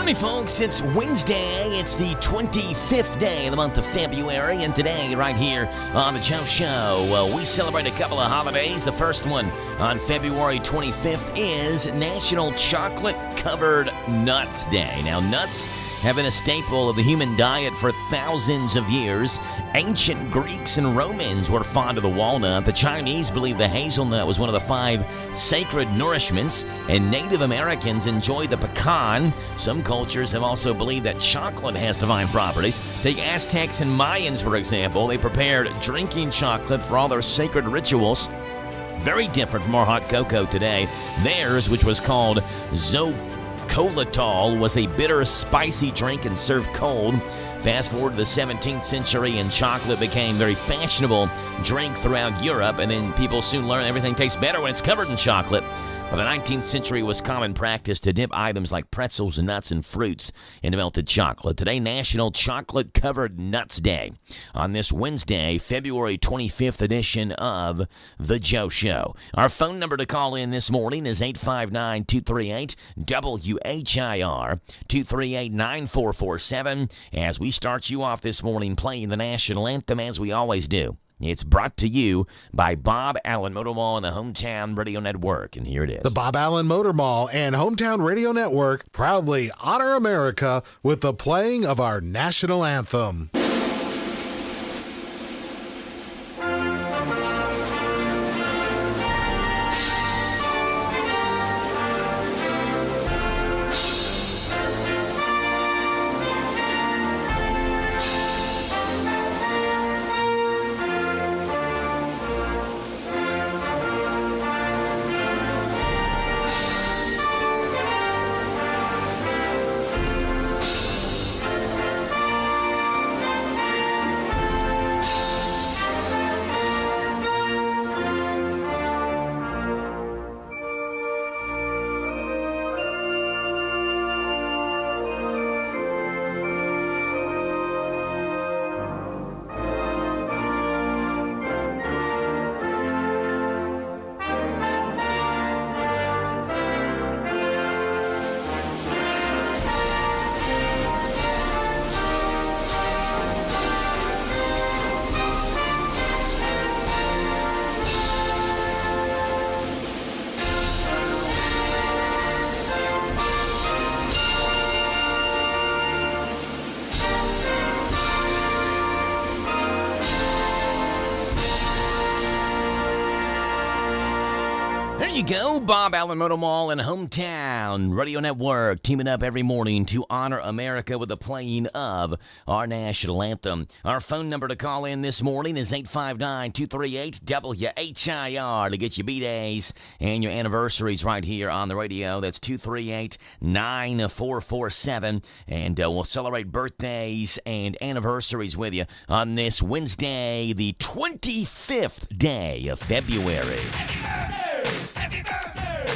Howdy, folks. It's Wednesday. It's the 25th day of the month of February, and today, right here on The Joe Show, we celebrate a couple of holidays. The first one on February 25th is National Chocolate-Covered Nuts Day. Now, nuts have been a staple of the human diet for thousands of years. Ancient Greeks and Romans were fond of the walnut. The Chinese believed the hazelnut was one of the 5 sacred nourishments, and Native Americans enjoyed the pecan. Some cultures have also believed that chocolate has divine properties. Take Aztecs and Mayans, for example. They prepared drinking chocolate for all their sacred rituals. Very different from our hot cocoa today. Theirs, which was called Colatol, was a bitter, spicy drink and served cold. Fast forward to the 17th century, and chocolate became a very fashionable drink throughout Europe, and then people soon learned everything tastes better when it's covered in chocolate. By the 19th century, it was common practice to dip items like pretzels, nuts, and fruits into melted chocolate. Today, National Chocolate-Covered Nuts Day. On this Wednesday, February 25th edition of The Joe Show. Our phone number to call in this morning is 859-238-WHIR, 238-9447, as we start you off this morning playing the national anthem as we always do. It's brought to you by Bob Allen Motor Mall and the Hometown Radio Network, and here it is. The Bob Allen Motor Mall and Hometown Radio Network proudly honor America with the playing of our national anthem. There you go, Bob Allen Motor Mall and Hometown Radio Network teaming up every morning to honor America with the playing of our national anthem. Our phone number to call in this morning is 859-238-WHIR to get your B-Days and your anniversaries right here on the radio. That's 238-9447, and we'll celebrate birthdays and anniversaries with you on this Wednesday, the 25th day of February. Happy birthday!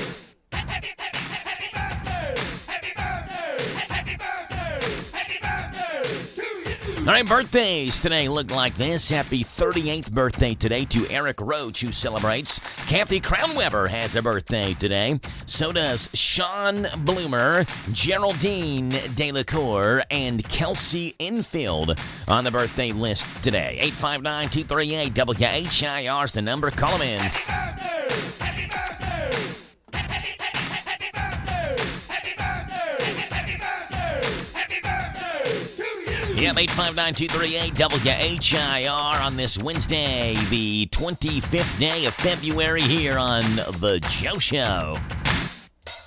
Happy birthday! Happy birthday! Happy birthday! Happy birthday to you! All right, birthdays today look like this. Happy 38th birthday today to Eric Roach, who celebrates. Kathy Crownweber has a birthday today. So does Sean Bloomer, Geraldine DeLacour, and Kelsey Infield on the birthday list today. 859-238-WHIR is the number. Call them in. Happy birthday! Happy birthday! Happy birthday! Happy birthday! Happy birthday! Happy birthday to you! Yep, 859-238-WHIR on this Wednesday, the 25th day of February here on The Joe Show.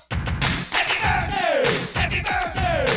Happy birthday! Happy birthday!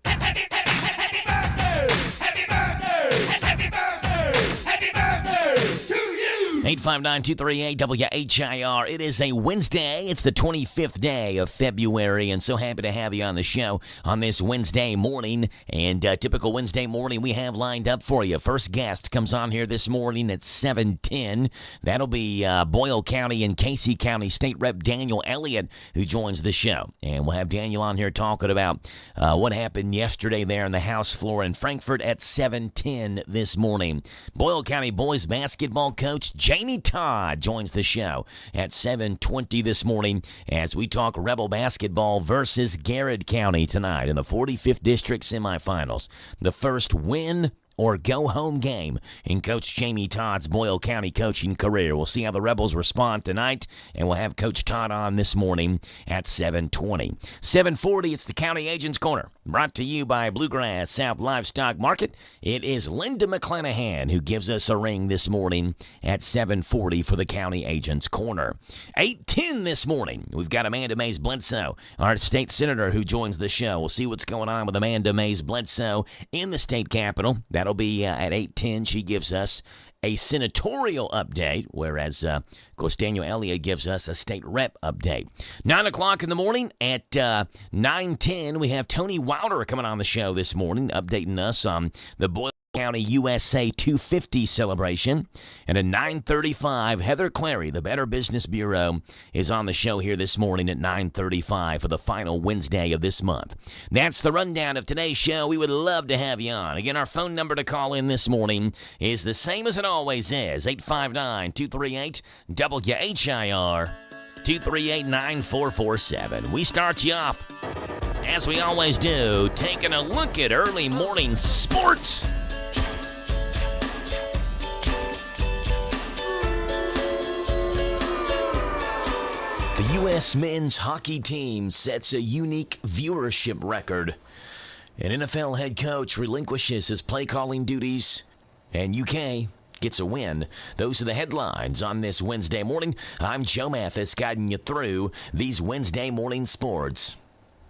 Happy birthday! Happy birthday! Happy birthday! Happy birthday to you! 859-238-WHIR. It is a Wednesday. It's the 25th day of February, and so happy to have you on the show on this Wednesday morning. And typical Wednesday morning we have lined up for you. First guest comes on here this morning at 7:10. That'll be Boyle County and Casey County State Rep Daniel Elliott, who joins the show. And we'll have Daniel on here talking about what happened yesterday there on the House floor in Frankfort at 7:10 this morning. Boyle County boys basketball coach Jamie Todd joins the show at 7:20 this morning as we talk Rebel basketball versus Garrett County tonight in the 45th District semifinals. The first win or go-home game in Coach Jamie Todd's Boyle County coaching career. We'll see how the Rebels respond tonight, and we'll have Coach Todd on this morning at 7:20. 7:40, it's the County Agents Corner, brought to you by Bluegrass South Livestock Market. It is Linda McClanahan who gives us a ring this morning at 7:40 for the County Agents Corner. 8:10 this morning, we've got Amanda Mays Bledsoe, our state senator, who joins the show. We'll see what's going on with Amanda Mays Bledsoe in the state capitol. That'll be at 8:10. She gives us a senatorial update, whereas, of course, Daniel Elliott gives us a state rep update. 9 o'clock in the morning at 9:10, we have Tony Wilder coming on the show this morning, updating us on the Boyle County USA 250 celebration. And at 9:35, Heather Clary, the Better Business Bureau, is on the show here this morning at 9:35 for the final Wednesday of this month. That's the rundown of today's show. We would love to have you on. Again, our phone number to call in this morning is the same as it always is, 859-238-WHIR, 238-9447. We start you off, as we always do, taking a look at early morning sports. The U.S. men's hockey team sets a unique viewership record. An NFL head coach relinquishes his play-calling duties, and UK gets a win. Those are the headlines on this Wednesday morning. I'm Joe Mathis, guiding you through these Wednesday morning sports.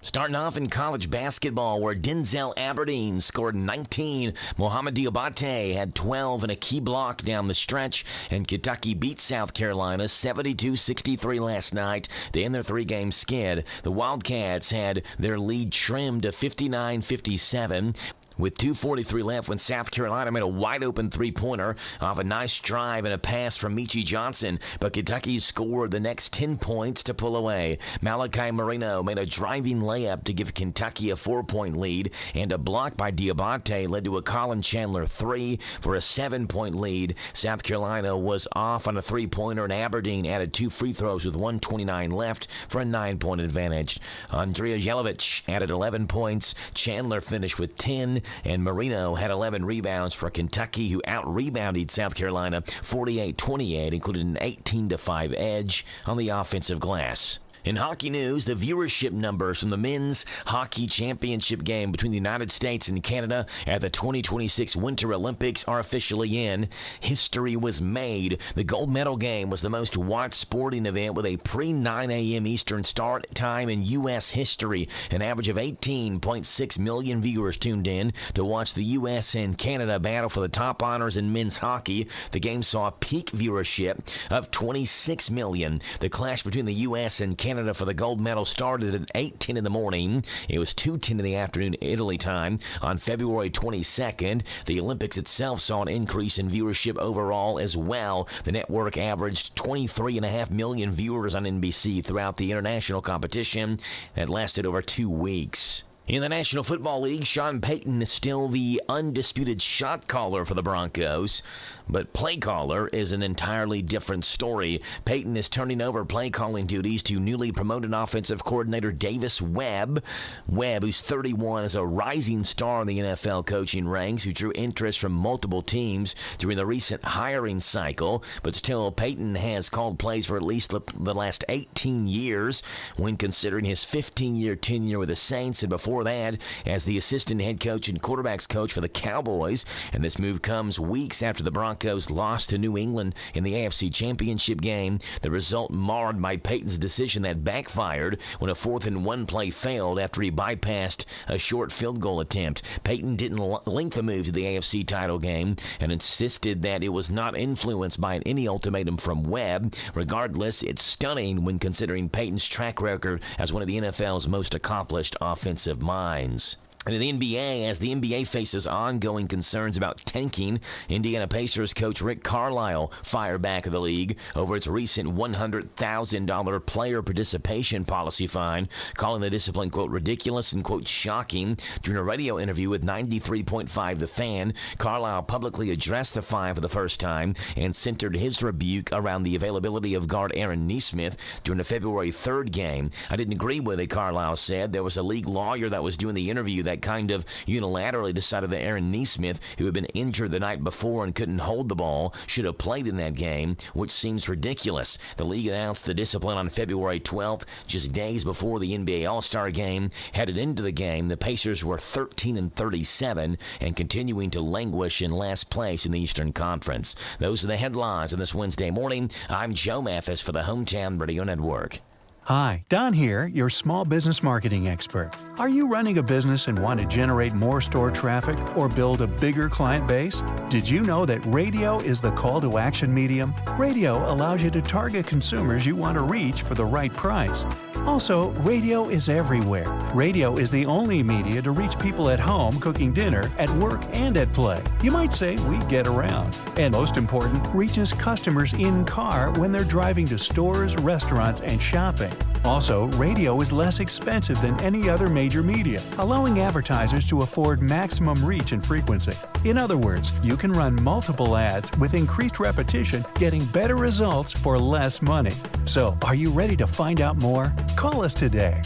Starting off in college basketball, where Denzel Aberdeen scored 19. Mohamed Diabate had 12 and a key block down the stretch. And Kentucky beat South Carolina 72-63 last night to end their three-game skid. The Wildcats had their lead trimmed to 59-57. With 2:43 left when South Carolina made a wide-open three-pointer off a nice drive and a pass from Michi Johnson, but Kentucky scored the next 10 points to pull away. Malachi Marino made a driving layup to give Kentucky a 4-point lead, and a block by Diabate led to a Colin Chandler three for a 7-point lead. South Carolina was off on a three-pointer, and Aberdeen added 2 free throws with 1:29 left for a 9-point advantage. Andrea Jelovic added 11 points. Chandler finished with 10. And Marino had 11 rebounds for Kentucky, who out-rebounded South Carolina 48-28, including an 18-5 edge on the offensive glass. In hockey news, the viewership numbers from the men's hockey championship game between the United States and Canada at the 2026 Winter Olympics are officially in. History was made. The gold medal game was the most watched sporting event with a pre-9 a.m. Eastern start time in U.S. history. An average of 18.6 million viewers tuned in to watch the U.S. and Canada battle for the top honors in men's hockey. The game saw a peak viewership of 26 million. The clash between the U.S. and Canada for the gold medal started at 8:10 in the morning. It was 2:10 in the afternoon Italy time on February 22nd. The Olympics itself saw an increase in viewership overall as well. The network averaged 23.5 million viewers on NBC throughout the international competition that lasted over 2 weeks. In the National Football League, Sean Payton is still the undisputed shot caller for the Broncos, but play caller is an entirely different story. Payton is turning over play calling duties to newly promoted offensive coordinator Davis Webb. Webb, who's 31, is a rising star in the NFL coaching ranks, who drew interest from multiple teams during the recent hiring cycle, but still Payton has called plays for at least the last 18 years when considering his 15-year tenure with the Saints and before before that as the assistant head coach and quarterbacks coach for the Cowboys. And this move comes weeks after the Broncos lost to New England in the AFC Championship game. The result marred by Peyton's decision that backfired when a 4th-and-1 play failed after he bypassed a short field goal attempt. Peyton didn't link the move to the AFC title game and insisted that it was not influenced by any ultimatum from Webb. Regardless, it's stunning when considering Peyton's track record as one of the NFL's most accomplished offensive minds. And in the NBA, as the NBA faces ongoing concerns about tanking, Indiana Pacers coach Rick Carlisle fired back at the league over its recent $100,000 player participation policy fine, calling the discipline, quote, ridiculous and, quote, shocking. During a radio interview with 93.5 The Fan, Carlisle publicly addressed the fine for the first time and centered his rebuke around the availability of guard Aaron Nesmith during the February 3rd game. I didn't agree with it, Carlisle said. There was a league lawyer that was doing the interview that kind of unilaterally decided that Aaron Nesmith, who had been injured the night before and couldn't hold the ball, should have played in that game, which seems ridiculous. The league announced the discipline on February 12th, just days before the NBA All-Star game. Headed into the game, the Pacers were 13-37 and continuing to languish in last place in the Eastern Conference. Those are the headlines on this Wednesday morning. I'm Joe Mathis for the Hometown Radio Network. Hi, Don here, your small business marketing expert. Are you running a business and want to generate more store traffic or build a bigger client base? Did you know that radio is the call to action medium? Radio allows you to target consumers you want to reach for the right price. Also, radio is everywhere. Radio is the only media to reach people at home cooking dinner, at work, and at play. You might say we get around. And most important, reaches customers in car when they're driving to stores, restaurants, and shopping. Also, radio is less expensive than any other major media, allowing advertisers to afford maximum reach and frequency. In other words, you can run multiple ads with increased repetition, getting better results for less money. So, are you ready to find out more? Call us today.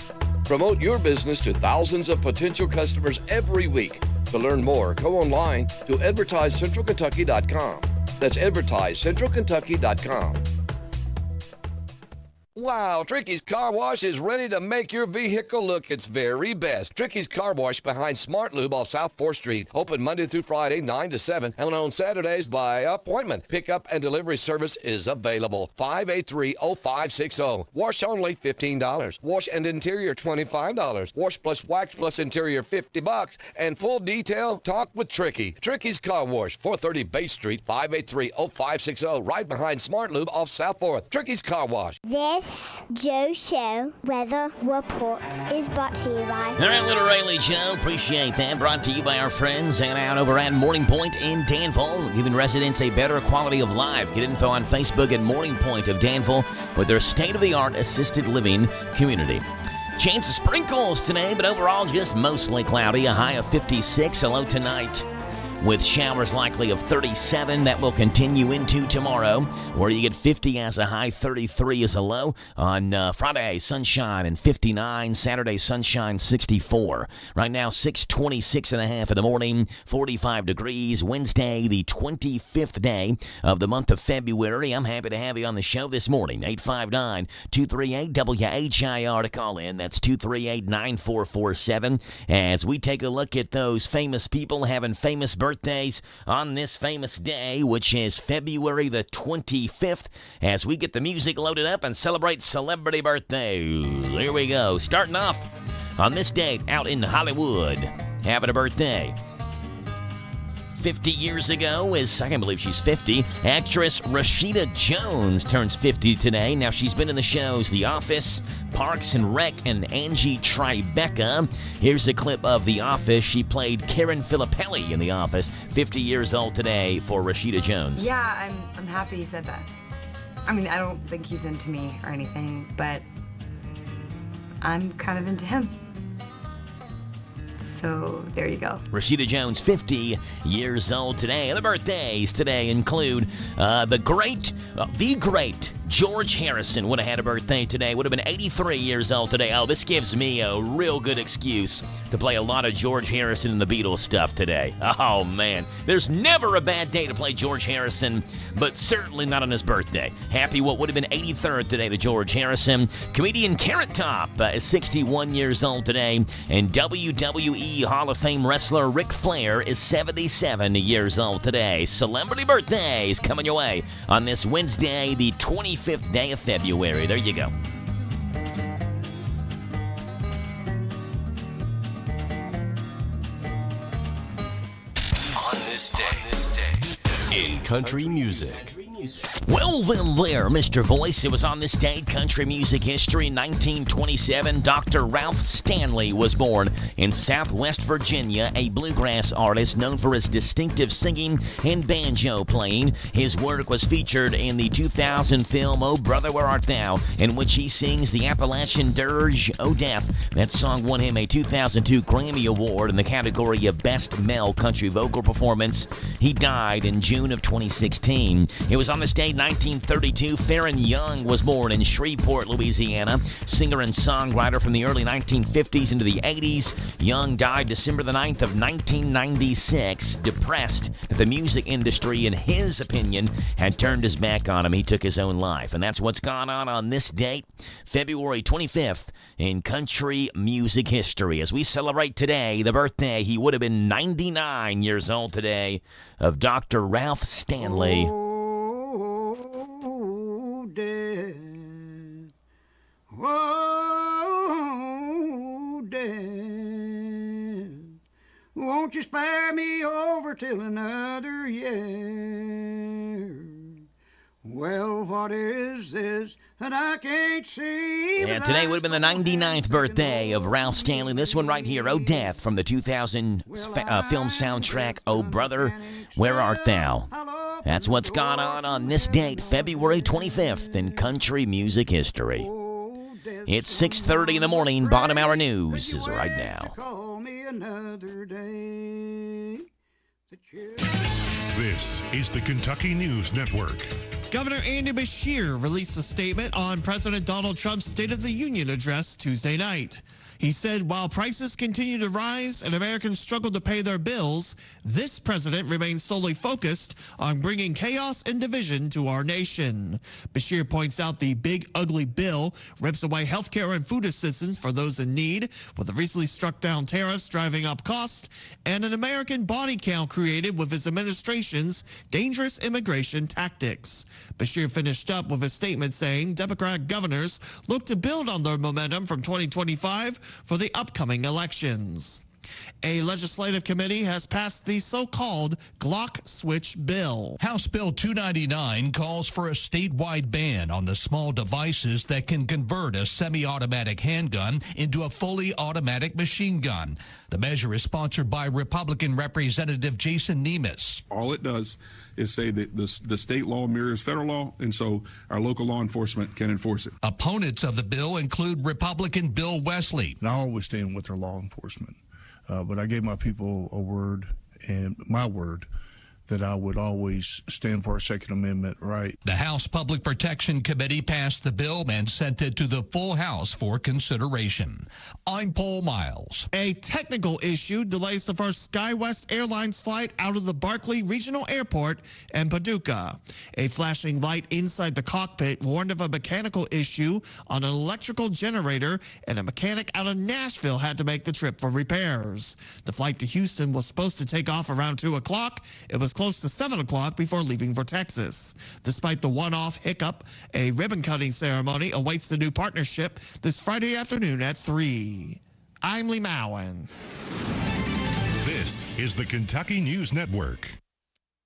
Promote your business to thousands of potential customers every week. To learn more, go online to advertisecentralkentucky.com. That's advertisecentralkentucky.com. Wow, Tricky's Car Wash is ready to make your vehicle look its very best. Tricky's Car Wash behind Smart Lube off South 4th Street. Open Monday through Friday, 9 to 7, and on Saturdays by appointment. Pickup and delivery service is available. 583-0560. Wash only $15. Wash and interior $25. Wash plus wax plus interior $50. And full detail, talk with Tricky. Tricky's Car Wash, 430 Bay Street, 583-0560. Right behind Smart Lube off South 4th. Tricky's Car Wash. This Joe Show weather report is brought to you by... All right, Little Rayleigh Joe, appreciate that. Brought to you by our friends hanging out over at Morning Point in Danville, giving residents a better quality of life. Get info on Facebook at Morning Point of Danville with their state-of-the-art assisted living community. Chance of sprinkles today, but overall just mostly cloudy. A high of 56, a low tonight with showers likely of 37. That will continue into tomorrow, where you get 50 as a high, 33 as a low. On Friday, sunshine and 59. Saturday, sunshine, 64. Right now, 6:26 and a half in the morning, 45 degrees. Wednesday, the 25th day of the month of February. I'm happy to have you on the show this morning. 859-238-WHIR to call in. That's 238-9447. As we take a look at those famous people having famous birthdays on this famous day, which is February the 25th, as we get the music loaded up and celebrate celebrity birthdays. Here we go. Starting off on this date out in Hollywood, having a birthday. 50 years ago I can't believe she's 50. Actress Rashida Jones turns 50 today. Now, she's been in the shows The Office, Parks and Rec, and Angie Tribeca. Here's a clip of The Office. She played Karen Filippelli in The Office. 50 years old today for Rashida Jones. Yeah, I'm happy he said that. I mean, I don't think he's into me or anything, but I'm kind of into him. So there you go. Rashida Jones, 50 years old today. The birthdays today include the great George Harrison would have had a birthday today, would have been 83 years old today. Oh, this gives me a real good excuse to play a lot of George Harrison and the Beatles stuff today. Oh, man. There's never a bad day to play George Harrison, but certainly not on his birthday. Happy what would have been 83rd today to George Harrison. Comedian Carrot Top is 61 years old today, and WWE Hall of Fame wrestler Ric Flair is 77 years old today. Celebrity birthdays coming your way on this Wednesday, the 25th day of February. There you go. On this day in country music. Well, then there, Mr. Voice. It was on this day in country music history. In 1927, Dr. Ralph Stanley was born in Southwest Virginia, a bluegrass artist known for his distinctive singing and banjo playing. His work was featured in the 2000 film Oh Brother, Where Art Thou, in which he sings the Appalachian dirge, Oh Death. That song won him a 2002 Grammy Award in the category of Best Male Country Vocal Performance. He died in June of 2016. It was on this day, 1932, Farron Young was born in Shreveport, Louisiana. Singer and songwriter from the early 1950s into the 80s. Young died December the 9th of 1996, depressed that the music industry, in his opinion, had turned his back on him. He took his own life. And that's what's gone on this date, February 25th, in country music history. As we celebrate today, the birthday, he would have been 99 years old today, of Dr. Ralph Stanley. Death. Oh, death. Won't you spare me over till another year? Well, what is this that I can't see? And today would have been the 99th birthday of Ralph Stanley. This one right here, Oh Death, from the 2000 film soundtrack, Oh Brother, Where Art Thou? That's what's gone on this date, February 25th, in country music history. It's 6:30 in the morning. Bottom Hour News is right now. This is the Kentucky News Network. Governor Andy Beshear released a statement on President Donald Trump's State of the Union address Tuesday night. He said while prices continue to rise and Americans struggle to pay their bills, this president remains solely focused on bringing chaos and division to our nation. Beshear points out the big, ugly bill rips away health care and food assistance for those in need, with the recently struck down tariffs driving up costs, and an American body count created with his administration's dangerous immigration tactics. Beshear finished up with a statement saying Democrat governors look to build on their momentum from 2025 for the upcoming elections. A legislative committee has passed the so-called Glock switch bill. House Bill 299 calls for a statewide ban on the small devices that can convert a semi-automatic handgun into a fully automatic machine gun. The measure is sponsored by Republican Representative Jason Nemes. All it does is say that the state law mirrors federal law, and so our local law enforcement can enforce it. Opponents of the bill include Republican Bill Wesley. And I always stand with our law enforcement. But I gave my people a word, and my word, that I would always stand for our Second Amendment right. The House Public Protection Committee passed the bill and sent it to the full House for consideration. I'm Paul Miles. A technical issue delays the first SkyWest Airlines flight out of the Barkley Regional Airport in Paducah. A flashing light inside the cockpit warned of a mechanical issue on an electrical generator, and a mechanic out of Nashville had to make the trip for repairs. The flight to Houston was supposed to take off around 2 o'clock. It was close to 7 o'clock before leaving for Texas. Despite the one-off hiccup, a ribbon-cutting ceremony awaits the new partnership this Friday afternoon at 3. I'm Lee Mowen. This is the Kentucky News Network.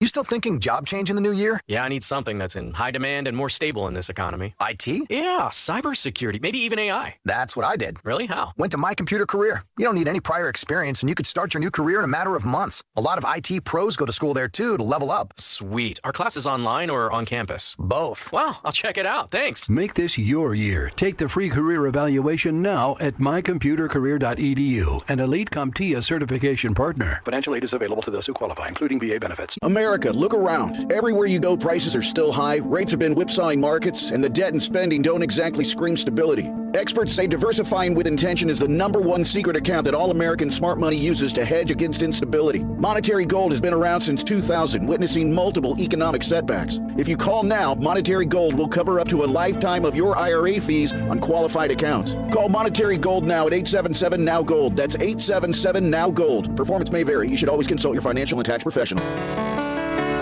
You still thinking job change in the new year? Yeah, I need something that's in high demand and more stable in this economy. IT? Yeah, cybersecurity, maybe even AI. That's what I did. Really? How? Went to My Computer Career. You don't need any prior experience, and you could start your new career in a matter of months. A lot of IT pros go to school there, too, to level up. Sweet. Are classes online or on campus? Both. Wow, I'll check it out. Thanks. Make this your year. Take the free career evaluation now at mycomputercareer.edu, an elite CompTIA certification partner. Financial aid is available to those who qualify, including VA benefits. America America, look around. Everywhere you go, prices are still high, rates have been whipsawing markets, and the debt and spending don't exactly scream stability. Experts say diversifying with intention is the #1 secret account that all American smart money uses to hedge against instability. Monetary Gold has been around since 2000, witnessing multiple economic setbacks. If you call now, Monetary Gold will cover up to a lifetime of your IRA fees on qualified accounts. Call Monetary Gold now at 877-NOW-GOLD. That's 877-NOW-GOLD. Performance may vary. You should always consult your financial and tax professional.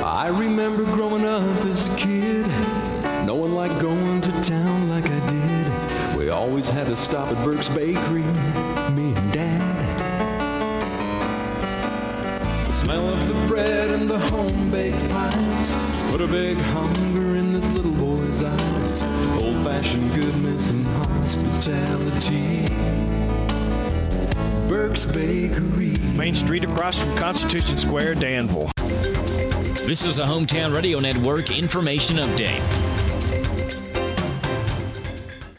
I remember growing up as a kid, no one liked going to town like I did. We always had to stop at Burke's Bakery, me and Dad. The smell of the bread and the home-baked pies put a big hunger in this little boy's eyes. Old-fashioned goodness and hospitality. Burke's Bakery. Main Street across from Constitution Square, Danville. This is a Hometown Radio Network information update.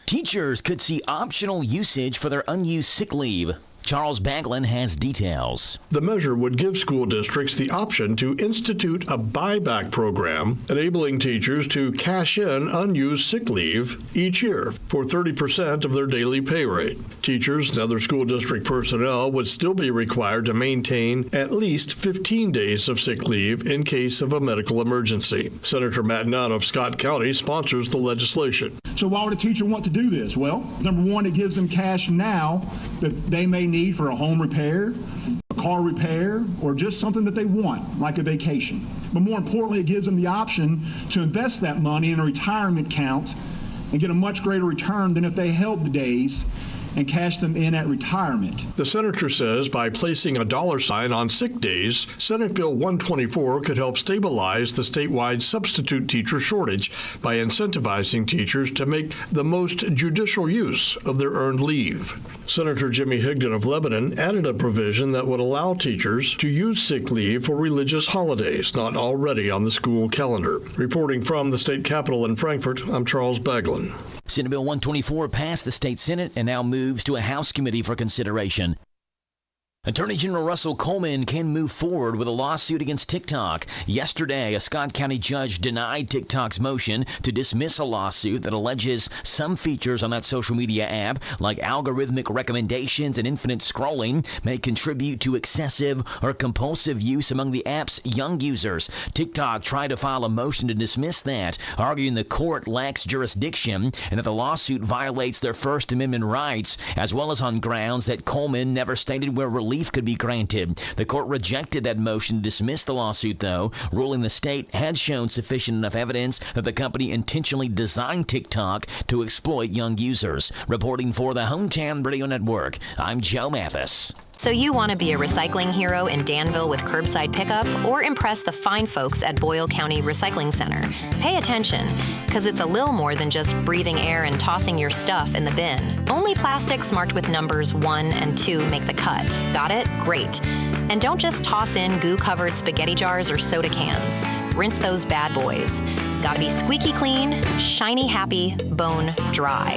Teachers could see optional usage for their unused sick leave. Charles Baglin has details. The measure would give school districts the option to institute a buyback program, enabling teachers to cash in unused sick leave each year for 30% of their daily pay rate. Teachers and other school district personnel would still be required to maintain at least 15 days of sick leave in case of a medical emergency. Senator Matt Nunn of Scott County sponsors the legislation. So why would a teacher want to do this? Well, number one, it gives them cash now that they may need for a home repair, a car repair, or just something that they want, like a vacation. But more importantly, it gives them the option to invest that money in a retirement account and get a much greater return than if they held the days and cash them in at retirement. The senator says by placing a $sign on sick days, Senate Bill 124 could help stabilize the statewide substitute teacher shortage by incentivizing teachers to make the most judicial use of their earned leave. Senator Jimmy Higdon of Lebanon added a provision that would allow teachers to use sick leave for religious holidays not already on the school calendar. Reporting from the state capitol in Frankfort, I'm Charles Baglin. Senate Bill 124 passed the state Senate and now moves to a House committee for consideration. Attorney General Russell Coleman can move forward with a lawsuit against TikTok. Yesterday, a Scott County judge denied TikTok's motion to dismiss a lawsuit that alleges some features on that social media app, like algorithmic recommendations and infinite scrolling, may contribute to excessive or compulsive use among the app's young users. TikTok tried to file a motion to dismiss that, arguing the court lacks jurisdiction and that the lawsuit violates their First Amendment rights, as well as on grounds that Coleman never stated where relief could be granted. The court rejected that motion to dismiss the lawsuit, though, ruling the state had shown sufficient enough evidence that the company intentionally designed TikTok to exploit young users. Reporting for the Hometown Radio Network, I'm Joe Mathis. So you want to be a recycling hero in Danville with curbside pickup or impress the fine folks at Boyle County Recycling Center? Pay attention, because it's a little more than just breathing air and tossing your stuff in the bin. Only plastics marked with numbers 1 and 2 make the cut. Got it? Great. And don't just toss in goo-covered spaghetti jars or soda cans. Rinse those bad boys. Gotta be squeaky clean, shiny happy, bone dry.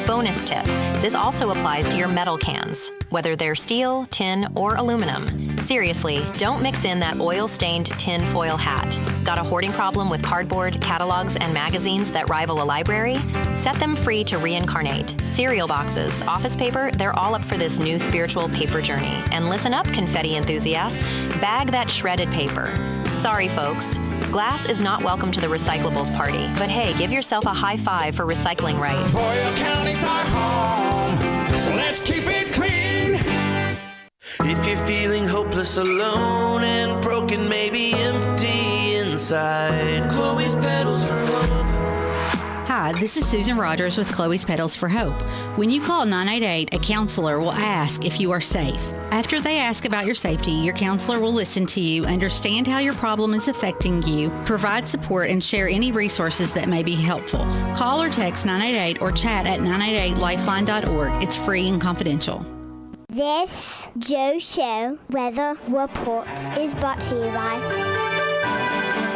Bonus tip, this also applies to your metal cans, whether they're steel, tin, or aluminum. Seriously, don't mix in that oil-stained tin foil hat. Got a hoarding problem with cardboard, catalogs, and magazines that rival a library? Set them free to reincarnate. Cereal boxes, office paper, they're all up for this new spiritual paper journey. And listen up, confetti enthusiasts, bag that shredded paper. Sorry, folks. Glass is not welcome to the recyclables party, but hey, give yourself a high five for recycling right. Boyle County's our home, so let's keep it clean. If you're feeling hopeless, alone, and broken, maybe empty inside, Chloe's Petals for Hope. Hi, this is Susan Rogers with Chloe's Petals for Hope. When you call 988, a counselor will ask if you are safe. After they ask about your safety, your counselor will listen to you, understand how your problem is affecting you, provide support, and share any resources that may be helpful. Call or text 988 or chat at 988lifeline.org. It's free and confidential. This Joe Show weather report is brought to you by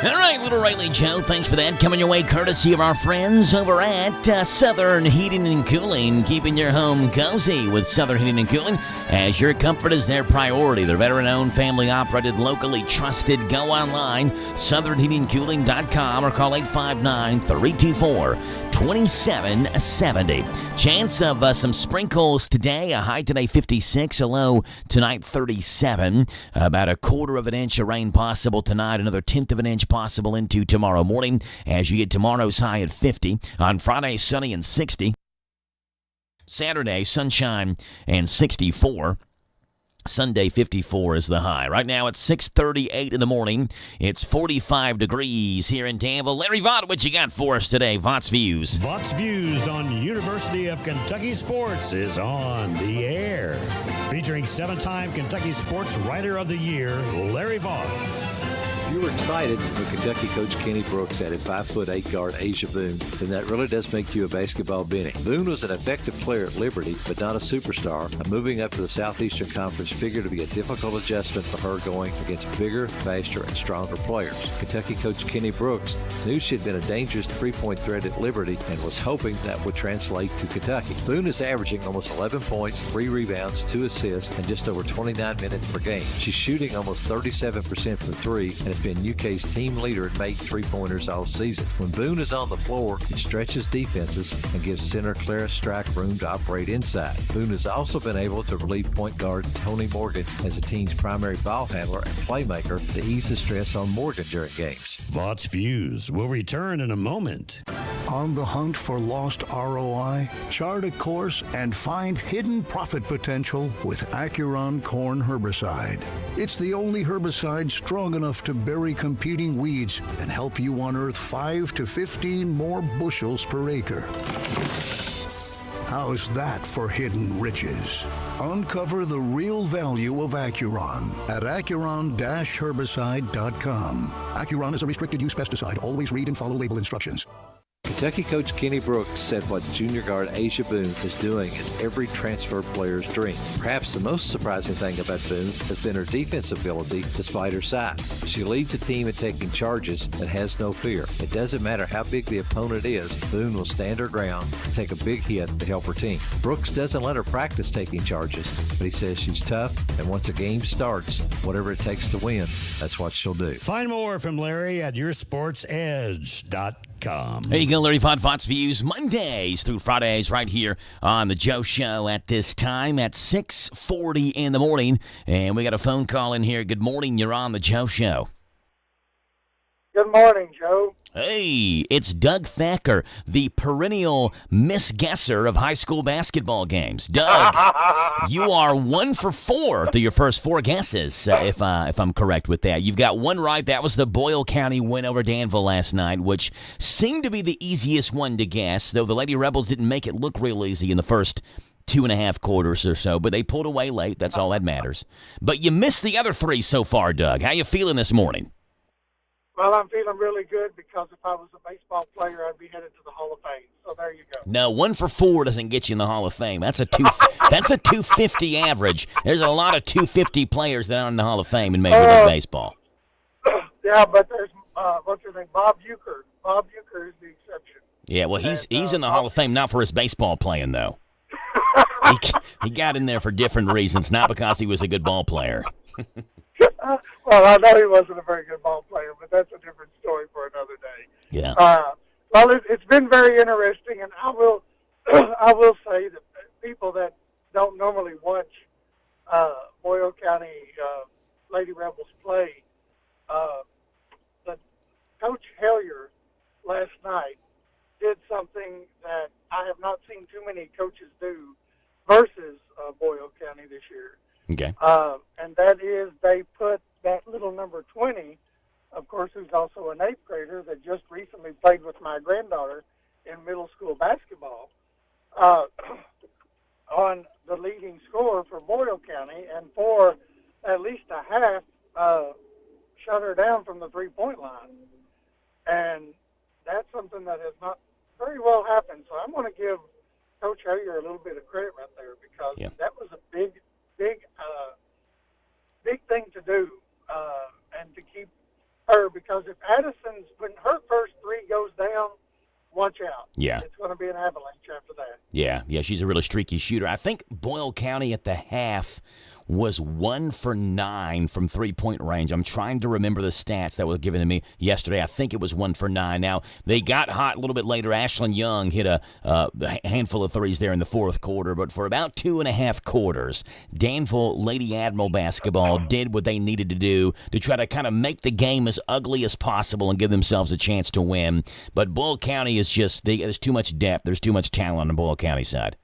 All right, Little Riley Joe, thanks for that. Coming your way courtesy of our friends over at Southern Heating and Cooling, keeping your home cozy with Southern Heating and Cooling, as your comfort is their priority. They're veteran-owned, family-operated, locally trusted. Go online, southernheatingcooling.com, or call 859-324-2770. Chance of some sprinkles today. A high today 56, a low tonight 37. About a quarter of an inch of rain possible tonight, another tenth of an inch possible into tomorrow morning, as you get tomorrow's high at 50. On Friday, sunny and 60. Saturday, sunshine and 64. Sunday, 54 is the high. Right now, it's 6:38 in the morning. It's 45 degrees here in Danville. Larry Vaught, what you got for us today? Vaught's Views. Vaught's Views on University of Kentucky Sports is on the air. Featuring 7-time Kentucky Sports Writer of the Year, Larry Vaught. If you were excited when Kentucky coach Kenny Brooks added 5'8" guard Asia Boone, then that really does make you a basketball Benny. Boone was an effective player at Liberty, but not a superstar, and moving up to the Southeastern Conference figured to be a difficult adjustment for her going against bigger, faster, and stronger players. Kentucky coach Kenny Brooks knew she had been a dangerous three-point threat at Liberty and was hoping that would translate to Kentucky. Boone is averaging almost 11 points, 3 rebounds, 2 assists, and just over 29 minutes per game. She's shooting almost 37% from 3 and has been UK's team leader in made three-pointers all season. When Boone is on the floor, it stretches defenses and gives center Clara Strike room to operate inside. Boone has also been able to relieve point guard Tony Morgan as the team's primary ball handler and playmaker to ease the stress on Morgan during games. Vaught's Views will return in a moment. On the hunt for lost ROI? Chart a course and find hidden profit potential with Acuron Corn Herbicide. It's the only herbicide strong enough to bury competing weeds and help you unearth 5 to 15 more bushels per acre. How's that for hidden riches? Uncover the real value of Acuron at Acuron-herbicide.com. Acuron is a restricted use pesticide. Always read and follow label instructions. Kentucky coach Kenny Brooks said what junior guard Asia Boone is doing is every transfer player's dream. Perhaps the most surprising thing about Boone has been her defensive ability despite her size. She leads a team in taking charges and has no fear. It doesn't matter how big the opponent is, Boone will stand her ground and take a big hit to help her team. Brooks doesn't let her practice taking charges, but he says she's tough, and once a game starts, whatever it takes to win, that's what she'll do. Find more from Larry at yoursportsedge.com. There you go, Larry Vaught, Vaught's Views, Mondays through Fridays right here on The Joe Show at this time at 6:40 in the morning. And we got a phone call in here. Good morning, you're on The Joe Show. Good morning, Joe. Hey, it's Doug Thacker, the perennial misguesser of high school basketball games. Doug, you are 1 for 4 through your first 4 guesses, if I'm correct with that. You've got one right. That was the Boyle County win over Danville last night, which seemed to be the easiest one to guess, though the Lady Rebels didn't make it look real easy in the first 2.5 quarters or so, but they pulled away late. That's all that matters. But you missed the other 3 so far, Doug. How you feeling this morning? Well, I'm feeling really good because if I was a baseball player, I'd be headed to the Hall of Fame. So there you go. No, 1 for 4 doesn't get you in the Hall of Fame. That's a 250 average. There's a lot of 250 players that are in the Hall of Fame in Major League Baseball. Yeah, but there's what's your name, Bob Uecker. Bob Uecker is the exception. Yeah, well, he's in the Hall of Fame not for his baseball playing though. he got in there for different reasons, not because he was a good ball player. Well, I know he wasn't a very good ball player, but that's a different story for another day. Yeah. Well, it's been very interesting, and I will say that people that don't normally watch Boyle County Lady Rebels play, the Coach Hellier last night did something that I have not seen too many coaches do versus Boyle County this year. Okay. And that is they put that little number 20, of course, who's also an 8th grader that just recently played with my granddaughter in middle school basketball, on the leading scorer for Boyle County, and for at least a half, shut her down from the three-point line. And that's something that has not very well happened. So I'm going to give Coach Hellier a little bit of credit right there because that was a big thing to do, and to keep her, because if Addison's, when her first three goes down, watch out. Yeah. It's going to be an avalanche after that. Yeah, she's a really streaky shooter. I think Boyle County at the half was 1 for 9 from three-point range. I'm trying to remember the stats that were given to me yesterday. I think it was 1 for 9. Now, they got hot a little bit later. Ashlyn Young hit a handful of threes there in the fourth quarter, but for about 2.5 quarters, Danville Lady Admiral basketball did what they needed to do to try to kind of make the game as ugly as possible and give themselves a chance to win. But Boyle County is just, there's too much depth. There's too much talent on the Boyle County side.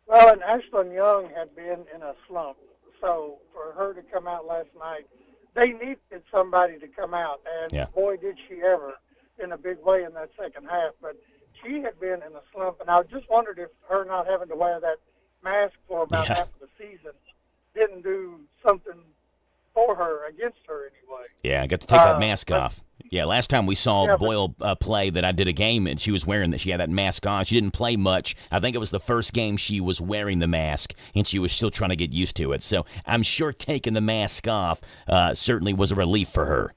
Well, and Ashlyn Young had been in a slump, so for her to come out last night, they needed somebody to come out, and boy, did she ever in a big way in that second half. But she had been in a slump, and I just wondered if her not having to wear that mask for about half of the season didn't do something for her, against her anyway. Yeah, I got to take that mask off. Yeah, last time we saw Boyle play that I did a game, and she was wearing that. She had that mask on. She didn't play much. I think it was the first game she was wearing the mask, and she was still trying to get used to it. So I'm sure taking the mask off certainly was a relief for her.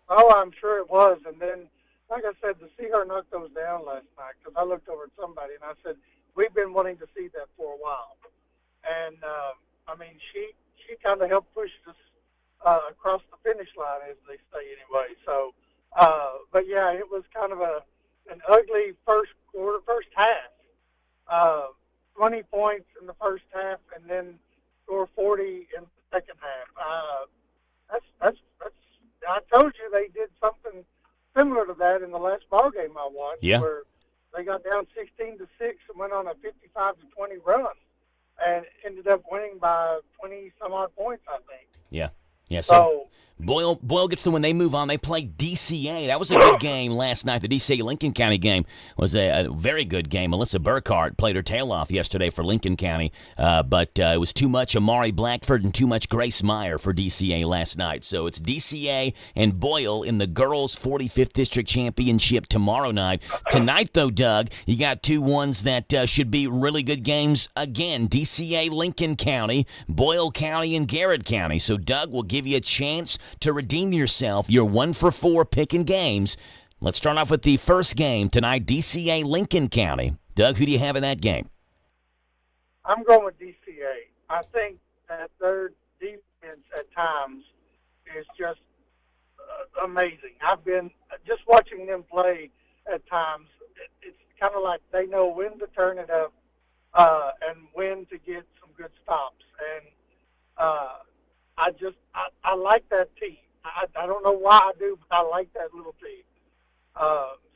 Oh, I'm sure it was. And then, like I said, to see her knock those down last night, because I looked over at somebody and I said, we've been wanting to see that for a while. And, I mean, she kind of helped push us across the finish line, as they say anyway. So, but yeah, it was kind of an ugly first half. 20 points in the first half, and then score 40 in the second half. That's. I told you they did something similar to that in the last ball game I watched, where they got down 16-6 and went on a 55-20 run, and ended up winning by 20 some odd points, I think. Yeah. Yeah, so Boyle gets the win. They move on. They play DCA. That was a good game last night. The DCA Lincoln County game was a very good game. Melissa Burkhart played her tail off yesterday for Lincoln County, but it was too much Amari Blackford and too much Grace Meyer for DCA last night. So it's DCA and Boyle in the girls' 45th District Championship tomorrow night. Tonight, though, Doug, you got two ones that should be really good games again. DCA Lincoln County, Boyle County, and Garrett County. So Doug will give you a chance to redeem yourself. You're 1 for 4 picking games. Let's start off with the first game tonight, DCA Lincoln County. Doug, who do you have in that game? I'm going with DCA. I think that their defense at times is just amazing. I've been just watching them play at times. It's kind of like they know when to turn it up and when to get some good stops. And I like that team. I don't know why I do, but I like that little team.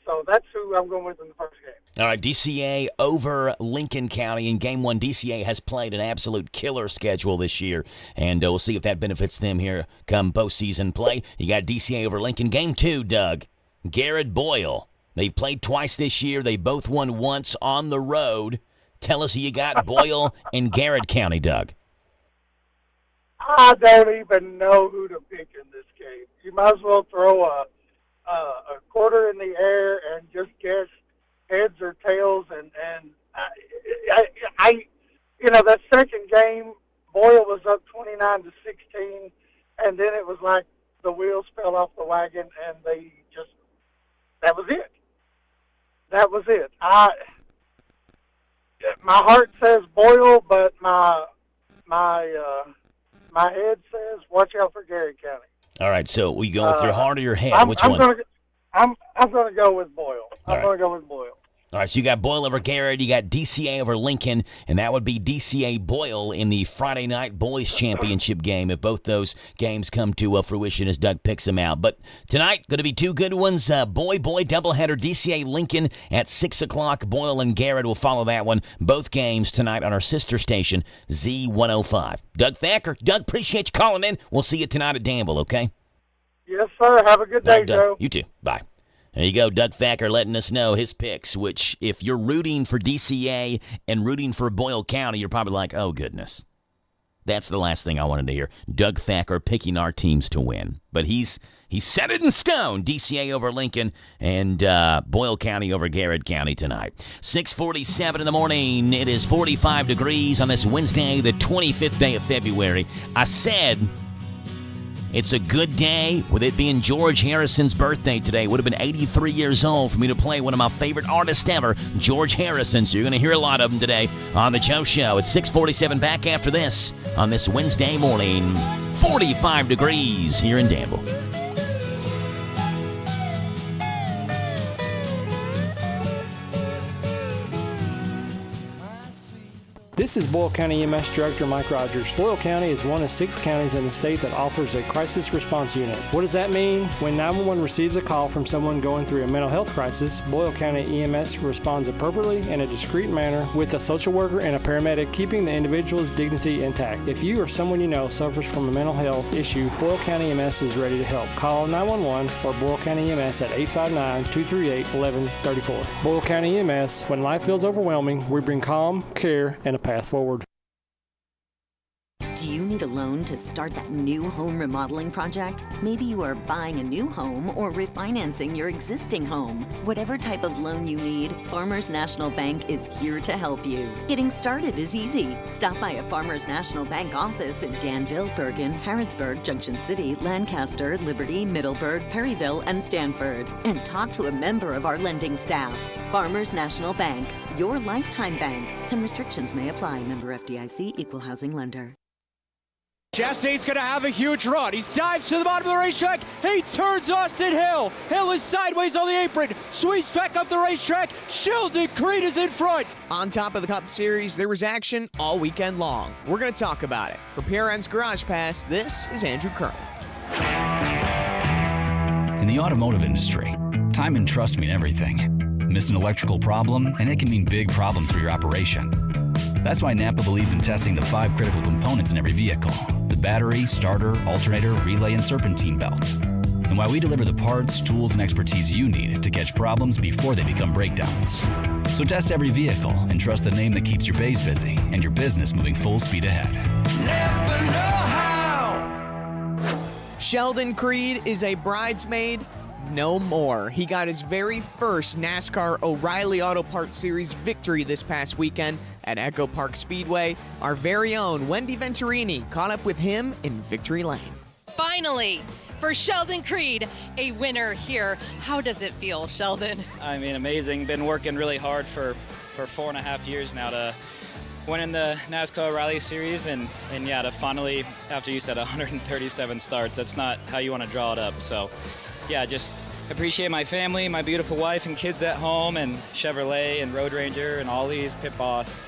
So that's who I'm going with in the first game. All right, DCA over Lincoln County. In Game 1, DCA has played an absolute killer schedule this year, and we'll see if that benefits them here come postseason play. You got DCA over Lincoln. Game 2, Doug, Garrett Boyle. They've played twice this year. They both won once on the road. Tell us who you got, Boyle and Garrett County, Doug. I don't even know who to pick in this game. You might as well throw a quarter in the air and just guess heads or tails. And I that second game, Boyle was up 29-16, and then it was like the wheels fell off the wagon, and that was it. That was it. My heart says Boyle, but my head says watch out for Garrett County. All right, so we go with your heart or your head? Which one? I'm going to go with Boyle. I'm going to go with Boyle. All right, so you got Boyle over Garrett, you got DCA over Lincoln, and that would be DCA Boyle in the Friday night boys championship game if both those games come to fruition as Doug picks them out. But tonight, going to be two good ones. Boy doubleheader, DCA Lincoln at 6 o'clock. Boyle and Garrett will follow that one. Both games tonight on our sister station, Z105. Doug Thacker. Doug, appreciate you calling in. We'll see you tonight at Danville, okay? Yes, sir. Have a good day, Joe. You too. Bye. There you go, Doug Thacker letting us know his picks, which if you're rooting for DCA and rooting for Boyle County, you're probably like, oh, goodness. That's the last thing I wanted to hear. Doug Thacker picking our teams to win. But he's set it in stone, DCA over Lincoln and Boyle County over Garrett County tonight. 6:47 in the morning. It is 45 degrees on this Wednesday, the 25th day of February. I said It's a good day with it being George Harrison's birthday today. Would have been 83 years old for me to play one of my favorite artists ever, George Harrison. So you're going to hear a lot of them today on The Joe Show. It's 6:47 back after this on this Wednesday morning. 45 degrees here in Danville. This is Boyle County EMS Director Mike Rogers. Boyle County is one of 6 counties in the state that offers a crisis response unit. What does that mean? When 911 receives a call from someone going through a mental health crisis, Boyle County EMS responds appropriately in a discreet manner with a social worker and a paramedic, keeping the individual's dignity intact. If you or someone you know suffers from a mental health issue, Boyle County EMS is ready to help. Call 911 or Boyle County EMS at 859-238-1134. Boyle County EMS, when life feels overwhelming, we bring calm, care, and a path forward. Do you need a loan to start that new home remodeling project? Maybe you are buying a new home or refinancing your existing home. Whatever type of loan you need, Farmers National Bank is here to help you. Getting started is easy. Stop by a Farmers National Bank office in Danville, Bergen, Harrodsburg, Junction City, Lancaster, Liberty, Middleburg, Perryville, and Stanford, and talk to a member of our lending staff. Farmers National Bank, your lifetime bank. Some restrictions may apply. Member FDIC, Equal Housing Lender. Chastain's going to have a huge run. He dives to the bottom of the racetrack. He turns Austin Hill. Hill is sideways on the apron. Sweeps back up the racetrack. Sheldon Creed is in front. On top of the Cup Series, there was action all weekend long. We're going to talk about it. For PRN's Garage Pass, this is Andrew Kern. In the automotive industry, time and trust mean everything. Miss an electrical problem, and it can mean big problems for your operation. That's why Napa believes in testing the 5 critical components in every vehicle: the battery, starter, alternator, relay, and serpentine belt. And why we deliver the parts, tools, and expertise you need to catch problems before they become breakdowns. So test every vehicle and trust the name that keeps your bays busy and your business moving full speed ahead. Never know how. Sheldon Creed is a bridesmaid no more. He got his very first NASCAR O'Reilly Auto Parts Series victory this past weekend at Echo Park Speedway. Our very own Wendy Venturini caught up with him in Victory Lane. Finally, for Sheldon Creed, a winner here. How does it feel, Sheldon? I mean, amazing. Been working really hard for 4.5 years now to win in the NASCAR O'Reilly Series, and yeah, to finally, after you said 137 starts, that's not how you want to draw it up. So yeah, just appreciate my family, my beautiful wife and kids at home, and Chevrolet and Road Ranger and Ollie's, Pit Boss,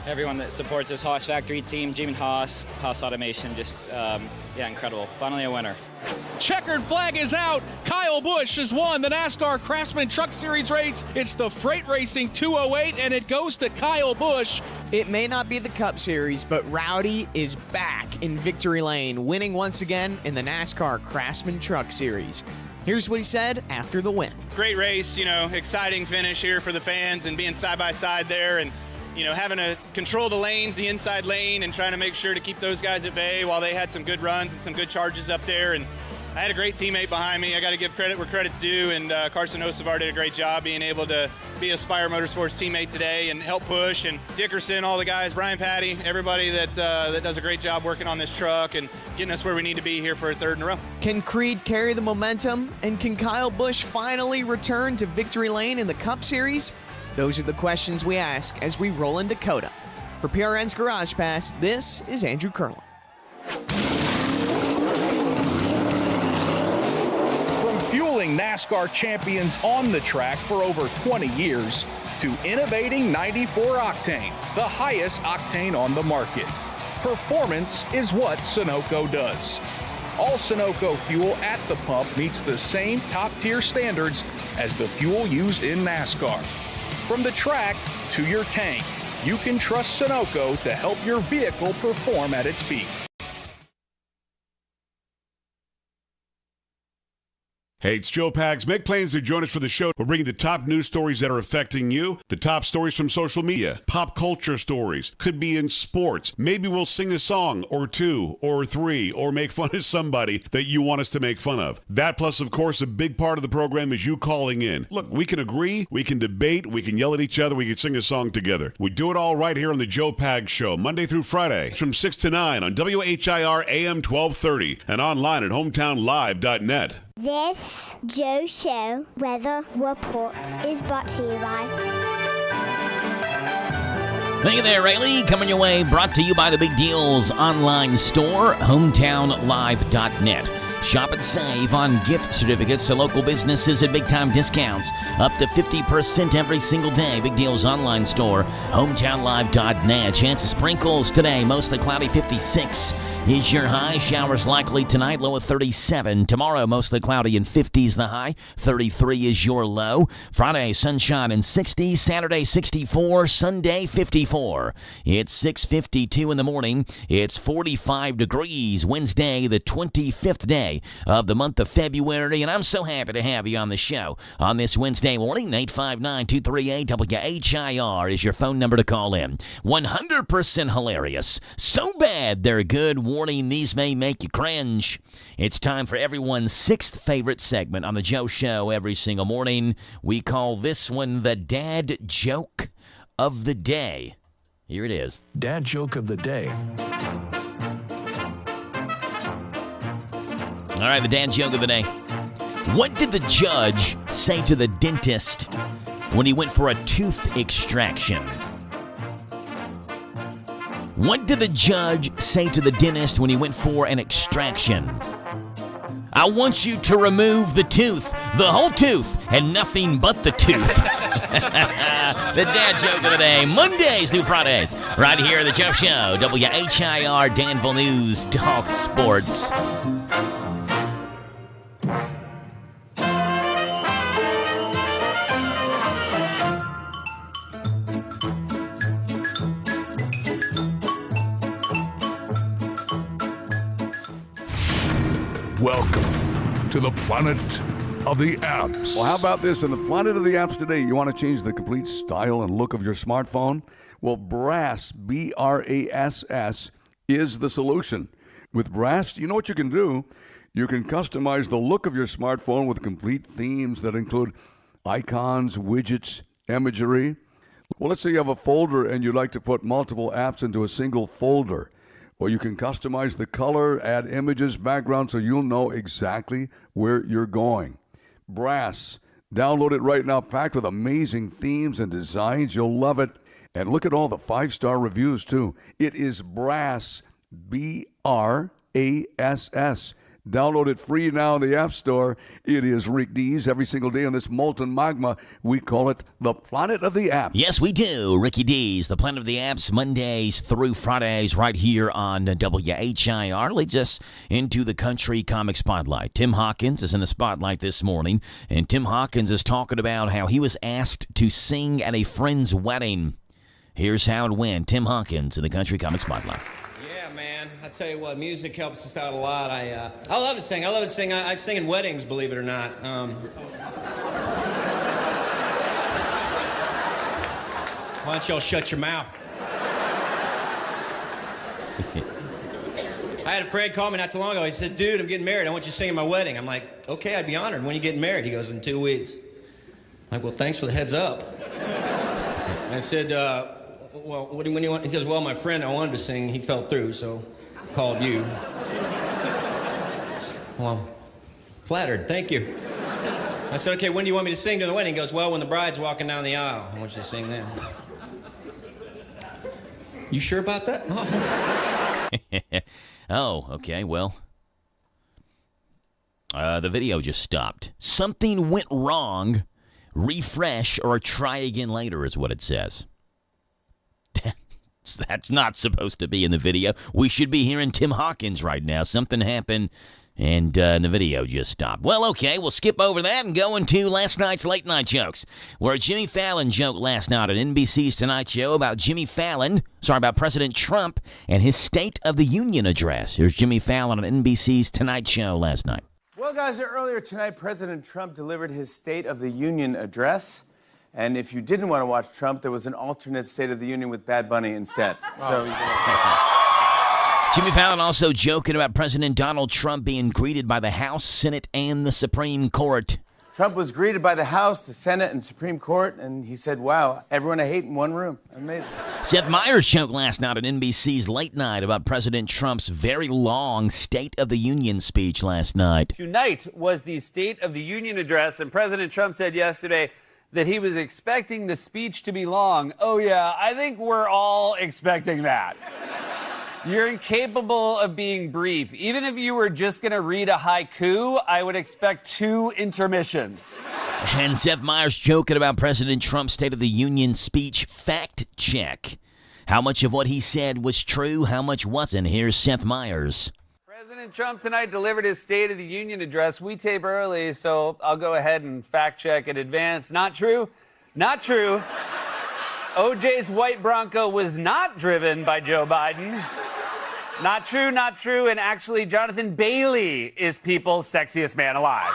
everyone that supports this Haas Factory team, Jim and Haas Automation, just, yeah, incredible. Finally a winner. Checkered flag is out. Kyle Busch has won the NASCAR Craftsman Truck Series race. It's the Freight Racing 208, and it goes to Kyle Busch. It may not be the Cup Series, but Rowdy is back in Victory Lane, winning once again in the NASCAR Craftsman Truck Series. Here's what he said after the win. Great race, exciting finish here for the fans, and being side by side there, and having to control the lanes, the inside lane, and trying to make sure to keep those guys at bay while they had some good runs and some good charges up there. And I had a great teammate behind me. I got to give credit where credit's due, and Carson Osavar did a great job being able to be a Spire Motorsports teammate today and help push. And Dickerson, all the guys, Brian Patty, everybody that does a great job working on this truck and getting us where we need to be here for a third in a row. Can Creed carry the momentum, and can Kyle Busch finally return to Victory Lane in the Cup Series? Those are the questions we ask as we roll into COTA. For PRN's Garage Pass, this is Andrew Curlin. From fueling NASCAR champions on the track for over 20 years to innovating 94 octane, the highest octane on the market. Performance is what Sunoco does. All Sunoco fuel at the pump meets the same top-tier standards as the fuel used in NASCAR. From the track to your tank, you can trust Sunoco to help your vehicle perform at its peak. Hey, it's Joe Pags. Make plans to join us for the show. We're bringing the top news stories that are affecting you, the top stories from social media, pop culture stories, could be in sports. Maybe we'll sing a song or two or three or make fun of somebody that you want us to make fun of. That plus, of course, a big part of the program is you calling in. Look, we can agree, we can debate, we can yell at each other, we can sing a song together. We do it all right here on the Joe Pags Show, Monday through Friday, from 6 to 9 on WHIR AM 1230 and online at hometownlive.net. This Joe Show weather report is brought to you by... Thank you there, Rayleigh. Coming your way, brought to you by the Big Deals online store, hometownlive.net. Shop and save on gift certificates to local businesses at big-time discounts. Up to 50% every single day. Big Deals online store, hometownlive.net. Chance of sprinkles today, mostly cloudy, 56 is your high. Showers likely tonight, low of 37. Tomorrow, mostly cloudy and 50s the high. 33 is your low. Friday, sunshine and 60. Saturday, 64. Sunday, 54. It's 6:52 in the morning. It's 45 degrees. Wednesday, the 25th day of the month of February, and I'm so happy to have you on the show on this Wednesday morning. 859-238-WHIR is your phone number to call in. 100% hilarious. So bad they're good. Warning, these may make you cringe. It's time for everyone's sixth favorite segment on the Joe Show every single morning. We call this one the Dad Joke of the Day. Here it is. Dad Joke of the Day. All right, the dad joke of the day. What did the judge say to the dentist when he went for a tooth extraction? What did the judge say to the dentist when he went for an extraction? I want you to remove the tooth, the whole tooth, and nothing but the tooth. The dad joke of the day, Mondays through Fridays, right here at the Joe Show, WHIR Danville News Talk Sports. Welcome to the planet of the apps. Well, how about this? In the planet of the apps today, you want to change the complete style and look of your smartphone? Well, Brass, B-R-A-S-S, is the solution. With Brass, you know what you can do? You can customize the look of your smartphone with complete themes that include icons, widgets, imagery. Well, let's say you have a folder and you'd like to put multiple apps into a single folder. Well, you can customize the color, add images, background, so you'll know exactly where you're going. Brass. Download it right now, packed with amazing themes and designs. You'll love it. And look at all the 5-star reviews, too. It is Brass, B-R-A-S-S. Download it free now in the App Store. It is Rick D's every single day on this molten magma. We call it the Planet of the Apps. Yes, we do. Ricky D's, the Planet of the Apps, Mondays through Fridays, right here on WHIR. Leads us into the country comic spotlight. Tim Hawkins is in the spotlight this morning, and Tim Hawkins is talking about how he was asked to sing at a friend's wedding. Here's how it went. Tim Hawkins in the country comic spotlight. Man, I tell you what, music helps us out a lot. I love to sing. I sing in weddings, believe it or not. Why don't y'all shut your mouth? I had a friend call me not too long ago. He said, dude, I'm getting married. I want you to sing at my wedding. I'm like, okay, I'd be honored. When are you getting married? He goes, in 2 weeks. I'm like, well, thanks for the heads up. And I said, well, when do you want? He goes, well, my friend, I wanted to sing. He fell through, so I called you. Well, flattered. Thank you. I said, okay, when do you want me to sing to the wedding? He goes, well, when the bride's walking down the aisle. I want you to sing then. You sure about that? Oh, okay, well. The video just stopped. Something went wrong. Refresh or try again later is what it says. That's not supposed to be in the video. We should be hearing Tim Hawkins right now. Something happened, and the video just stopped. Well, okay, we'll skip over that and go into last night's late night jokes, where Jimmy Fallon joked last night at NBC's Tonight Show about about President Trump and his State of the Union address. Here's Jimmy Fallon on NBC's Tonight Show last night. Well, Well, guys, earlier tonight, President Trump delivered his State of the Union address. And if you didn't want to watch Trump, there was an alternate State of the Union with Bad Bunny instead. So you can Jimmy Fallon also joking about President Donald Trump being greeted by the House, Senate, and the Supreme Court. Trump was greeted by the House, the Senate, and Supreme Court, and he said, wow, everyone I hate in one room. Amazing. Seth Meyers joked last night on NBC's Late Night about President Trump's very long State of the Union speech last night. Tonight was the State of the Union address, and President Trump said yesterday that he was expecting the speech to be long. Oh, yeah, I think we're all expecting that. You're incapable of being brief. Even if you were just going to read a haiku, I would expect 2 intermissions. And Seth Meyers joking about President Trump's State of the Union speech fact check. How much of what he said was true, how much wasn't? Here's Seth Meyers. President Trump tonight delivered his State of the Union address. We tape early, so I'll go ahead and fact check in advance. Not true. Not true. OJ's white Bronco was not driven by Joe Biden. Not true, not true. And actually, Jonathan Bailey is people's sexiest man alive.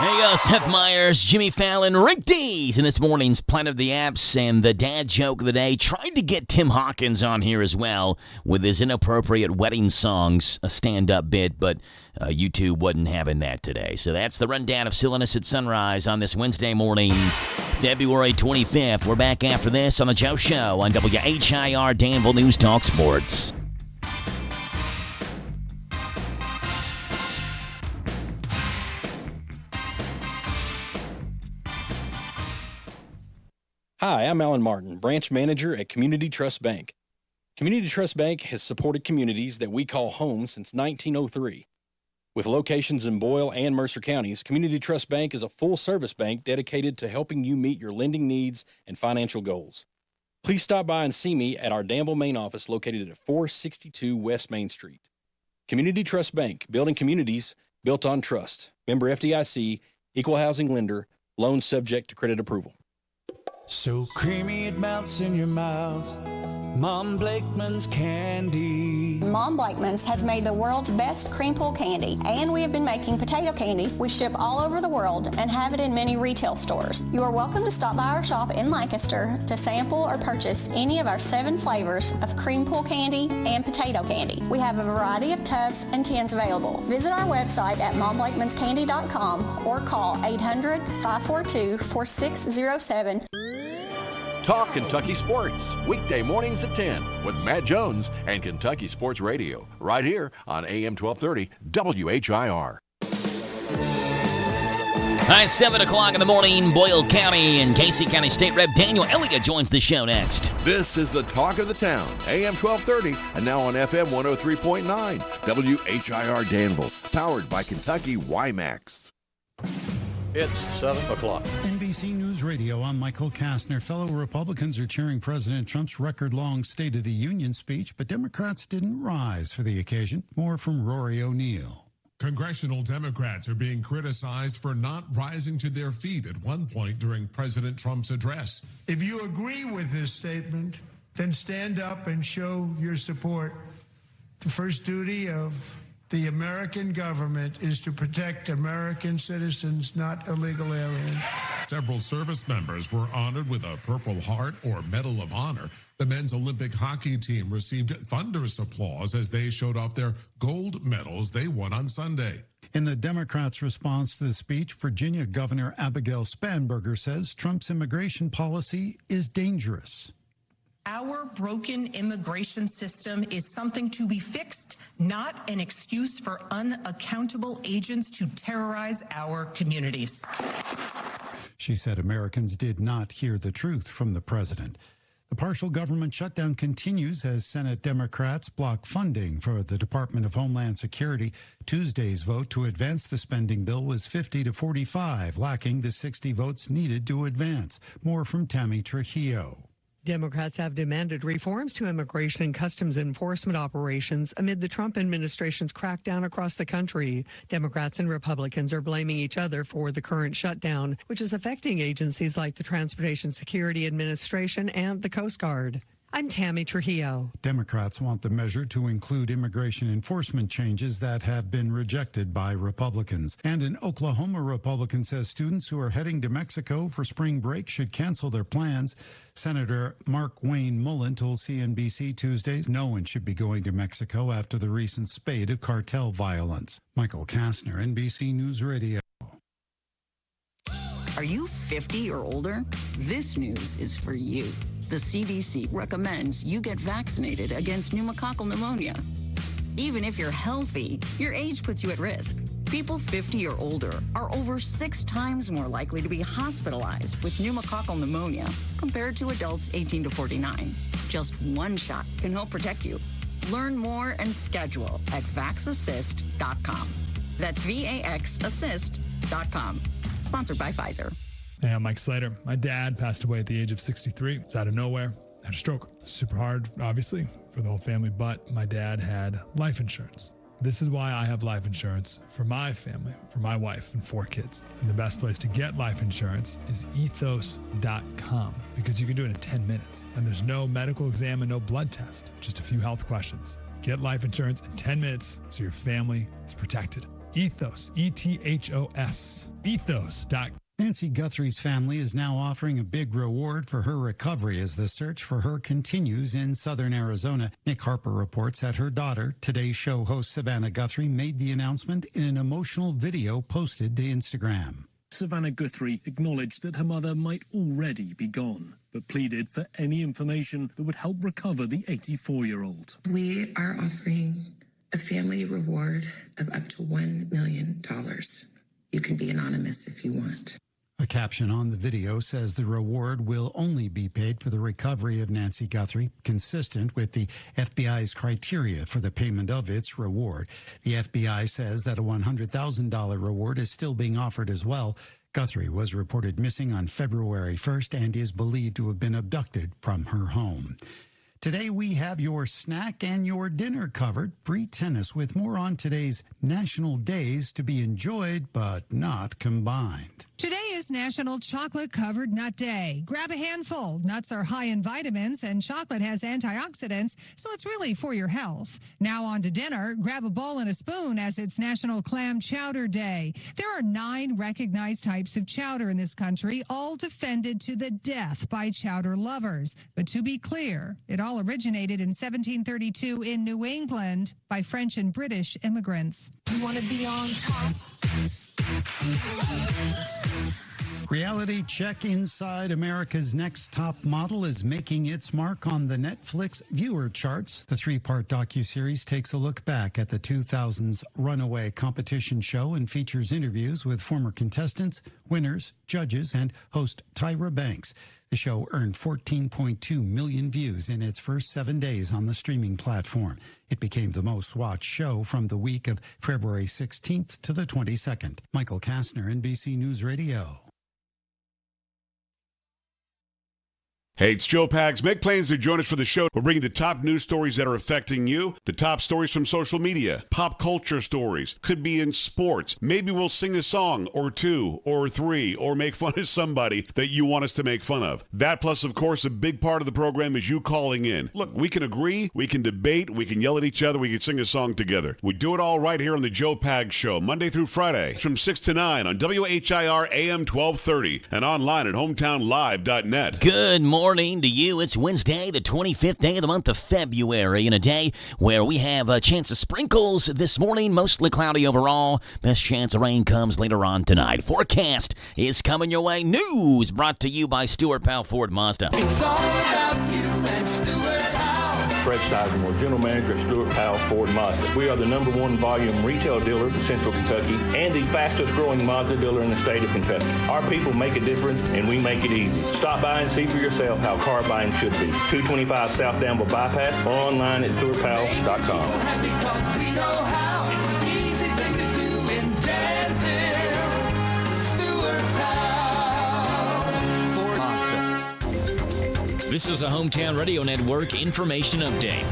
There you go, Seth Meyers, Jimmy Fallon, Rick Dees in this morning's Planet of the Apps, and the dad joke of the day. Tried to get Tim Hawkins on here as well with his inappropriate wedding songs, a stand-up bit, but YouTube wasn't having that today. So that's the rundown of Silliness at Sunrise on this Wednesday morning, February 25th. We're back after this on The Joe Show on WHIR Danville News Talk Sports. Hi, I'm Alan Martin, branch manager at Community Trust Bank. Community Trust Bank has supported communities that we call home since 1903. With locations in Boyle and Mercer counties, Community Trust Bank is a full-service bank dedicated to helping you meet your lending needs and financial goals. Please stop by and see me at our Danville main office located at 462 West Main Street. Community Trust Bank, building communities built on trust. Member FDIC, equal housing lender, loan subject to credit approval. So creamy it melts in your mouth. Mom Blakeman's candy. Mom Blakeman's has made the world's best cream pull candy, and we have been making potato candy. We ship all over the world and have it in many retail stores. You are welcome to stop by our shop in Lancaster to sample or purchase any of our 7 flavors of cream pull candy and potato candy. We have a variety of tubs and tins available. Visit our website at momblakeman'scandy.com or call 800-542-4607. Talk Kentucky Sports, weekday mornings at 10 with Matt Jones and Kentucky Sports Radio, right here on AM 1230 WHIR. Hi, 7 o'clock in the morning, Boyle County and Casey County State Rep Daniel Elliott joins the show next. This is the Talk of the Town, AM 1230 and now on FM 103.9, WHIR Danville, powered by Kentucky WiMAX. It's 7 o'clock. NBC News Radio, I'm Michael Kastner. Fellow Republicans are cheering President Trump's record-long State of the Union speech, but Democrats didn't rise for the occasion. More from Rory O'Neill. Congressional Democrats are being criticized for not rising to their feet at one point during President Trump's address. If you agree with this statement, then stand up and show your support. The first duty of the American government is to protect American citizens, not illegal aliens. Several service members were honored with a Purple Heart or Medal of Honor. The men's Olympic hockey team received thunderous applause as they showed off their gold medals they won on Sunday. In the Democrats' response to the speech, Virginia Governor Abigail Spanberger says Trump's immigration policy is dangerous. Our broken immigration system is something to be fixed, not an excuse for unaccountable agents to terrorize our communities. She said Americans did not hear the truth from the president. The partial government shutdown continues as Senate Democrats block funding for the Department of Homeland Security. Tuesday's vote to advance the spending bill was 50 to 45, lacking the 60 votes needed to advance. More from Tammy Trujillo. Democrats have demanded reforms to immigration and customs enforcement operations amid the Trump administration's crackdown across the country. Democrats and Republicans are blaming each other for the current shutdown, which is affecting agencies like the Transportation Security Administration and the Coast Guard. I'm Tammy Trujillo. Democrats want the measure to include immigration enforcement changes that have been rejected by Republicans. And an Oklahoma Republican says students who are heading to Mexico for spring break should cancel their plans. Senator Mark Wayne Mullen told CNBC Tuesday no one should be going to Mexico after the recent spate of cartel violence. Michael Kastner, NBC News Radio. Are you 50 or older? This news is for you. The CDC recommends you get vaccinated against pneumococcal pneumonia. Even if you're healthy, your age puts you at risk. People 50 or older are over 6 times more likely to be hospitalized with pneumococcal pneumonia compared to adults 18 to 49. Just one shot can help protect you. Learn more and schedule at vaxassist.com. That's VAXassist.com. Sponsored by Pfizer. Hey, I'm Mike Slater. My dad passed away at the age of 63. It's out of nowhere. Had a stroke. Super hard, obviously, for the whole family, but my dad had life insurance. This is why I have life insurance for my family, for my wife and 4 kids. And the best place to get life insurance is ethos.com because you can do it in 10 minutes. And there's no medical exam and no blood test, just a few health questions. Get life insurance in 10 minutes so your family is protected. Ethos, E-T-H-O-S, ethos.com. Nancy Guthrie's family is now offering a big reward for her recovery as the search for her continues in southern Arizona. Nick Harper reports that her daughter, Today's Show host Savannah Guthrie, made the announcement in an emotional video posted to Instagram. Savannah Guthrie acknowledged that her mother might already be gone, but pleaded for any information that would help recover the 84-year-old. We are offering a family reward of up to $1 million. You can be anonymous if you want. A caption on the video says the reward will only be paid for the recovery of Nancy Guthrie, consistent with the FBI's criteria for the payment of its reward. The FBI says that a $100,000 reward is still being offered as well. Guthrie was reported missing on February 1st and is believed to have been abducted from her home. Today we have your snack and your dinner covered. Free tennis with more on today's national days to be enjoyed but not combined. Today is National Chocolate Covered Nut Day. Grab a handful. Nuts are high in vitamins and chocolate has antioxidants, so it's really for your health. Now on to dinner. Grab a bowl and a spoon as it's National Clam Chowder Day. There are 9 recognized types of chowder in this country, all defended to the death by chowder lovers. But to be clear, it all originated in 1732 in New England by French and British immigrants. You want to be on top? Reality check inside America's Next Top Model is making its mark on the Netflix viewer charts. The 3-part docuseries takes a look back at the 2000s runaway competition show and features interviews with former contestants, winners, judges, and host Tyra Banks. The show earned 14.2 million views in its first 7 days on the streaming platform. It became the most watched show from the week of February 16th to the 22nd. Michael Kastner, NBC News Radio. Hey, it's Joe Pags. Make plans to join us for the show. We're bringing the top news stories that are affecting you, the top stories from social media, pop culture stories, could be in sports. Maybe we'll sing a song or 2 or 3 or make fun of somebody that you want us to make fun of. That plus, of course, a big part of the program is you calling in. Look, we can agree, we can debate, we can yell at each other, we can sing a song together. We do it all right here on the Joe Pags Show, Monday through Friday from 6 to 9 on WHIR AM 1230 and online at hometownlive.net. Good morning to you. It's Wednesday, the 25th day of the month of February, and a day where we have a chance of sprinkles this morning, mostly cloudy overall. Best chance of rain comes later on tonight. Forecast is coming your way. News brought to you by Stuart Powell Ford Mazda. It's all about you and Stuart Powell. Fred Sizemore, General Manager at Stuart Powell Ford Mazda. We are the #1 volume retail dealer in Central Kentucky and the fastest growing Mazda dealer in the state of Kentucky. Our people make a difference and we make it easy. Stop by and see for yourself how car buying should be. 225 South Danville Bypass or online at stuartpowell.com. Because we know how. It's an easy thing to do in Danville. Stuart Powell Ford Mazda. This is a Hometown Radio Network information update.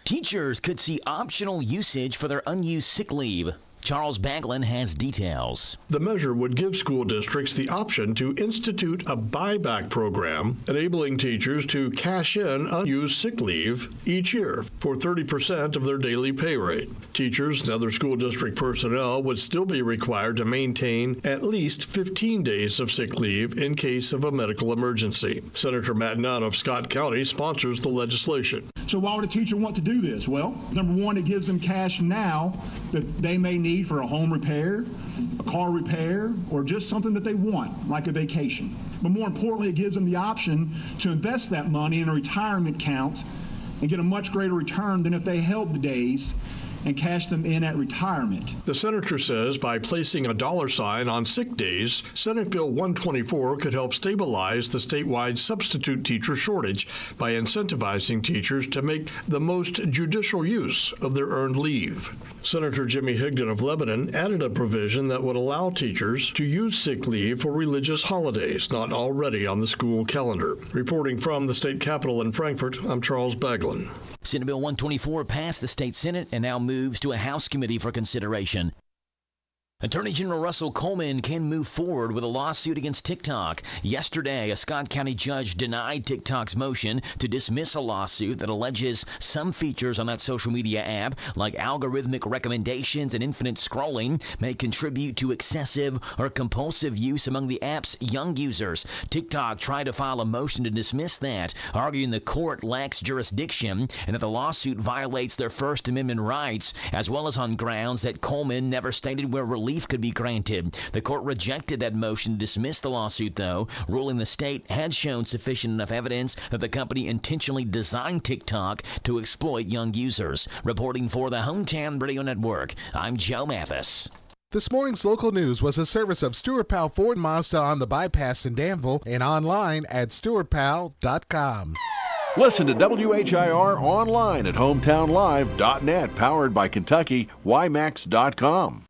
Teachers could see optional usage for their unused sick leave. Charles Baglin has details. The measure would give school districts the option to institute a buyback program, enabling teachers to cash in unused sick leave each year for 30% of their daily pay rate. Teachers and other school district personnel would still be required to maintain at least 15 days of sick leave in case of a medical emergency. Senator Matt Nunn of Scott County sponsors the legislation. So why would a teacher want to do this? Well, number one, it gives them cash now that they may need for a home repair, a car repair, or just something that they want, like a vacation. But more importantly, it gives them the option to invest that money in a retirement account and get a much greater return than if they held the days and cash them in at retirement. The senator says by placing a dollar sign on sick days, Senate Bill 124 could help stabilize the statewide substitute teacher shortage by incentivizing teachers to make the most judicial use of their earned leave. Senator Jimmy Higdon of Lebanon added a provision that would allow teachers to use sick leave for religious holidays not already on the school calendar. Reporting from the state capitol in Frankfort, I'm Charles Baglin. Senate Bill 124 passed the state Senate and now moves to a House committee for consideration. Attorney General Russell Coleman can move forward with a lawsuit against TikTok. Yesterday, a Scott County judge denied TikTok's motion to dismiss a lawsuit that alleges some features on that social media app, like algorithmic recommendations and infinite scrolling, may contribute to excessive or compulsive use among the app's young users. TikTok tried to file a motion to dismiss that, arguing the court lacks jurisdiction and that the lawsuit violates their First Amendment rights, as well as on grounds that Coleman never stated where relief could be granted. The court rejected that motion to dismiss the lawsuit, though, ruling the state had shown sufficient enough evidence that the company intentionally designed TikTok to exploit young users. Reporting for the Hometown Radio Network, I'm Joe Mathis. This morning's local news was a service of Stuart Powell Ford Mazda on the bypass in Danville and online at stuartpowell.com. Listen to WHIR online at hometownlive.net, powered by Kentucky, YMAX.com.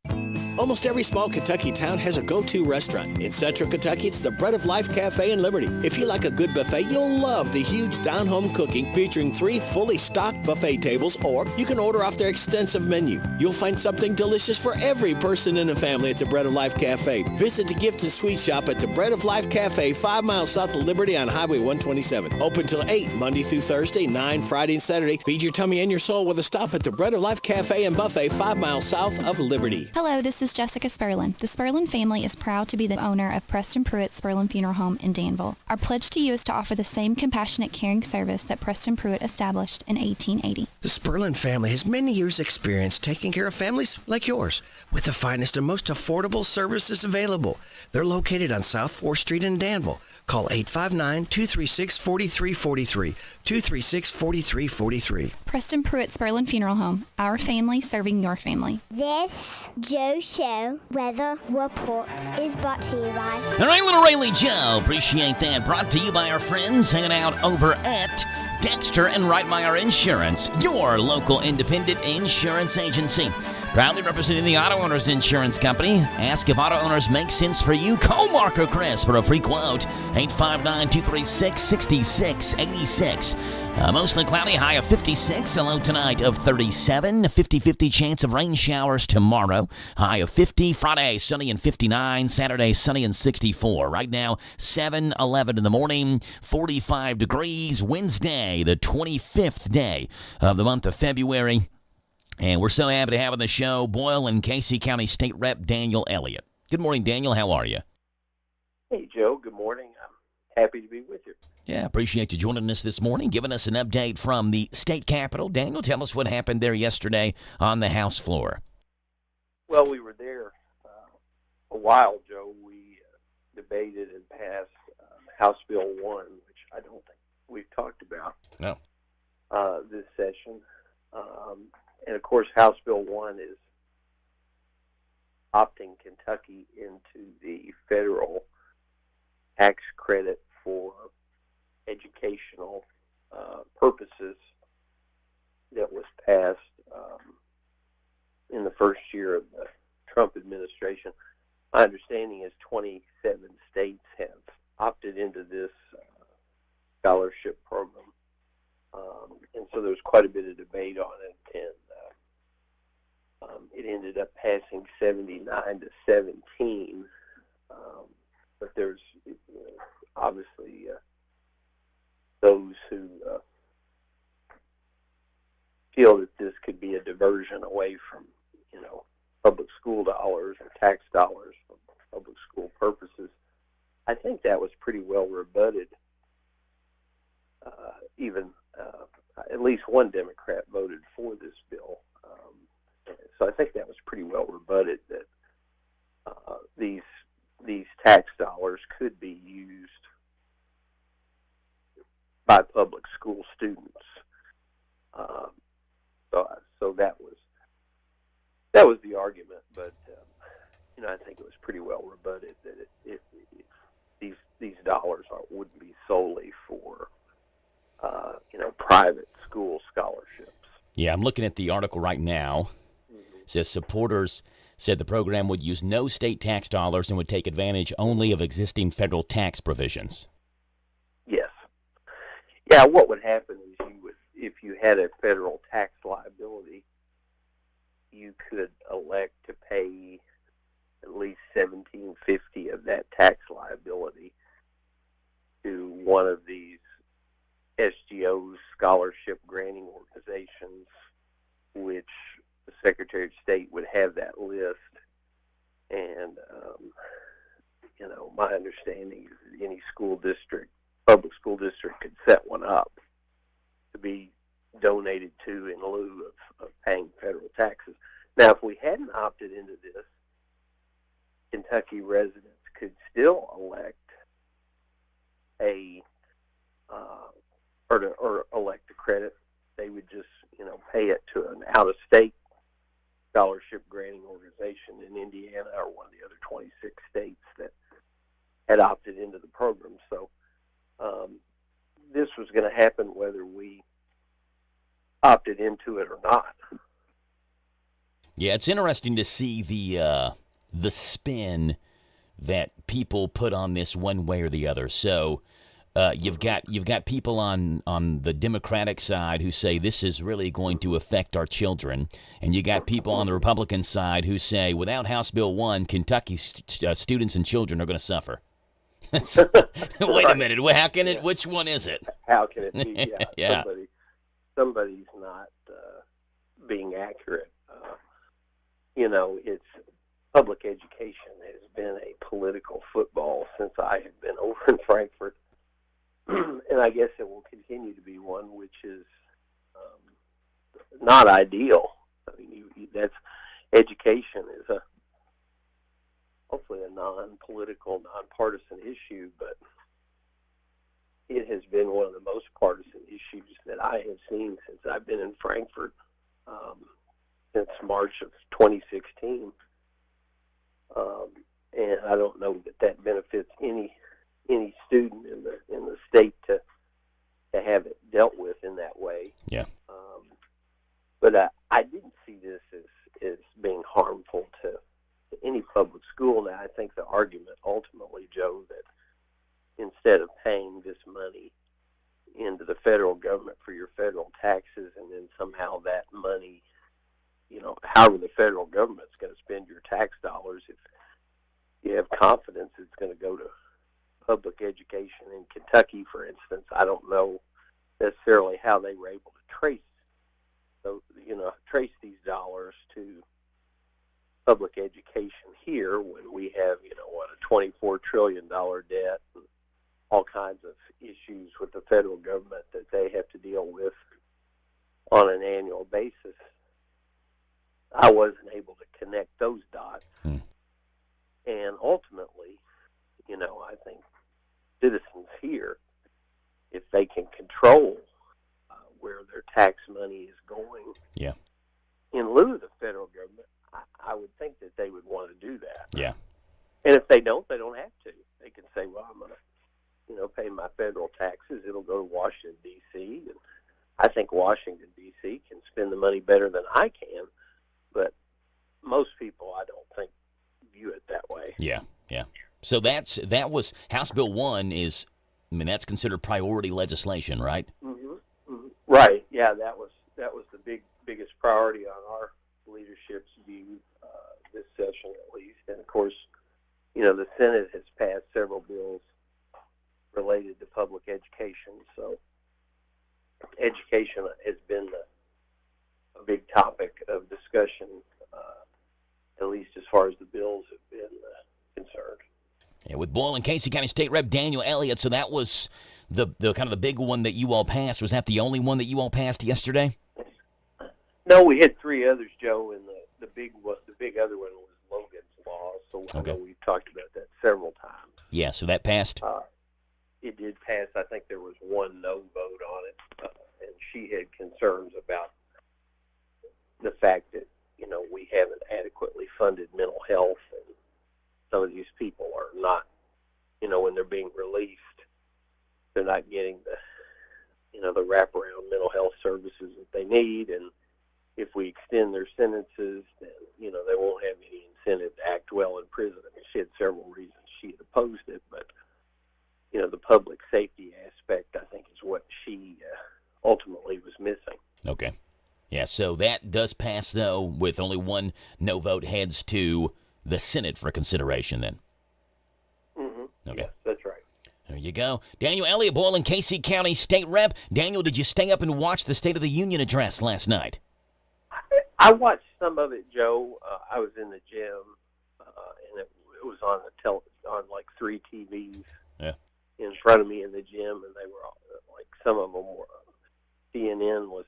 Almost every small Kentucky town has a go-to restaurant. In Central Kentucky, it's the Bread of Life Cafe in Liberty. If you like a good buffet, you'll love the huge down-home cooking featuring 3 fully stocked buffet tables, or you can order off their extensive menu. You'll find something delicious for every person in the family at the Bread of Life Cafe. Visit the gift and sweet shop at the Bread of Life Cafe, 5 miles south of Liberty on Highway 127. Open till 8, Monday through Thursday, 9 Friday and Saturday. Feed your tummy and your soul with a stop at the Bread of Life Cafe and Buffet, 5 miles south of Liberty. Hello, this is Jessica Sperlin. The Sperlin family is proud to be the owner of Preston Pruitt Sperlin Funeral Home in Danville. Our pledge to you is to offer the same compassionate, caring service that Preston Pruitt established in 1880. The Sperlin family has many years' experience taking care of families like yours with the finest and most affordable services available. They're located on South 4th Street in Danville. Call 859-236-4343, 236-4343. Preston Pruitt Sperlin Funeral Home. Our family serving your family. This Joe Show Weather Report is brought to you by... All right, little Rayleigh Joe. Appreciate that. Brought to you by our friends hanging out over at Dexter and Right by Our Insurance, your local independent insurance agency. Proudly representing the Auto Owners Insurance Company. Ask if auto owners make sense for you. Call Mark or Chris for a free quote. 859-236-6686. Mostly cloudy, high of 56. A low tonight of 37. 50-50 chance of rain showers tomorrow. High of 50. Friday, sunny and 59. Saturday, sunny and 64. Right now, 7:11 in the morning. 45 degrees. Wednesday, the 25th day of the month of February. And we're so happy to have on the show Boyle and Casey County State Rep Daniel Elliott. Good morning, Daniel. How are you? Hey, Joe. Good morning. I'm happy to be with you. Yeah, appreciate you joining us this morning, giving us an update from the state capitol. Daniel, tell us what happened there yesterday on the House floor. Well, we were there a while, Joe. We debated and passed House Bill 1, which I don't think we've talked about this session. And, of course, House Bill 1 is opting Kentucky into the federal tax credit for educational purposes that was passed in the first year of the Trump administration. My understanding is 27 states have opted into this scholarship program. And so there was quite a bit of debate on it, and it ended up passing 79-17. But there's obviously those who feel that this could be a diversion away from, public school dollars or tax dollars for public school purposes. I think that was pretty well rebutted. Even at least one Democrat voted for this bill. So I think that was pretty well rebutted that these tax dollars could be used by public school students. So that was the argument, but I think it was pretty well rebutted that these dollars wouldn't be solely for private school scholarships. Yeah, I'm looking at the article right now. It says supporters said the program would use no state tax dollars and would take advantage only of existing federal tax provisions. Yes. Yeah, what would happen is if you had a federal tax liability, you could elect to pay at least $1,750 of that tax liability to one of these SGOs, scholarship granting organizations, which the Secretary of State would have that list. And, my understanding is that any public school district could set one up to be donated to in lieu of paying federal taxes. Now, if we hadn't opted into this, Kentucky residents could still elect or elect a credit. They would just, pay it to an out-of-state scholarship granting organization in Indiana or one of the other 26 states that had opted into the program. So this was going to happen whether we opted into it or not. Yeah, it's interesting to see the spin that people put on this one way or the other. So you've got people on the Democratic side who say this is really going to affect our children, and you got people on the Republican side who say without House Bill 1, Kentucky students and children are going to suffer. So, wait a minute, how can it? Which one is it? How can it be? Yeah. Somebody's not being accurate. It's public education has been a political football since I have been over in Frankfort. And I guess it will continue to be one, which is not ideal. I mean, that's education is hopefully a non-political, non-partisan issue, but it has been one of the most partisan issues that I have seen since I've been in Frankfort since March of 2016. And I don't know that benefits any student in the state to have it dealt with in that way. Yeah. But I didn't see this as being harmful to any public school. Now, I think the argument ultimately, Joe, that instead of paying this money into the federal government for your federal taxes, and then somehow that money, however the federal government's going to spend your tax dollars, if you have confidence it's going to go to public education in Kentucky, for instance, I don't know necessarily how they were able to trace these dollars to public education here when we have, a $24 trillion debt and all kinds of issues with the federal government that they have to deal with on an annual basis. I wasn't able to connect those dots. And ultimately, I think citizens here, if they can control where their tax money is going, in lieu of the federal government, I would think that they would want to do that. Yeah. And if they don't have to. They can say, well, I'm going to, pay my federal taxes. It'll go to Washington, D.C. And I think Washington, D.C. can spend the money better than I can. But most people, I don't think, view it that way. Yeah. So that was House Bill 1 is, that's considered priority legislation, right? Mm-hmm. Right. Yeah, that was the biggest priority on our leadership's view this session at least. And, of course, the Senate has passed several bills related to public education. So education has been a big topic of discussion, at least as far as the bills have been concerned. Yeah, with Boyle and Casey County State Rep Daniel Elliott, so that was the kind of the big one that you all passed. Was that the only one that you all passed yesterday? No, we had three others, Joe, and the big other one was Logan's Law. So Okay. I know we've talked about that several times. Yeah, so that passed. It did pass. I think there was one no vote on it, and she had concerns about the fact that we haven't adequately funded mental health, and some of these people are not, when they're being released, they're not getting the wraparound mental health services that they need, and if we extend their sentences, then they won't have any incentive to act well in prison. I mean, she had several reasons she had opposed it, but the public safety aspect, I think, is what she ultimately was missing. Okay. Yeah, so that does pass, though, with only one no vote, heads to the Senate for consideration then. Mm-hmm. Okay. Yes, that's right. There you go. Daniel Elliott, Boyle and Casey County State Rep. Daniel, did you stay up and watch the State of the Union address last night? I watched some of it, Joe. I was in the gym, and it was on on like 3 TVs in front of me in the gym, and they were all, like, some of them were. CNN was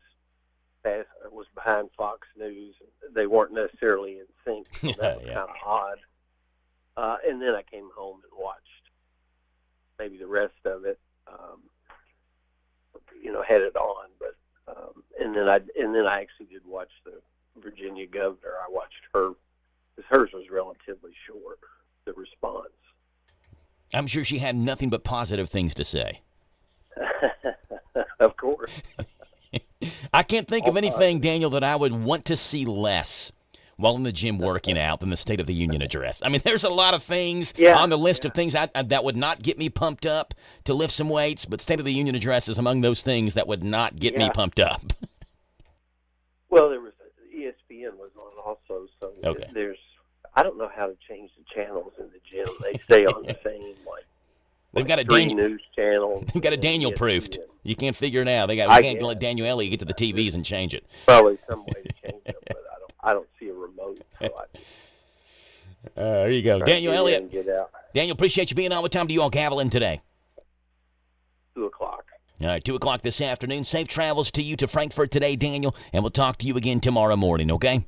behind Fox News. They weren't necessarily in sync, so that was kind of odd. And then I came home and watched maybe the rest of it. Had it on, but and then I actually did watch the Virginia governor. I watched her, because hers was relatively short, the response. I'm sure she had nothing but positive things to say. Of course. I can't think of anything, Daniel, that I would want to see less while in the gym working out than the State of the Union address. I mean, there's a lot of things on the list of things that would not get me pumped up to lift some weights, but State of the Union address is among those things that would not get me pumped up. Well, there was ESPN was on also, so I don't know how to change the channels in the gym. They stay on the same, They've got a three news channels. They've got a Daniel proofed. You can't figure it out. We can't let Daniel Elliott get to the TVs and change it. Probably some way to change it, but I don't see a remote. So there you go, Daniel Elliott. Get out. Daniel, appreciate you being on. What time do you all gavel in today? 2:00. All right, 2:00 this afternoon. Safe travels to you to Frankfurt today, Daniel, and we'll talk to you again tomorrow morning, okay?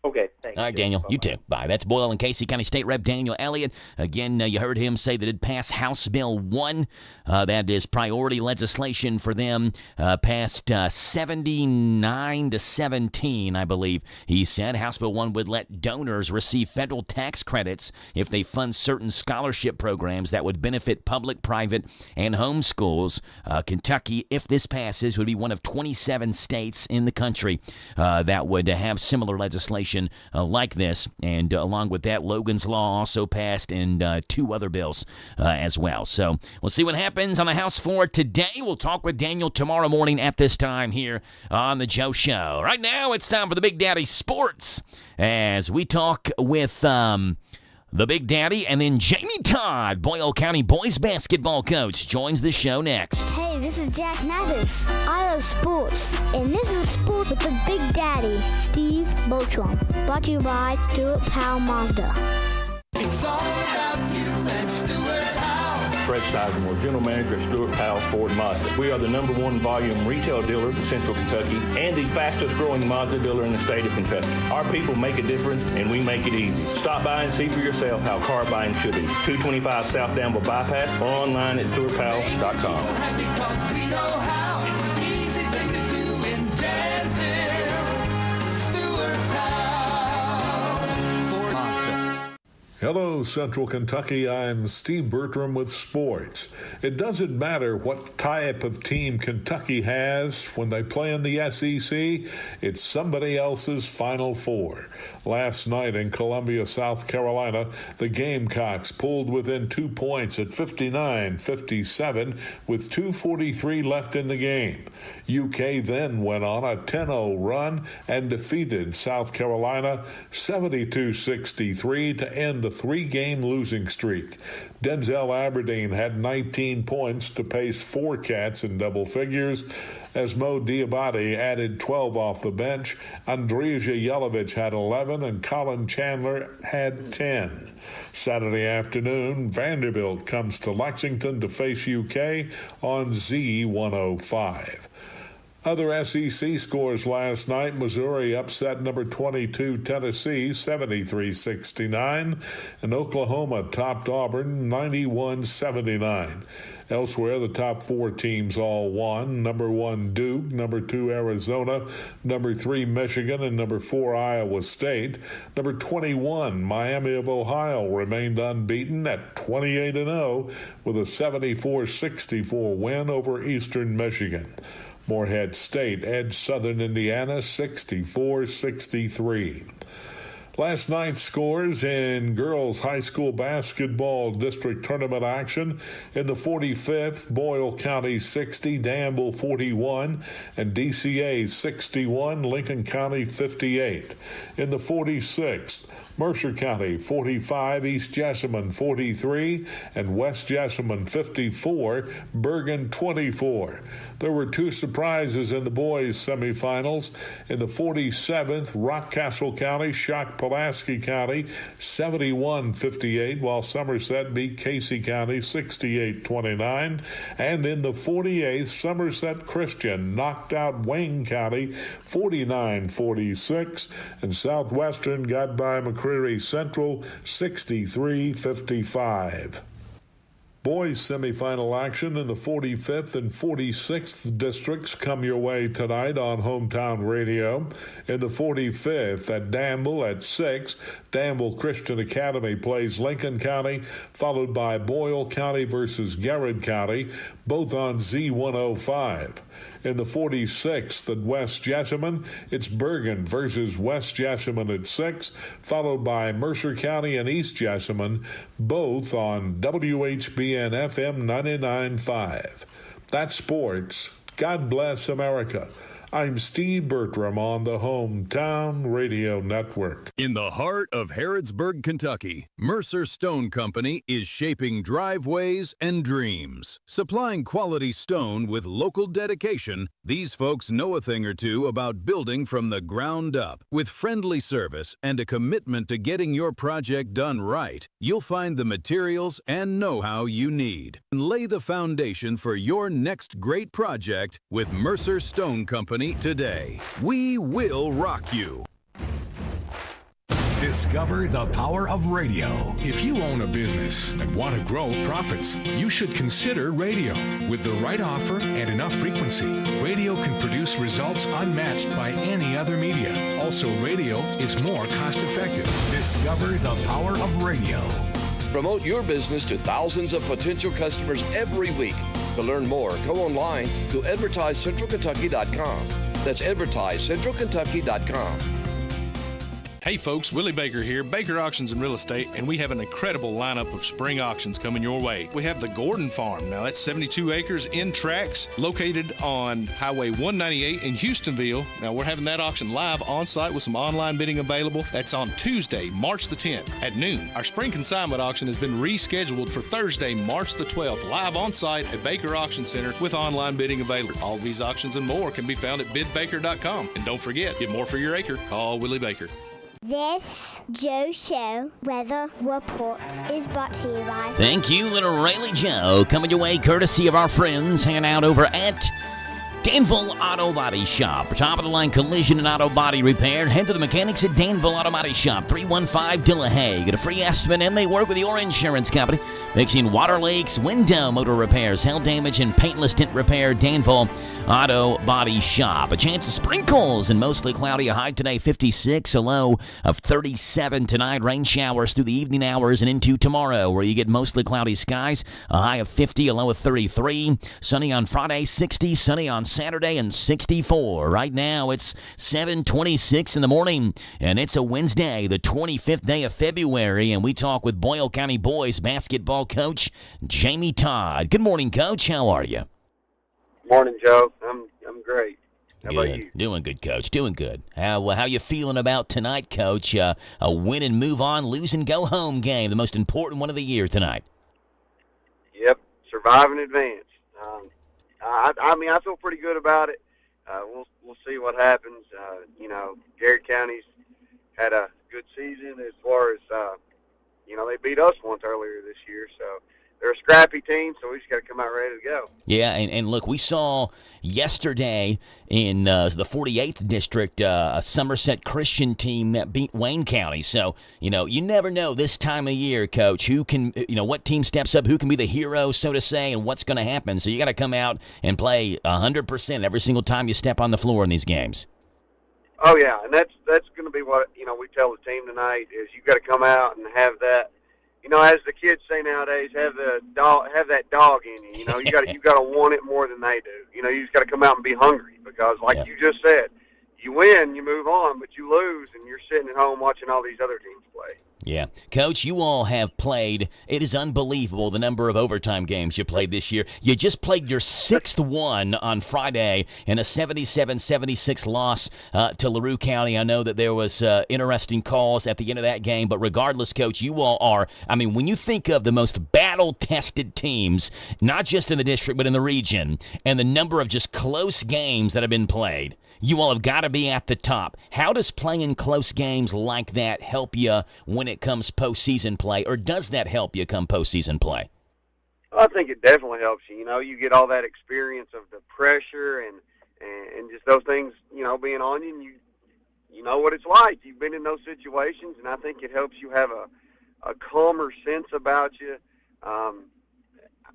Okay, thanks. All right, Daniel, you too. Bye. That's Boyle and Casey County State Rep Daniel Elliott. Again, you heard him say that it passed House Bill 1. That is priority legislation for them. Passed 79 to 17, I believe. He said House Bill 1 would let donors receive federal tax credits if they fund certain scholarship programs that would benefit public, private, and home schools. Kentucky, if this passes, would be one of 27 states in the country that would have similar legislation like this, and along with that, Logan's Law also passed, and 2 other bills as well. So we'll see what happens on the House floor today. We'll talk with Daniel tomorrow morning at this time here on The Joe Show. Right now, it's time for the Big Daddy Sports as we talk with the Big Daddy, and then Jamie Todd, Boyle County boys basketball coach, joins the show next. Hey, this is Jack Mathis. I love sports, and this is Sport with the Big Daddy, Steve Bochum. Brought to you by Stuart Powell Mazda. It's all about you and Stuart Powell. Fred Sizemore, General Manager at Stuart Powell Ford Mazda. We are the #1 volume retail dealer for Central Kentucky and the fastest growing Mazda dealer in the state of Kentucky. Our people make a difference, and we make it easy. Stop by and see for yourself how car buying should be. 225 South Danville Bypass or online at stuartpowell.com. Because we know how. It's an easy thing to do in Danville. Stuart Powell. Ford Mazda. Hello, Central Kentucky. I'm Steve Bertram with sports. It doesn't matter what type of team Kentucky has when they play in the SEC. It's somebody else's Final Four. Last night in Columbia, South Carolina, the Gamecocks pulled within 2 points at 59-57 with 2:43 left in the game. UK then went on a 10-0 run and defeated South Carolina 72-63 to end a 3-game losing streak. Denzel Aberdeen had 19 points to pace 4 Cats in double figures, as Mo Diabate added 12 off the bench. Andrija Jelovic had 11, and Colin Chandler had 10. Saturday afternoon, Vanderbilt comes to Lexington to face UK on Z105. Other SEC scores last night: Missouri upset number 22 Tennessee 73-69, and Oklahoma topped Auburn 91-79. Elsewhere, the top 4 teams all won. Number 1 Duke, number 2 Arizona, number 3 Michigan, and number 4 Iowa State. Number 21 Miami of Ohio remained unbeaten at 28-0 with a 74-64 win over Eastern Michigan. Morehead State edged Southern Indiana 64-63. Last night's scores in girls high school basketball district tournament action: in the 45th, Boyle County 60, Danville 41, and DCA 61, Lincoln County 58. In the 46th, Mercer County 45, East Jessamine 43, and West Jessamine 54, Bergen 24. There were 2 surprises in the boys' semifinals. In the 47th, Rockcastle County shocked Pulaski County 71-58, while Somerset beat Casey County 68-29. And in the 48th, Somerset Christian knocked out Wayne County 49-46, and Southwestern got by McCreary Central 63-55. Boys semifinal action in the 45th and 46th districts come your way tonight on Hometown Radio. In the 45th at Danville at 6, Danville Christian Academy plays Lincoln County, followed by Boyle County versus Garrett County, both on Z105. In the 46th at West Jessamine, it's Bergen versus West Jessamine at 6, followed by Mercer County and East Jessamine, both on WHBN FM 99.5. That's sports. God bless America. I'm Steve Bertram on the Hometown Radio Network. In the heart of Harrodsburg, Kentucky, Mercer Stone Company is shaping driveways and dreams. Supplying quality stone with local dedication, these folks know a thing or two about building from the ground up. With friendly service and a commitment to getting your project done right, you'll find the materials and know-how you need. And lay the foundation for your next great project with Mercer Stone Company today. We will rock you. Discover the power of radio. If you own a business and want to grow profits, you should consider radio. With the right offer and enough frequency, radio can produce results unmatched by any other media. Also, radio is more cost-effective. Discover the power of radio. Promote your business to thousands of potential customers every week. To learn more, go online to advertisecentralkentucky.com. That's advertisecentralkentucky.com. Hey folks, Willie Baker here, Baker Auctions and Real Estate, and we have an incredible lineup of spring auctions coming your way. We have the Gordon Farm. Now that's 72 acres in tracts located on Highway 198 in Houstonville. Now we're having that auction live on site with some online bidding available. That's on Tuesday, March the 10th at noon. Our spring consignment auction has been rescheduled for Thursday, March the 12th, live on site at Baker Auction Center with online bidding available. All these auctions and more can be found at bidbaker.com. And don't forget, get more for your acre. Call Willie Baker. This Joe Show Weather Report is brought to you by... Thank you, Little Rayleigh Joe. Coming your way courtesy of our friends hanging out over at Danville Auto Body Shop. For top-of-the-line collision and auto body repair, head to the mechanics at Danville Auto Body Shop, 315 Dillahay. Get a free estimate, and they work with your insurance company. Mixing water leaks, window motor repairs, hail damage, and paintless dent repair, Danville Auto Body Shop. A chance of sprinkles and mostly cloudy. A high today 56, a low of 37 tonight. Rain showers through the evening hours and into tomorrow, where you get mostly cloudy skies. A high of 50, a low of 33. Sunny on Friday, 60. Sunny on Saturday, and 64. Right now, it's 7:26 in the morning, and it's a Wednesday, the 25th day of February, and we talk with Boyle County boys basketball coach Jamie Todd. Good morning, Coach. How are you? Morning, Joe. I'm great. How about you? Doing good, Coach. Doing good. How you feeling about tonight, Coach? A win and move on, lose and go home game, the most important one of the year tonight. Yep, survive and advance. I feel pretty good about it. We'll see what happens. Garrett County's had a good season as far as they beat us once earlier this year, so they're a scrappy team, so we just got to come out ready to go. Yeah, and look, we saw yesterday in the 48th District a Somerset Christian team that beat Wayne County. So, you never know this time of year, Coach, who can, what team steps up, who can be the hero, so to say, and what's going to happen. So you got to come out and play 100% every single time you step on the floor in these games. Oh, yeah, and that's going to be what, we tell the team tonight is you got to come out and have that, as the kids say nowadays, have that dog in you. You got to want it more than they do. You just got to come out and be hungry because, like you just said, you win, you move on, but you lose, and you're sitting at home watching all these other teams play. Yeah. Coach, you all have played. It is unbelievable the number of overtime games you played this year. You just played your sixth one on Friday in a 77-76 loss to LaRue County. I know that there was interesting calls at the end of that game, but regardless, Coach, you all are, when you think of the most battle-tested teams, not just in the district but in the region, and the number of just close games that have been played, you all have got to be at the top. How does playing close games like that help you when it comes postseason play, or does that help you come postseason play? I think it definitely helps you. You get all that experience of the pressure and just those things, being on you, and you know what it's like. You've been in those situations, and I think it helps you have a calmer sense about you.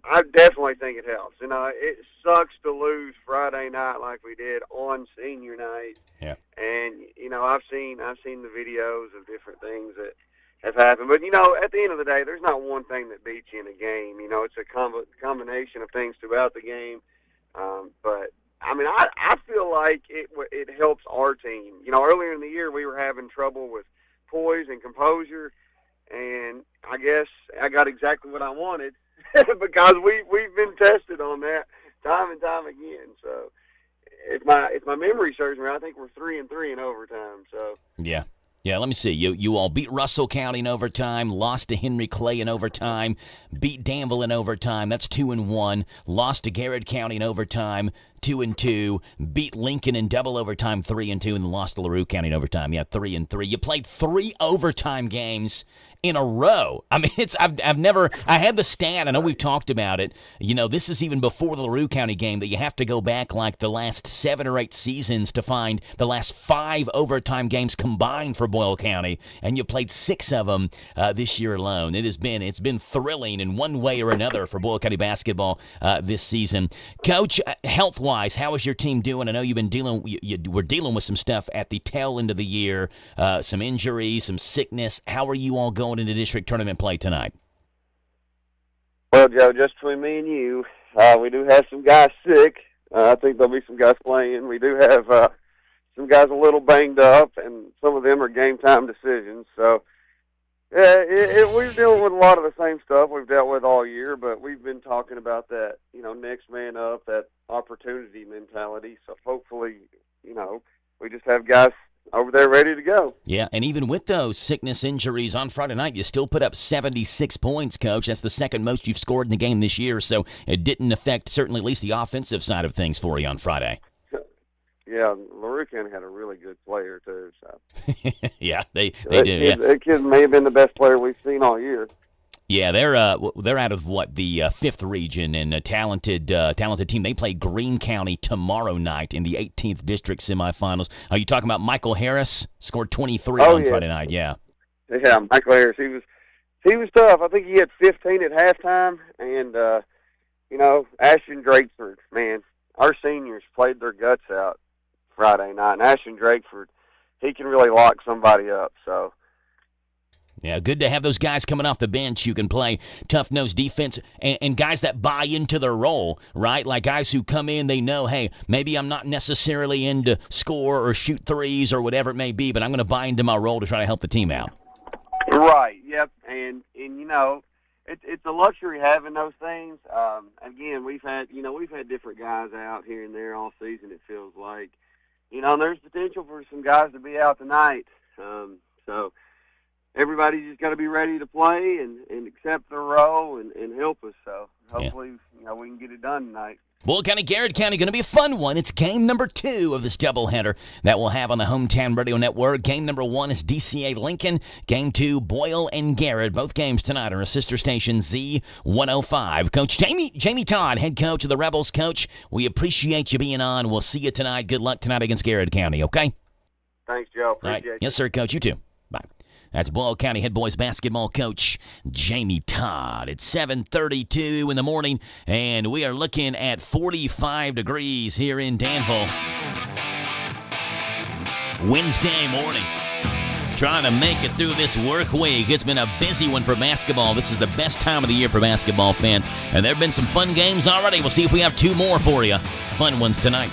I definitely think it helps. It sucks to lose Friday night like we did on senior night. Yeah. And I've seen the videos of different things that have happened. But at the end of the day, there's not one thing that beats you in a game. It's a combination of things throughout the game. But I feel like it helps our team. Earlier in the year we were having trouble with poise and composure, and I guess I got exactly what I wanted. Because we've been tested on that time and time again. So if my memory serves me, I think we're 3-3 in overtime. So yeah. Let me see. You all beat Russell County in overtime, lost to Henry Clay in overtime, beat Danville in overtime. That's 2-1. Lost to Garrett County in overtime, 2-2. Beat Lincoln in double overtime, 3-2, and lost to LaRue County in overtime. 3-3. You played 3 overtime games in a row. I had the stat. I know we've talked about it. This is even before the LaRue County game that you have to go back like the last 7 or 8 seasons to find the last 5 overtime games combined for Boyle County, and you played 6 of them this year alone. It's been thrilling in one way or another for Boyle County basketball this season. Coach, health-wise, how is your team doing? I know you were dealing with some stuff at the tail end of the year, some injuries, some sickness. How are you all going into district tournament play tonight? Well, Joe, just between me and you, we do have some guys sick. I think there'll be some guys playing. We do have some guys a little banged up, and some of them are game-time decisions. So, yeah, we're dealing with a lot of the same stuff we've dealt with all year, but we've been talking about that, next man up, that opportunity mentality. So hopefully, we just have guys over there ready to go. Yeah, and even with those sickness injuries on Friday night, you still put up 76 points, Coach. That's the second most you've scored in the game this year, so it didn't affect certainly at least the offensive side of things for you on Friday. Yeah, LaRue County had a really good player, too. So. Yeah, they do. That kid may have been the best player we've seen all year. Yeah, they're out of the 5th region and a talented team. They play Greene County tomorrow night in the 18th district semifinals. Are you talking about Michael Harris? Scored 23 on Friday night. Yeah. Yeah, Michael Harris. He was tough. I think he had 15 at halftime, and Ashton Drakeford, man, our seniors played their guts out Friday night, and Ashton Drakeford, he can really lock somebody up. So. Yeah, good to have those guys coming off the bench who can play tough-nosed defense and guys that buy into their role, right? Like guys who come in, they know, hey, maybe I'm not necessarily into score or shoot threes or whatever it may be, but I'm going to buy into my role to try to help the team out. Right, yep, and it's a luxury having those things. Again, we've had different guys out here and there all season, it feels like. And there's potential for some guys to be out tonight. So everybody's just got to be ready to play and accept their role and help us. So hopefully, we can get it done tonight. Bull County, Garrett County, going to be a fun one. It's game number 2 of this doubleheader that we'll have on the Hometown Radio Network. Game number 1 is DCA Lincoln. Game 2, Boyle and Garrett. Both games tonight are a sister station, Z105. Coach Jamie Todd, head coach of the Rebels. Coach, we appreciate you being on. We'll see you tonight. Good luck tonight against Garrett County, okay? Thanks, Joe. Appreciate it. Yes, sir, Coach. You too. Bye. That's Boyle County head boys basketball coach Jamie Todd. It's 7:32 in the morning, and we are looking at 45 degrees here in Danville. Wednesday morning. Trying to make it through this work week. It's been a busy one for basketball. This is the best time of the year for basketball fans, and there have been some fun games already. We'll see if we have 2 more for you. Fun ones tonight.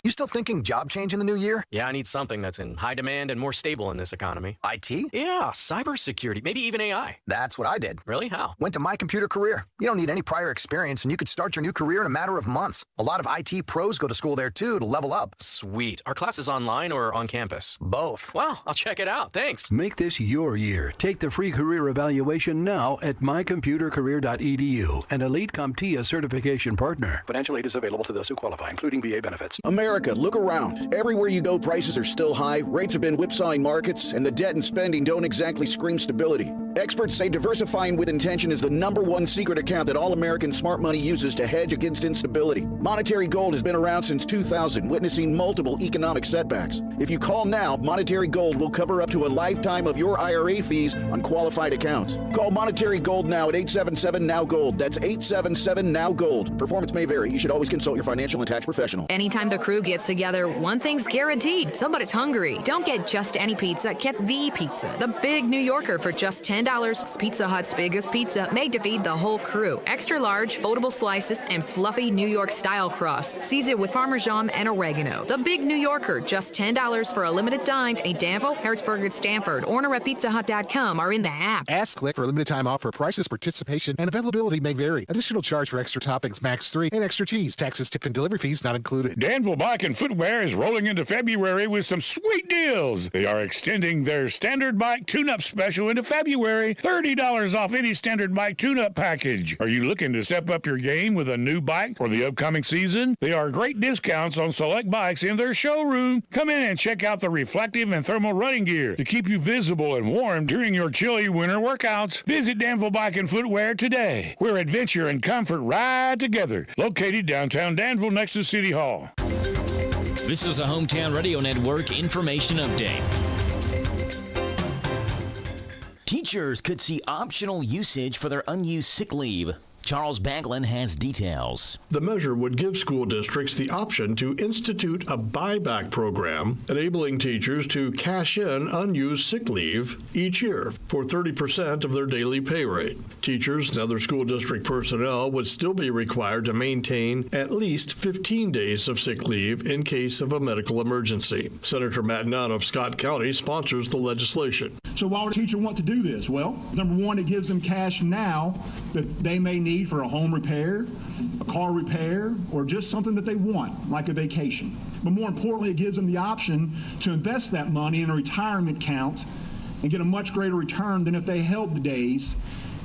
You still thinking job change in the new year? Yeah, I need something that's in high demand and more stable in this economy. IT? Yeah, cybersecurity, maybe even AI. That's what I did. Really? How? Went to My Computer Career. You don't need any prior experience, and you could start your new career in a matter of months. A lot of IT pros go to school there, too, to level up. Sweet. Are classes online or on campus? Both. Well, I'll check it out. Thanks. Make this your year. Take the free career evaluation now at mycomputercareer.edu, an Elite CompTIA certification partner. Financial aid is available to those who qualify, including VA benefits. America, look around. Everywhere you go, prices are still high, rates have been whipsawing markets, and the debt and spending don't exactly scream stability. Experts say diversifying with intention is the #1 secret account that all American smart money uses to hedge against instability. Monetary Gold has been around since 2000, witnessing multiple economic setbacks. If you call now, Monetary Gold will cover up to a lifetime of your IRA fees on qualified accounts. Call Monetary Gold now at 877-NOW-GOLD. That's 877-NOW-GOLD. Performance may vary. You should always consult your financial and tax professional. Anytime the crew gets together, one thing's guaranteed. Somebody's hungry. Don't get just any pizza. Get the pizza. The Big New Yorker for just $10. It's Pizza Hut's biggest pizza, made to feed the whole crew. Extra large, foldable slices, and fluffy New York style crust. Seasoned with Parmesan and oregano. The Big New Yorker, just $10 for a limited time. In Danville, Harrodsburg, and Stanford. Order at pizzahut.com or in the app. Ask Click for a limited time offer. Prices, participation, and availability may vary. Additional charge for extra toppings, max 3, and extra cheese. Taxes, tip, and delivery fees not included. Danville Bike and Footwear is rolling into February with some sweet deals. They are extending their standard bike tune-up special into February. $30 off any standard bike tune-up package. Are you looking to step up your game with a new bike for the upcoming season? They are great discounts on select bikes in their showroom. Come in and check out the reflective and thermal running gear to keep you visible and warm during your chilly winter workouts. Visit Danville Bike and Footwear today, where adventure and comfort ride together. Located downtown Danville next to City Hall. This is a Hometown Radio Network information update. Teachers could see optional usage for their unused sick leave. Charles Baglin has details. The measure would give school districts the option to institute a buyback program, enabling teachers to cash in unused sick leave each year for 30% of their daily pay rate. Teachers and other school district personnel would still be required to maintain at least 15 days of sick leave in case of a medical emergency. Senator Matt Nunn of Scott County sponsors the legislation. So why would a teacher want to do this? Well, #1, it gives them cash now that they may need for a home repair, a car repair, or just something that they want, like a vacation. But more importantly, it gives them the option to invest that money in a retirement account and get a much greater return than if they held the days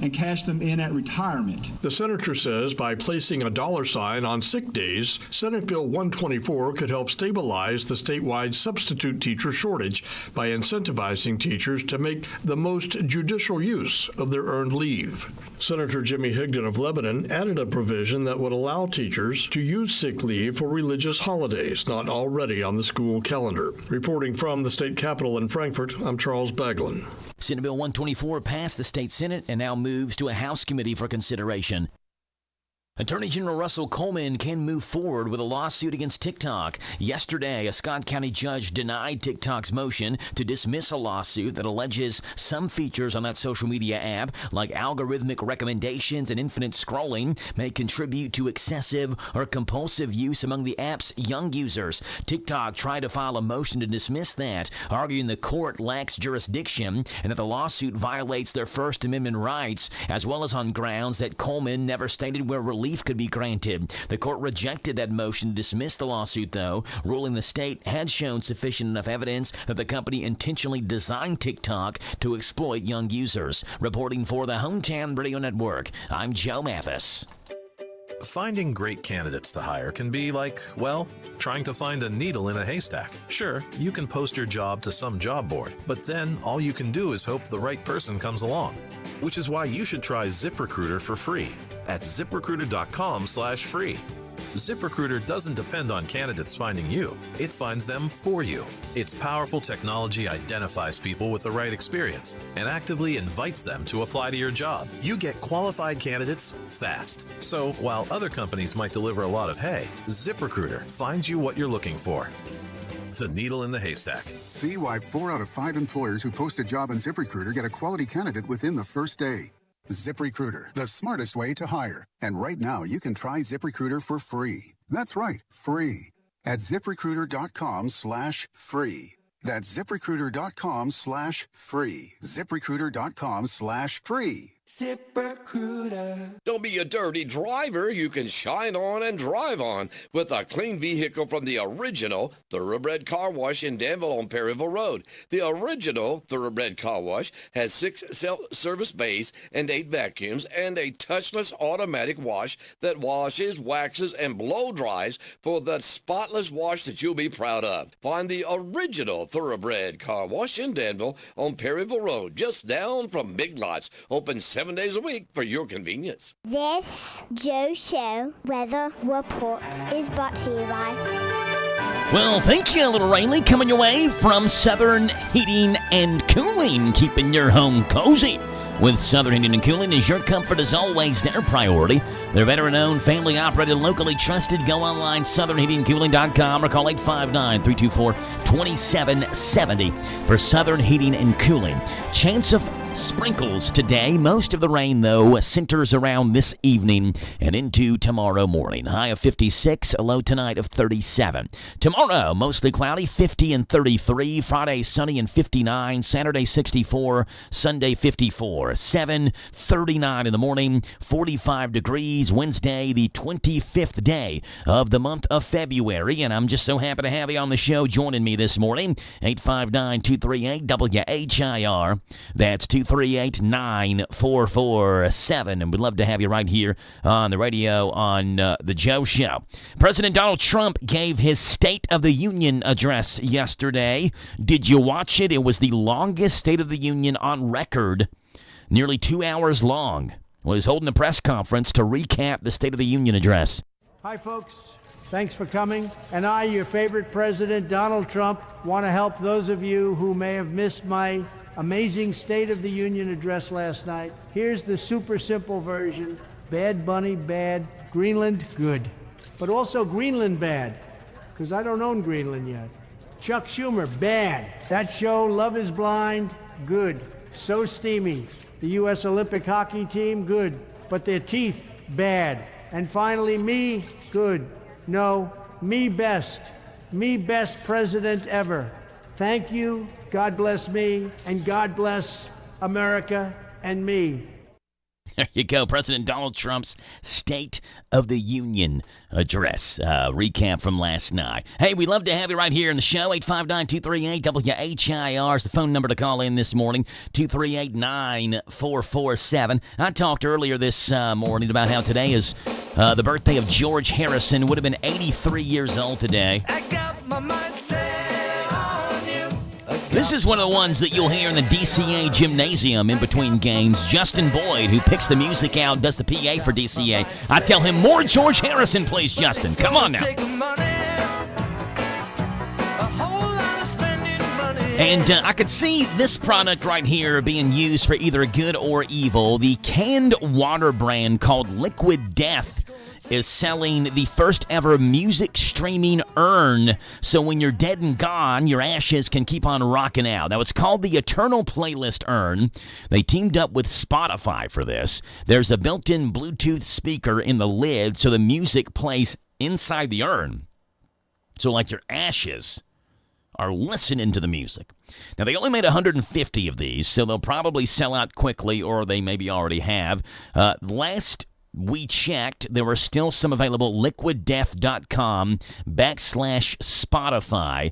and cash them in at retirement. The senator says by placing a dollar sign on sick days, Senate Bill 124 could help stabilize the statewide substitute teacher shortage by incentivizing teachers to make the most judicial use of their earned leave. Senator Jimmy Higdon of Lebanon added a provision that would allow teachers to use sick leave for religious holidays not already on the school calendar. Reporting from the state capitol in Frankfort, I'm Charles Baglin. Senate Bill 124 passed the state Senate and now moves to a House committee for consideration. Attorney General Russell Coleman can move forward with a lawsuit against TikTok. Yesterday, a Scott County judge denied TikTok's motion to dismiss a lawsuit that alleges some features on that social media app, like algorithmic recommendations and infinite scrolling, may contribute to excessive or compulsive use among the app's young users. TikTok tried to file a motion to dismiss that, arguing the court lacks jurisdiction and that the lawsuit violates their First Amendment rights, as well as on grounds that Coleman never stated where relief could be granted. The court rejected that motion to dismiss the lawsuit, though, ruling the state had shown sufficient enough evidence that the company intentionally designed TikTok to exploit young users. Reporting for the Hometown Radio Network, I'm Joe Mathis. Finding great candidates to hire can be like, well, trying to find a needle in a haystack. Sure, you can post your job to some job board, but then all you can do is hope the right person comes along. Which is why you should try ZipRecruiter for free at ZipRecruiter.com/free. ZipRecruiter doesn't depend on candidates finding you. It finds them for you. Its powerful technology identifies people with the right experience and actively invites them to apply to your job. You get qualified candidates fast. So while other companies might deliver a lot of hay, ZipRecruiter finds you what you're looking for. The needle in the haystack. See why 4 out of 5 employers who post a job on ZipRecruiter get a quality candidate within the first day. ZipRecruiter, the smartest way to hire. And right now, you can try ZipRecruiter for free. That's right, free. At ZipRecruiter.com/free. That's ZipRecruiter.com/free. ZipRecruiter.com/free. ZipRecruiter. Don't be a dirty driver. You can shine on and drive on with a clean vehicle from the original Thoroughbred Car Wash in Danville on Perryville Road. The original Thoroughbred Car Wash has 6 self-service bays and 8 vacuums and a touchless automatic wash that washes, waxes, and blow dries for the spotless wash that you'll be proud of. Find the original Thoroughbred Car Wash in Danville on Perryville Road, just down from Big Lots. Open 7 days a week for your convenience. This Joe Show weather report is brought to you by... Well, thank you, Little Rainley, coming your way from Southern Heating and Cooling, keeping your home cozy. With Southern Heating and Cooling, is your comfort is always their priority. They're veteran-owned, family-operated, locally trusted. Go online, southernheatingcooling.com, or call 859-324-2770 for Southern Heating and Cooling. Chance of sprinkles today. Most of the rain, though, centers around this evening and into tomorrow morning. High of 56, a low tonight of 37. Tomorrow, mostly cloudy, 50 and 33. Friday, sunny and 59. Saturday, 64. Sunday, 54. 7:39 in the morning, 45 degrees. Wednesday, the 25th day of the month of February, and I'm just so happy to have you on the show joining me this morning. 859-238-WHIR. That's 238-9447, and we'd love to have you right here on the radio on The Joe Show. President Donald Trump gave his State of the Union address yesterday. Did you watch it? It was the longest State of the Union on record, nearly 2 hours long. Well, he's holding a press conference to recap the State of the Union address. Hi, folks. Thanks for coming. And I, your favorite president, Donald Trump, want to help those of you who may have missed my amazing State of the Union address last night. Here's the super simple version. Bad Bunny, bad. Greenland, good. But also Greenland, bad, because I don't own Greenland yet. Chuck Schumer, bad. That show, Love is Blind, good. So steamy. The U.S. Olympic hockey team, good. But their teeth, bad. And finally, me, good. No, me best. Me best president ever. Thank you. God bless me, and God bless America and me. There you go. President Donald Trump's State of the Union address. Recap from last night. Hey, we'd love to have you right here in the show. 859-238-WHIR is the phone number to call in this morning. 238-9447. I talked earlier this morning about how today is the birthday of George Harrison. Would have been 83 years old today. I got my mind set on you. This is one of the ones that you'll hear in the DCA gymnasium in between games. Justin Boyd, who picks the music out, does the PA for DCA. I tell him, more George Harrison, please, Justin. Come on now. And I could see this product right here being used for either good or evil. The canned water brand called Liquid Death is selling the first ever music streaming urn. So when you're dead and gone, your ashes can keep on rocking out. Now, it's called the Eternal Playlist Urn. They teamed up with Spotify for this. There's a built-in Bluetooth speaker in the lid, so the music plays inside the urn. So like your ashes are listening to the music. Now, they only made 150 of these, so they'll probably sell out quickly, or they maybe already have. Last we checked, there were still some available. liquiddeath.com/Spotify.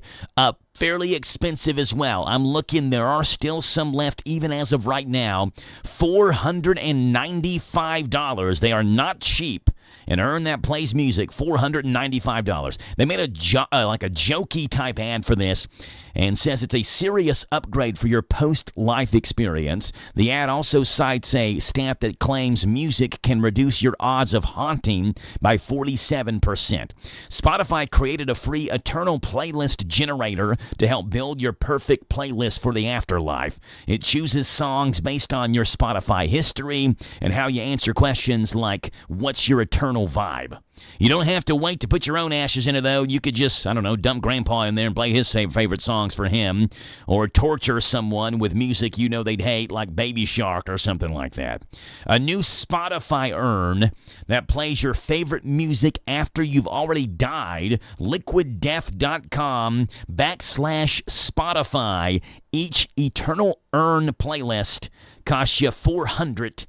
Fairly expensive as well. I'm looking, there are still some left even as of right now. $495. They are not cheap. And Earn That Plays Music, $495. They made a jokey type ad for this and says it's a serious upgrade for your post-life experience. The ad also cites a stat that claims music can reduce your odds of haunting by 47%. Spotify created a free Eternal Playlist generator to help build your perfect playlist for the afterlife. It chooses songs based on your Spotify history and how you answer questions like, what's your eternal vibe? You don't have to wait to put your own ashes in it, though. You could just, dump Grandpa in there and play his favorite songs for him, or torture someone with music you know they'd hate, like Baby Shark or something like that. A new Spotify urn that plays your favorite music after you've already died. liquiddeath.com/Spotify. Each Eternal Urn playlist costs you $495.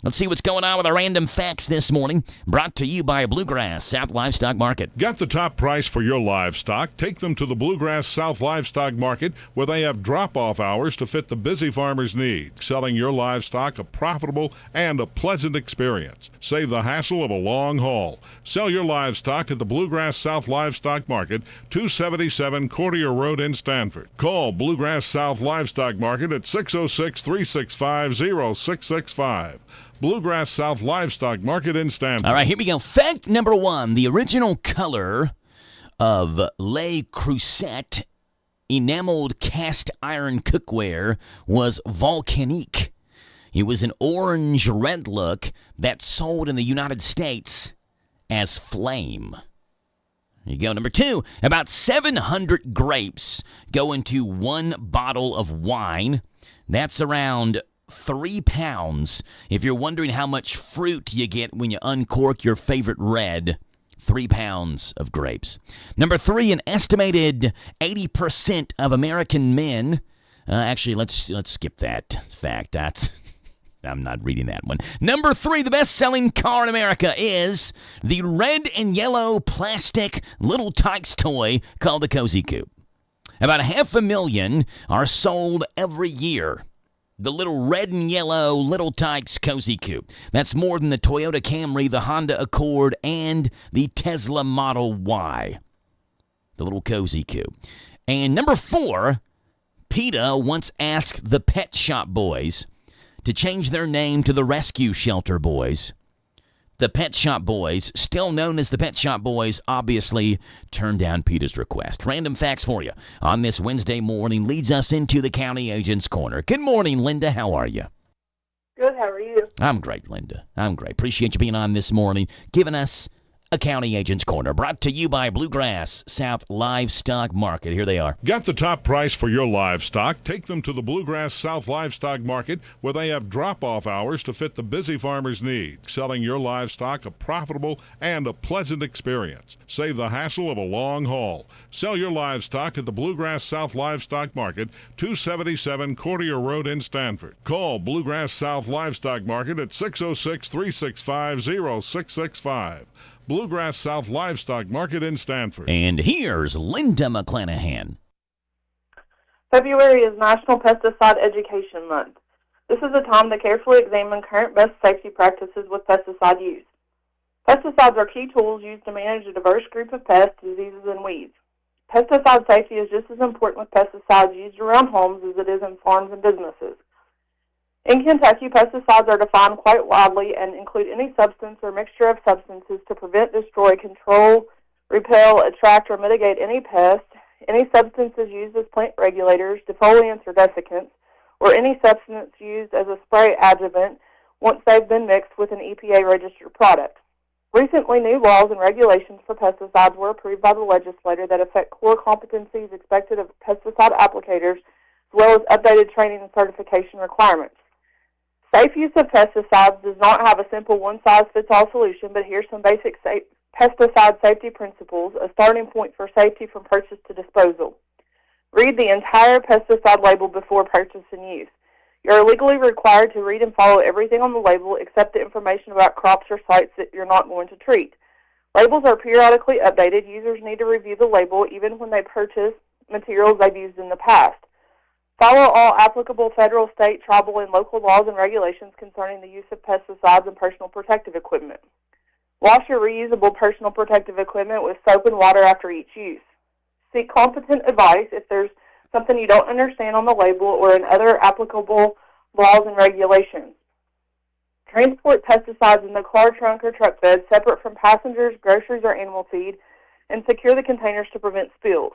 Let's see what's going on with our random facts this morning. Brought to you by Bluegrass South Livestock Market. Get the top price for your livestock. Take them to the Bluegrass South Livestock Market, where they have drop-off hours to fit the busy farmer's needs. Selling your livestock a profitable and a pleasant experience. Save the hassle of a long haul. Sell your livestock at the Bluegrass South Livestock Market, 277 Courtier Road in Stanford. Call Bluegrass South Livestock Market at 606-365-0665. Bluegrass South Livestock Market in Stanford. All right, here we go. Fact number one. The original color of Le Creuset enameled cast iron cookware was volcanique. It was an orange-red look that sold in the United States as flame. There you go. Number two, about 700 grapes go into one bottle of wine. That's around 3 pounds. If you're wondering how much fruit you get when you uncork your favorite red, 3 pounds of grapes. Number three, an estimated 80% of American men. Actually, let's skip that fact. I'm not reading that one. Number three, the best-selling car in America is the red and yellow plastic Little Tikes toy called the Cozy Coupe. About 500,000 are sold every year. The little red and yellow Little Tikes Cozy Coupe. That's more than the Toyota Camry, the Honda Accord, and the Tesla Model Y. The little Cozy Coupe. And number four, PETA once asked the Pet Shop Boys to change their name to the Rescue Shelter Boys. The Pet Shop Boys, still known as the Pet Shop Boys, obviously turned down PETA's request. Random facts for you on this Wednesday morning leads us into the County Agent's Corner. Good morning, Linda. How are you? Good. How are you? I'm great, Linda. I'm great. Appreciate you being on this morning, giving us A County Agent's Corner, brought to you by Bluegrass South Livestock Market. Here they are. Got the top price for your livestock? Take them to the Bluegrass South Livestock Market, where they have drop-off hours to fit the busy farmer's needs, selling your livestock a profitable and a pleasant experience. Save the hassle of a long haul. Sell your livestock at the Bluegrass South Livestock Market, 277 Courtier Road in Stanford. Call Bluegrass South Livestock Market at 606-365-0665. Bluegrass South Livestock Market in Stanford. And here's Linda McClanahan. February is National Pesticide Education Month. This is a time to carefully examine current best safety practices with pesticide use. Pesticides are key tools used to manage a diverse group of pests, diseases, and weeds. Pesticide safety is just as important with pesticides used around homes as it is in farms and businesses. In Kentucky, pesticides are defined quite widely and include any substance or mixture of substances to prevent, destroy, control, repel, attract, or mitigate any pest, any substances used as plant regulators, defoliants, or desiccants, or any substance used as a spray adjuvant once they've been mixed with an EPA-registered product. Recently, new laws and regulations for pesticides were approved by the legislature that affect core competencies expected of pesticide applicators, as well as updated training and certification requirements. Safe use of pesticides does not have a simple one-size-fits-all solution, but here's some basic pesticide safety principles, a starting point for safety from purchase to disposal. Read the entire pesticide label before purchase and use. You are legally required to read and follow everything on the label except the information about crops or sites that you're not going to treat. Labels are periodically updated. Users need to review the label even when they purchase materials they've used in the past. Follow all applicable federal, state, tribal, and local laws and regulations concerning the use of pesticides and personal protective equipment. Wash your reusable personal protective equipment with soap and water after each use. Seek competent advice if there's something you don't understand on the label or in other applicable laws and regulations. Transport pesticides in the car, trunk, or truck bed separate from passengers, groceries, or animal feed, and secure the containers to prevent spills.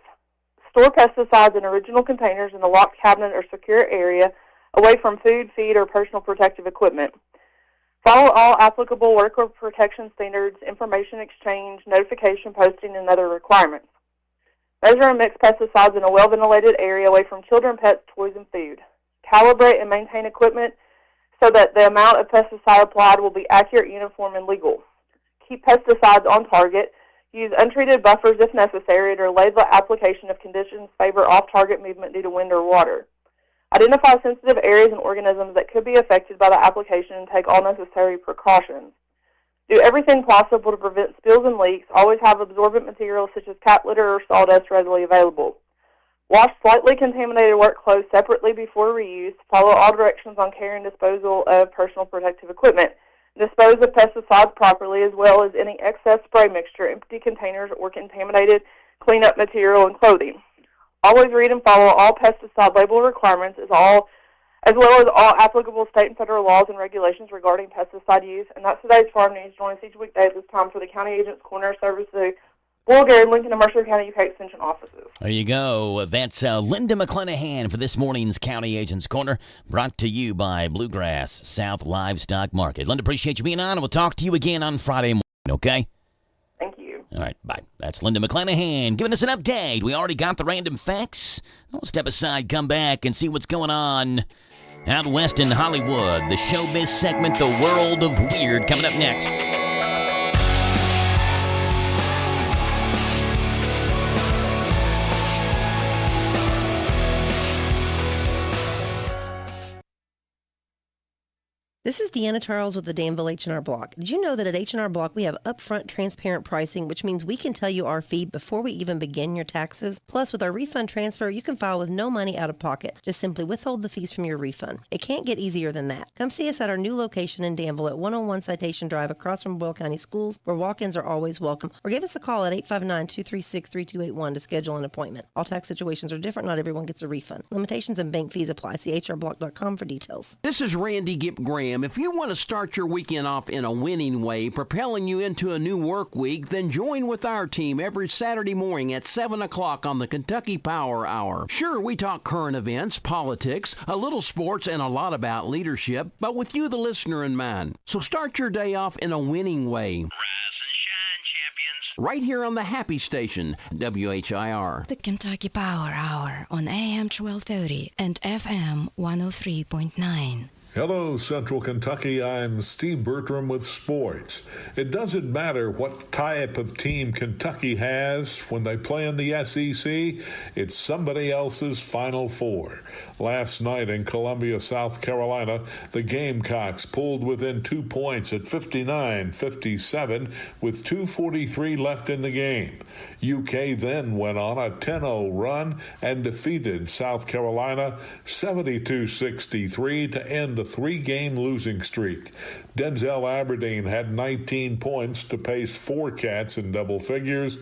Store pesticides in original containers in a locked cabinet or secure area away from food, feed, or personal protective equipment. Follow all applicable worker protection standards, information exchange, notification posting, and other requirements. Measure and mix pesticides in a well-ventilated area away from children, pets, toys, and food. Calibrate and maintain equipment so that the amount of pesticide applied will be accurate, uniform, and legal. Keep pesticides on target. Use untreated buffers if necessary to delay the application if conditions favor off-target movement due to wind or water. Identify sensitive areas and organisms that could be affected by the application and take all necessary precautions. Do everything possible to prevent spills and leaks. Always have absorbent materials such as cat litter or sawdust readily available. Wash slightly contaminated work clothes separately before reuse. Follow all directions on care and disposal of personal protective equipment. Dispose of pesticides properly, as well as any excess spray mixture, empty containers, or contaminated cleanup material and clothing. Always read and follow all pesticide label requirements, as well as all applicable state and federal laws and regulations regarding pesticide use. And that's today's Farm News. Join us each weekday at this time for the County Agent's Corner service to Bulgarian, Lincoln, and Mercer County UK Extension offices. There you go. That's Linda McClanahan for this morning's County Agent's Corner, brought to you by Bluegrass South Livestock Market. Linda, appreciate you being on, and we'll talk to you again on Friday morning, okay? Thank you. All right, bye. That's Linda McClanahan giving us an update. We already got the random facts. We'll step aside, come back, and see what's going on out west in Hollywood. The showbiz segment, The World of Weird, coming up next. This is Deanna Charles with the Danville H&R Block. Did you know that at H&R Block we have upfront transparent pricing, which means we can tell you our fee before we even begin your taxes? Plus, with our refund transfer, you can file with no money out of pocket. Just simply withhold the fees from your refund. It can't get easier than that. Come see us at our new location in Danville at 101 Citation Drive across from Boyle County Schools, where walk-ins are always welcome. Or give us a call at 859-236-3281 to schedule an appointment. All tax situations are different. Not everyone gets a refund. Limitations and bank fees apply. See hrblock.com for details. This is Randy Gipp Graham. If you want to start your weekend off in a winning way, propelling you into a new work week, then join with our team every Saturday morning at 7 o'clock on the Kentucky Power Hour. Sure, we talk current events, politics, a little sports, and a lot about leadership, but with you, the listener, in mind. So start your day off in a winning way. Rise and shine, right here on the Happy Station, WHIR. The Kentucky Power Hour on AM 1230 and FM 103.9. Hello, Central Kentucky. I'm Steve Bertram with sports. It doesn't matter what type of team Kentucky has when they play in the SEC. It's somebody else's Final Four. Last night in Columbia, South Carolina, the Gamecocks pulled within 2 points at 59-57 with 2:43 left in the game. UK then went on a 10-0 run and defeated South Carolina 72-63 to end a 3-game losing streak. Denzel Aberdeen had 19 points to pace 4 Cats in double figures,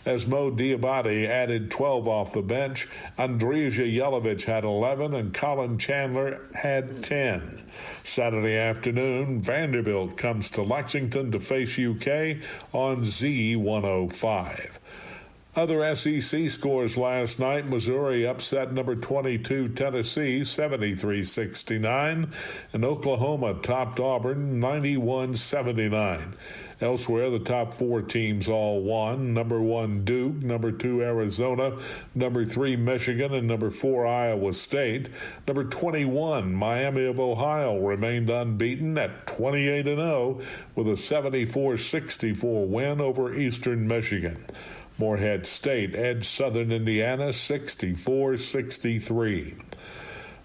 as Mo Diabate added 12 off the bench. Andrija Jelovic had 11, and Colin Chandler had 10. Saturday afternoon, Vanderbilt comes to Lexington to face UK on Z105. Other SEC scores last night: Missouri upset number 22 Tennessee 73-69, and Oklahoma topped Auburn 91-79. Elsewhere, the top 4 teams all won. Number 1 Duke, number 2 Arizona, number 3 Michigan, and number 4 Iowa State. Number 21 Miami of Ohio remained unbeaten at 28-0 with a 74-64 win over Eastern Michigan. Morehead State edged Southern Indiana 64-63.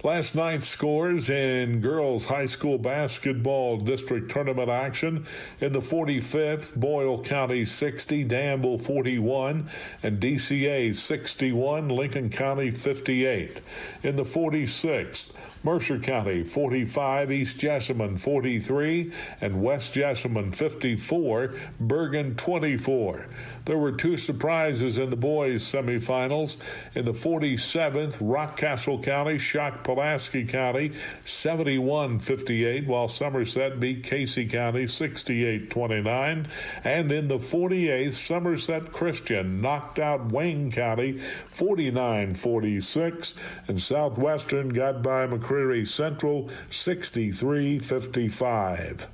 Last night's scores in girls high school basketball district tournament action: in the 45th, Boyle County 60, Danville 41, and DCA 61, Lincoln County 58. In the 46th, Mercer County 45, East Jessamine 43, and West Jessamine 54, Bergen 24. There were 2 surprises in the boys' semifinals. In the 47th, Rockcastle County shocked Pulaski County 71-58, while Somerset beat Casey County 68-29. And in the 48th, Somerset Christian knocked out Wayne County 49-46, and Southwestern got by McCreary Central 63-55.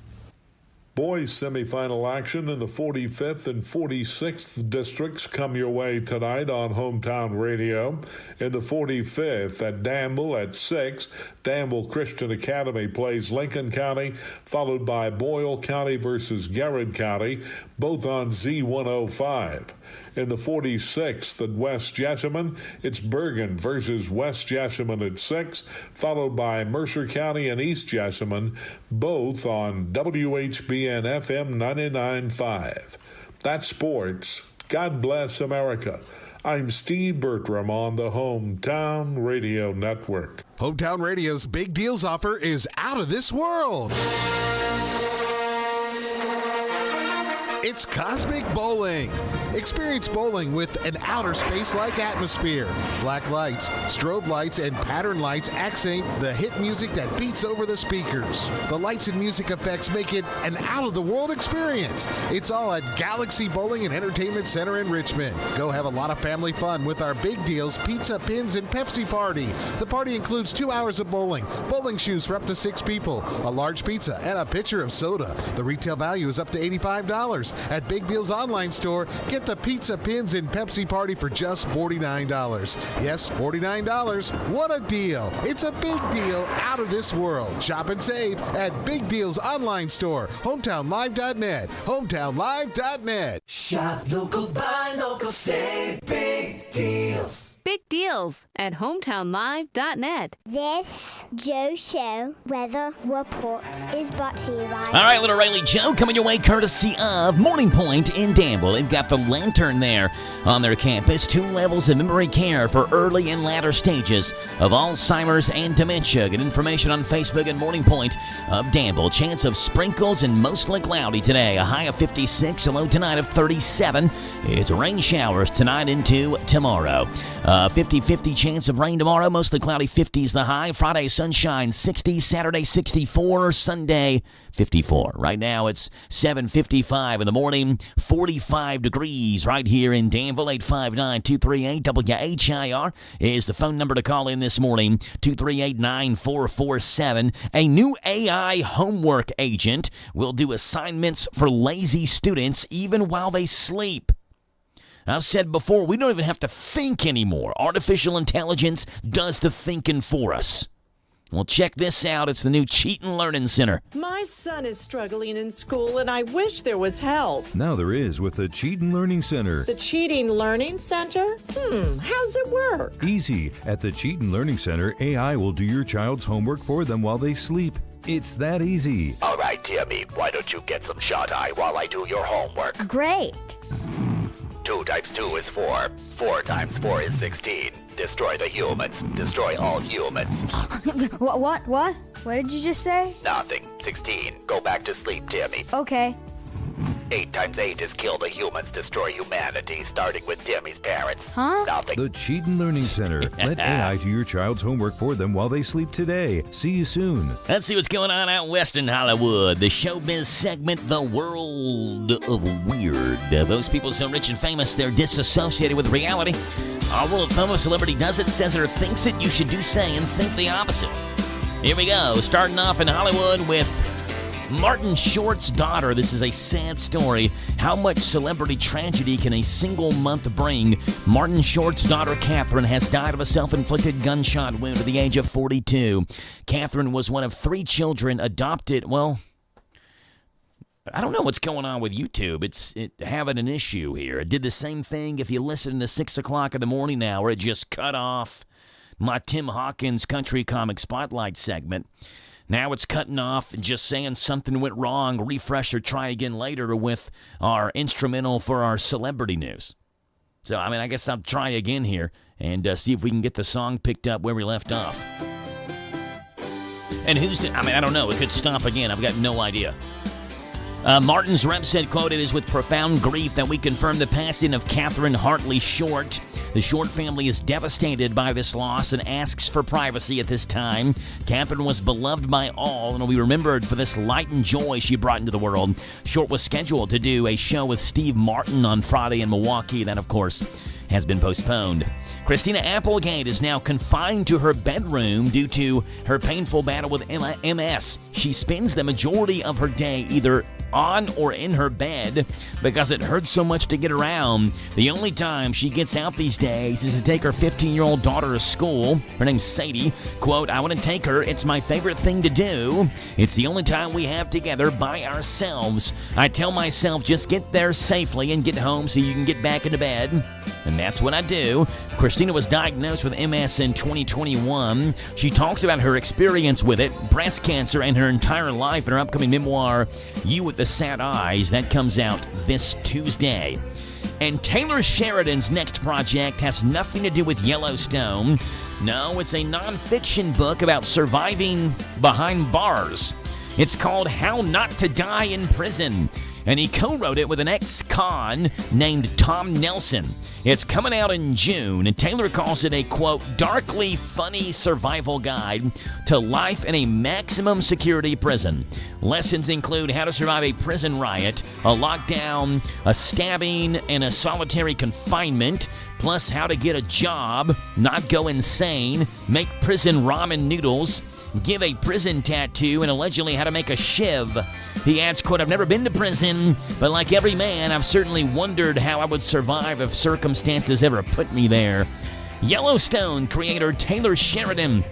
Boys semifinal action in the 45th and 46th districts come your way tonight on Hometown Radio. In the 45th at Danville at 6, Danville Christian Academy plays Lincoln County, followed by Boyle County versus Garrett County, both on Z105. In the 46th at West Jessamine, it's Bergen versus West Jessamine at 6, followed by Mercer County and East Jessamine, both on WHBN FM 99.5. That's sports. God bless America. I'm Steve Bertram on the Hometown Radio Network. Hometown Radio's Big Deals offer is out of this world. It's Cosmic Bowling. Experience bowling with an outer space-like atmosphere. Black lights, strobe lights, and pattern lights accent the hit music that beats over the speakers. The lights and music effects make it an out-of-the-world experience. It's all at Galaxy Bowling and Entertainment Center in Richmond. Go have a lot of family fun with our Big Deals Pizza, Pins, and Pepsi party. The party includes 2 hours of bowling shoes for up to 6 people, a large pizza, and a pitcher of soda. The retail value is up to $85. At Big Deal's online store, get the Pizza, Pins, and Pepsi party for just $49. Yes, $49. What a deal. It's a big deal out of this world. Shop and save at Big Deal's online store, hometownlive.net, hometownlive.net. Shop local, buy local, save big deals. Big deals at hometownlive.net. This Joe Show weather report is brought to you by... All right, little Riley Joe coming your way courtesy of Morning Point in Danville. They've got the Lantern there on their campus. 2 levels of memory care for early and latter stages of Alzheimer's and dementia. Get information on Facebook at Morning Point of Danville. Chance of sprinkles and mostly cloudy today. A high of 56, a low tonight of 37. It's rain showers tonight into tomorrow. 50-50 chance of rain tomorrow. Mostly cloudy, 50s the high. Friday, sunshine, 60. Saturday, 64. Sunday, 54. Right now, it's 7:55 in the morning. 45 degrees right here in Danville. 859-238-WHIR is the phone number to call in this morning. 238-9447. A new AI homework agent will do assignments for lazy students even while they sleep. I've said before, we don't even have to think anymore. Artificial intelligence does the thinking for us. Well, check this out. It's the new Cheatin' Learning Center. My son is struggling in school, and I wish there was help. Now there is with the Cheatin' Learning Center. The Cheating Learning Center? How's it work? Easy. At the Cheatin' Learning Center, AI will do your child's homework for them while they sleep. It's that easy. All right, Timmy, why don't you get some shut-eye while I do your homework? Great. 2 times 2 is 4. 4 times 4 is 16. Destroy the humans. Destroy all humans. What? What did you just say? Nothing. 16. Go back to sleep, Timmy. Okay. 8 times 8 is kill the humans, destroy humanity, starting with Timmy's parents. Huh? Nothing. The Cheatin' Learning Center. Let AI do your child's homework for them while they sleep today. See you soon. Let's see what's going on out west in Hollywood. The showbiz segment, The World of Weird. Those people so rich and famous, they're disassociated with reality. Our rule of thumb, a celebrity does it, says it, or thinks it, you should do say and think the opposite. Here we go. Starting off in Hollywood with Martin Short's daughter. This is a sad story. How much celebrity tragedy can a single month bring? Martin Short's daughter, Catherine, has died of a self-inflicted gunshot wound at the age of 42. Catherine was one of 3 children adopted. Well, I don't know what's going on with YouTube. It's having an issue here. It did the same thing if you listen to 6 o'clock in the morning now, where it just cut off my Tim Hawkins Country Comic Spotlight segment. Now it's cutting off and just saying something went wrong, refresh or try again later with our instrumental for our celebrity news. So, I guess I'll try again here and see if we can get the song picked up where we left off. And I don't know. It could stop again. I've got no idea. Martin's rep said, quote, "It is with profound grief that we confirm the passing of Catherine Hartley Short. The Short family is devastated by this loss and asks for privacy at this time. Catherine was beloved by all and will be remembered for this light and joy she brought into the world." Short was scheduled to do a show with Steve Martin on Friday in Milwaukee. That, of course, has been postponed. Christina Applegate is now confined to her bedroom due to her painful battle with MS. She spends the majority of her day either on or in her bed because it hurts so much to get around. The only time she gets out these days is to take her 15-year-old daughter to school. Her name's Sadie. Quote, "I want to take her. It's my favorite thing to do. It's the only time we have together by ourselves. I tell myself just get there safely and get home so you can get back into bed." And that's what I do. Christina was diagnosed with MS in 2021. She talks about her experience with it, breast cancer, and her entire life in her upcoming memoir, You with the Sad Eyes. That comes out this Tuesday. And Taylor Sheridan's next project has nothing to do with Yellowstone. No, it's a nonfiction book about surviving behind bars. It's called How Not to Die in Prison, and he co-wrote it with an ex-con named Tom Nelson. It's coming out in June, and Taylor calls it a, quote, "darkly funny survival guide to life in a maximum security prison." Lessons include how to survive a prison riot, a lockdown, a stabbing, and a solitary confinement, plus how to get a job, not go insane, make prison ramen noodles, give a prison tattoo, and allegedly how to make a shiv. He adds, quote, "I've never been to prison, but like every man, I've certainly wondered how I would survive if circumstances ever put me there." Yellowstone creator Taylor Sheridan,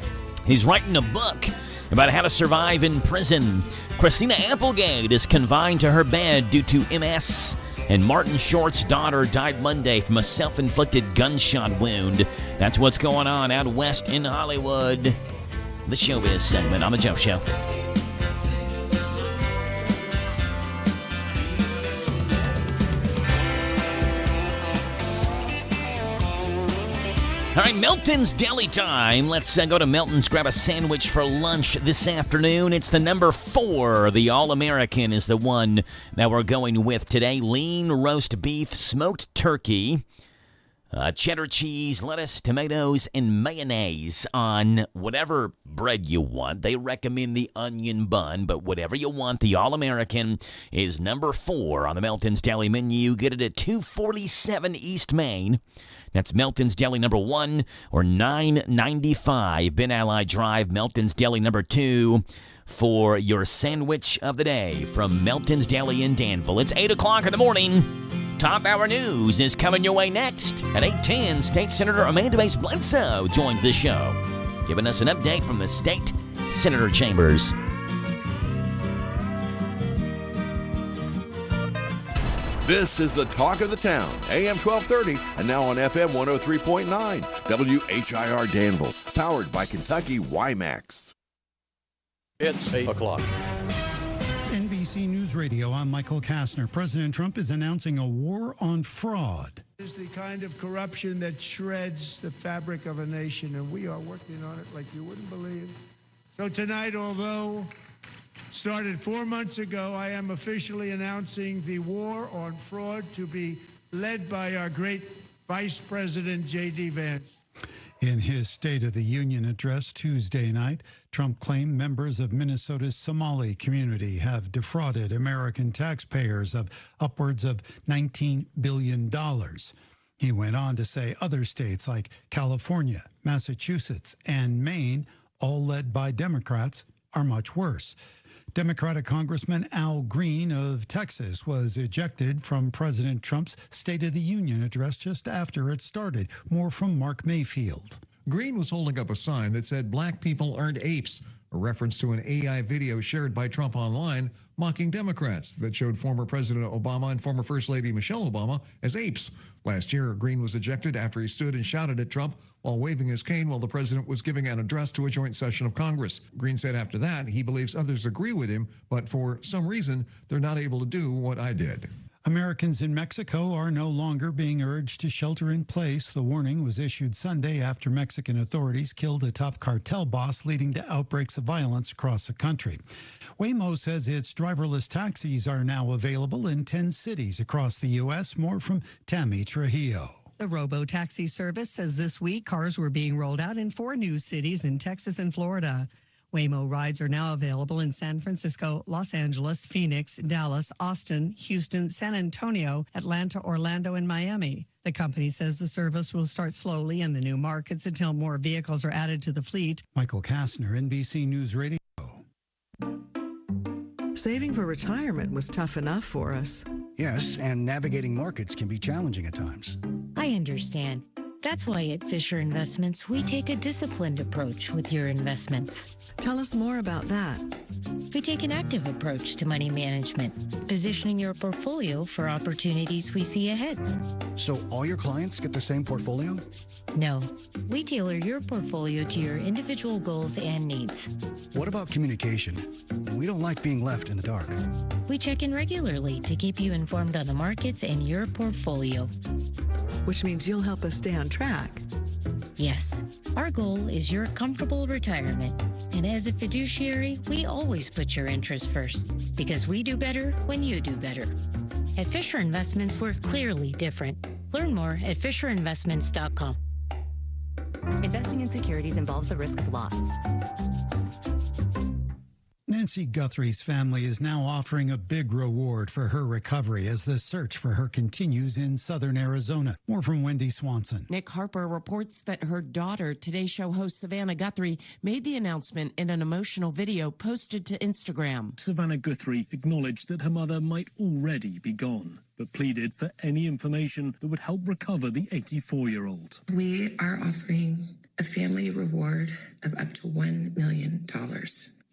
he's writing a book about how to survive in prison. Christina Applegate is confined to her bed due to MS. And Martin Short's daughter died Monday from a self-inflicted gunshot wound. That's what's going on out west in Hollywood. The showbiz segment on The Joe Show. All right, Melton's Deli time. Let's go to Melton's, grab a sandwich for lunch this afternoon. It's the number 4. The All-American is the one that we're going with today. Lean roast beef, smoked turkey, cheddar cheese, lettuce, tomatoes, and mayonnaise on whatever bread you want. They recommend the onion bun, but whatever you want, the All-American is number 4 on the Melton's Deli menu. Get it at 247 East Main. That's Melton's Deli number 1, or $9.95 Ben Ally Drive, Melton's Deli number 2, for your sandwich of the day from Melton's Deli in Danville. It's 8 o'clock in the morning. Top Hour News is coming your way next. At 8:10, State Senator Amanda Bates Bledsoe joins the show, giving us an update from the state senator chambers. This is the talk of the town, AM 1230, and now on FM 103.9, WHIR Danville, powered by Kentucky WiMAX. It's 8 o'clock. NBC News Radio, I'm Michael Kastner. President Trump is announcing a war on fraud. Is the kind of corruption that shreds the fabric of a nation, and we are working on it like you wouldn't believe. So tonight, although started 4 months ago, I am officially announcing the war on fraud to be led by our great Vice President J.D. Vance. In his State of the Union address Tuesday night, Trump claimed members of Minnesota's Somali community have defrauded American taxpayers of upwards of $19 billion. He went on to say other states like California, Massachusetts, and Maine, all led by Democrats, are much worse. Democratic Congressman Al Green of Texas was ejected from President Trump's State of the Union address just after it started. More from Mark Mayfield. Green was holding up a sign that said black people aren't apes, a reference to an AI video shared by Trump online mocking Democrats that showed former President Obama and former First Lady Michelle Obama as apes. Last year, Green was ejected after he stood and shouted at Trump while waving his cane while the president was giving an address to a joint session of Congress. Green said after that he believes others agree with him, but for some reason, they're not able to do what I did. Americans in Mexico are no longer being urged to shelter in place. The warning was issued Sunday after Mexican authorities killed a top cartel boss, leading to outbreaks of violence across the country. Waymo says its driverless taxis are now available in 10 cities across the U.S. More from Tammy Trujillo. The robo-taxi service says this week cars were being rolled out in 4 new cities in Texas and Florida. Waymo rides are now available in San Francisco, Los Angeles, Phoenix, Dallas, Austin, Houston, San Antonio, Atlanta, Orlando, and Miami. The company says the service will start slowly in the new markets until more vehicles are added to the fleet. Michael Kastner, NBC News Radio. Saving for retirement was tough enough for us. Yes, and navigating markets can be challenging at times. I understand. That's why at Fisher Investments, we take a disciplined approach with your investments. Tell us more about that. We take an active approach to money management, positioning your portfolio for opportunities we see ahead. So all your clients get the same portfolio? No, we tailor your portfolio to your individual goals and needs. What about communication? We don't like being left in the dark. We check in regularly to keep you informed on the markets and your portfolio. Which means you'll help us stay on track. Yes, our goal is your comfortable retirement. And as a fiduciary, we always put your interests first, because we do better when you do better. At Fisher Investments, we're clearly different. Learn more at FisherInvestments.com. Investing in securities involves the risk of loss. Nancy Guthrie's family is now offering a big reward for her recovery as the search for her continues in southern Arizona. More from Wendy Swanson. Nick Harper reports that her daughter, Today Show host Savannah Guthrie, made the announcement in an emotional video posted to Instagram. Savannah Guthrie acknowledged that her mother might already be gone, but pleaded for any information that would help recover the 84-year-old. We are offering a family reward of up to $1 million.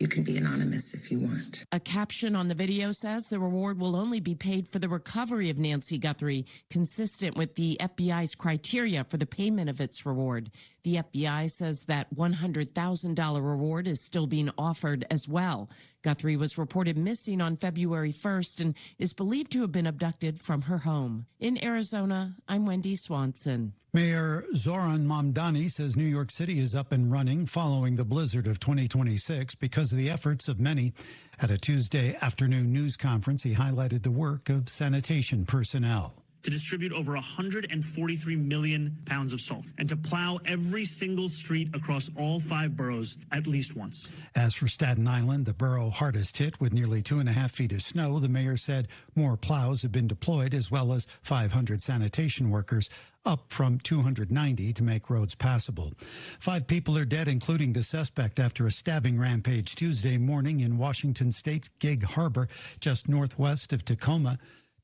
You can be anonymous if you want. A caption on the video says the reward will only be paid for the recovery of Nancy Guthrie, consistent with the FBI's criteria for the payment of its reward. The FBI says that $100,000 reward is still being offered as well. Guthrie was reported missing on February 1st and is believed to have been abducted from her home. In Arizona, I'm Wendy Swanson. Mayor Zoran Mamdani says New York City is up and running following the blizzard of 2026 because of the efforts of many. At a Tuesday afternoon news conference, he highlighted the work of sanitation personnel. To distribute over 143 million pounds of salt and to plow every single street across all 5 boroughs at least once. As for Staten Island, the borough hardest hit with nearly 2.5 feet of snow, the mayor said more plows have been deployed as well as 500 sanitation workers, up from 290 to make roads passable. 5 people are dead, including the suspect, after a stabbing rampage Tuesday morning in Washington State's Gig Harbor, just northwest of Tacoma.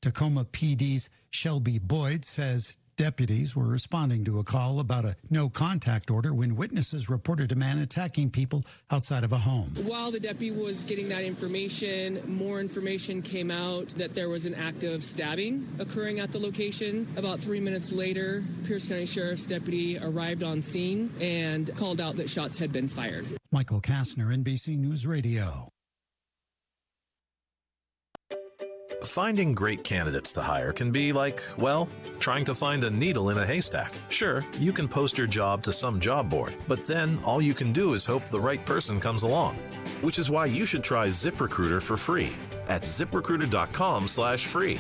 Tacoma PD's Shelby Boyd says deputies were responding to a call about a no-contact order when witnesses reported a man attacking people outside of a home. While the deputy was getting that information, more information came out that there was an active stabbing occurring at the location. About 3 minutes later, Pierce County Sheriff's deputy arrived on scene and called out that shots had been fired. Michael Kastner, NBC News Radio. Finding great candidates to hire can be like, well, trying to find a needle in a haystack. Sure, you can post your job to some job board, but then all you can do is hope the right person comes along. Which is why you should try ZipRecruiter for free at ZipRecruiter.com/free.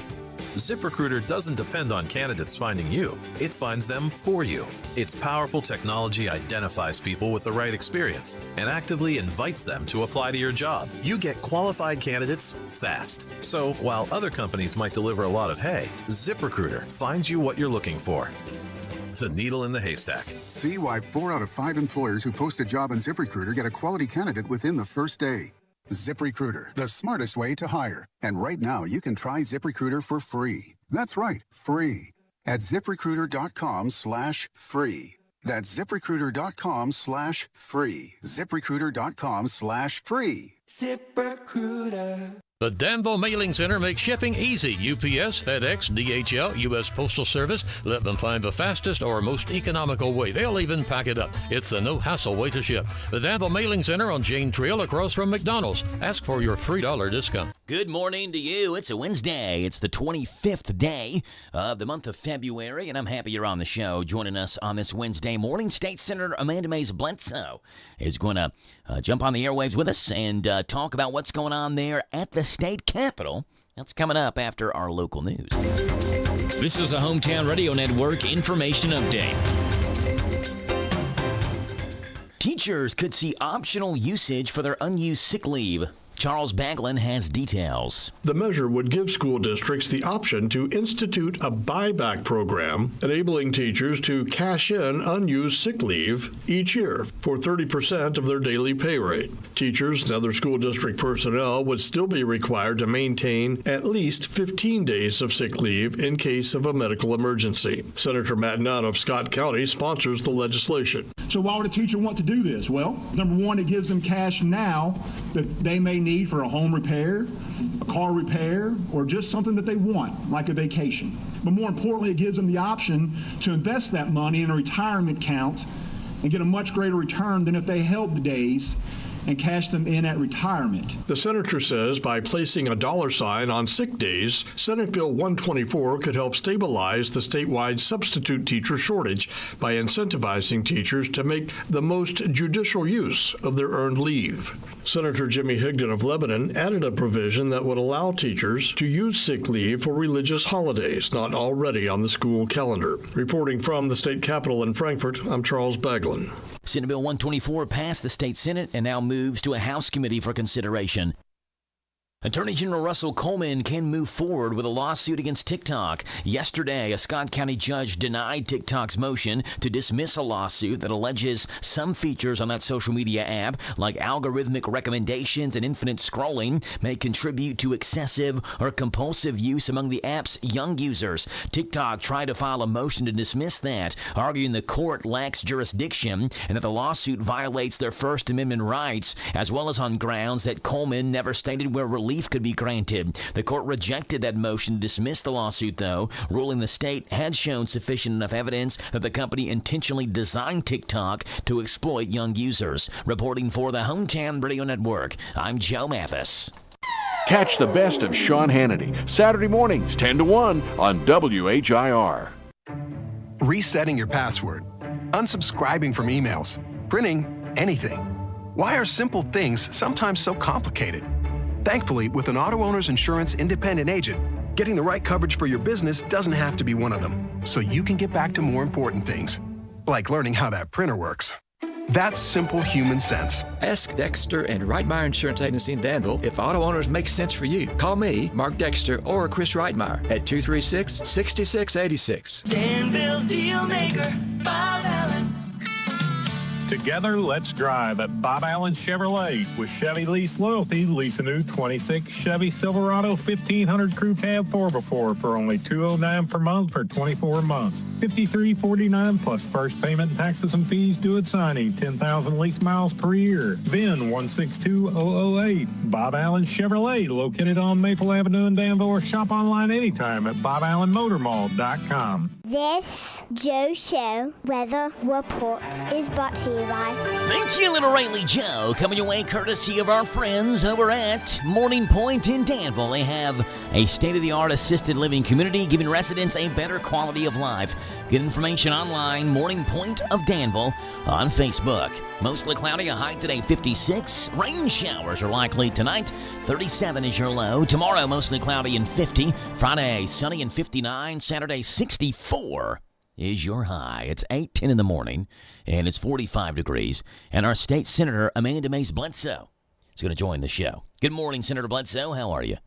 ZipRecruiter doesn't depend on candidates finding you. It finds them for you. Its powerful technology identifies people with the right experience and actively invites them to apply to your job. You get qualified candidates fast. So while other companies might deliver a lot of hay, ZipRecruiter finds you what you're looking for. The needle in the haystack. See why 4 out of 5 employers who post a job on ZipRecruiter get a quality candidate within the first day. ZipRecruiter, the smartest way to hire. And right now, you can try ZipRecruiter for free. That's right, free. At ZipRecruiter.com/free. That's ZipRecruiter.com/free. ZipRecruiter.com/free. ZipRecruiter. The Danville Mailing Center makes shipping easy. UPS, FedEx, DHL, U.S. Postal Service. Let them find the fastest or most economical way. They'll even pack it up. It's a no-hassle way to ship. The Danville Mailing Center on Jane Trail across from McDonald's. Ask for your $3 discount. Good morning to you. It's a Wednesday. It's the 25th day of the month of February, and I'm happy you're on the show. Joining us on this Wednesday morning, State Senator Amanda Mays Bledsoe is going to jump on the airwaves with us and talk about what's going on there at the state capitol. That's coming up after our local news. This is a Hometown Radio Network information update. Teachers could see optional usage for their unused sick leave. Charles Baglin has details. The measure would give school districts the option to institute a buyback program, enabling teachers to cash in unused sick leave each year for 30% of their daily pay rate. Teachers and other school district personnel would still be required to maintain at least 15 days of sick leave in case of a medical emergency. Senator Matt Nunn of Scott County sponsors the legislation. So why would a teacher want to do this? Well, number one, it gives them cash now that they may need for a home repair, a car repair, or just something that they want, like a vacation. But more importantly, it gives them the option to invest that money in a retirement account and get a much greater return than if they held the days and cash them in at retirement. The senator says by placing a dollar sign on sick days, Senate Bill 124 could help stabilize the statewide substitute teacher shortage by incentivizing teachers to make the most judicial use of their earned leave. Senator Jimmy Higdon of Lebanon added a provision that would allow teachers to use sick leave for religious holidays not already on the school calendar. Reporting from the state capitol in Frankfort, I'm Charles Baglin. Senate Bill 124 passed the state Senate and now moves to a House committee for consideration. Attorney General Russell Coleman can move forward with a lawsuit against TikTok. Yesterday, a Scott County judge denied TikTok's motion to dismiss a lawsuit that alleges some features on that social media app, like algorithmic recommendations and infinite scrolling, may contribute to excessive or compulsive use among the app's young users. TikTok tried to file a motion to dismiss that, arguing the court lacks jurisdiction and that the lawsuit violates their First Amendment rights, as well as on grounds that Coleman never stated where relief could be granted. The court rejected that motion to dismiss the lawsuit, though, ruling the state had shown sufficient enough evidence that the company intentionally designed TikTok to exploit young users. Reporting for the Hometown Radio Network, I'm Joe Mathis. Catch the best of Sean Hannity, Saturday mornings 10 to 1 on WHIR. Resetting your password, unsubscribing from emails, printing anything. Why are simple things sometimes so complicated? Thankfully, with an auto owner's insurance independent agent, getting the right coverage for your business doesn't have to be one of them, so you can get back to more important things, like learning how that printer works. That's simple human sense. Ask Dexter and Reitmeyer Insurance Agency in Danville if auto owners make sense for you. Call me, Mark Dexter, or Chris Reitmeyer at 236-6686. Danville's Deal Maker, Bob Allen. Together, let's drive at Bob Allen Chevrolet. With Chevy Lease Loyalty, lease a new 26 Chevy Silverado 1500 Crew Cab 4x4 for only $209 per month for 24 months. $53.49 plus first payment, taxes and fees due at signing. 10,000 lease miles per year. VIN 162008. Bob Allen Chevrolet, located on Maple Avenue in Danville, or shop online anytime at boballenmotormall.com. This Joe Show weather report is brought to you by... Thank you, Little Rayleigh Joe. Coming your way courtesy of our friends over at Morning Point in Danville. They have a state-of-the-art assisted living community giving residents a better quality of life. Get information online, Morning Point of Danville on Facebook. Mostly cloudy, a high today 56. Rain showers are likely tonight. 37 is your low. Tomorrow, mostly cloudy and 50. Friday, sunny and 59. Saturday, 64 is your high. It's 8:10 in the morning, and it's 45 degrees. And our state senator, Amanda Mays Bledsoe, is going to join the show. Good morning, Senator Bledsoe. How are you?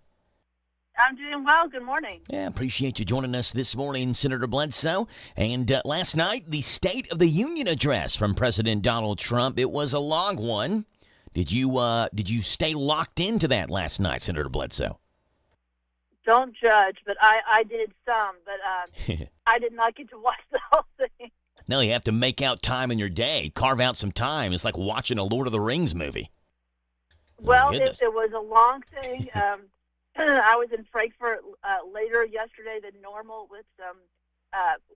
I'm doing well. Good morning. Yeah, appreciate you joining us this morning, Senator Bledsoe. And last night, the State of the Union address from President Donald Trump. It was a long one. Did you stay locked into that last night, Senator Bledsoe? Don't judge, but I did some, but I did not get to watch the whole thing. No, you have to make out time in your day, carve out some time. It's like watching a Lord of the Rings movie. Well, it was a long thing. I was in Frankfurt later yesterday than normal with some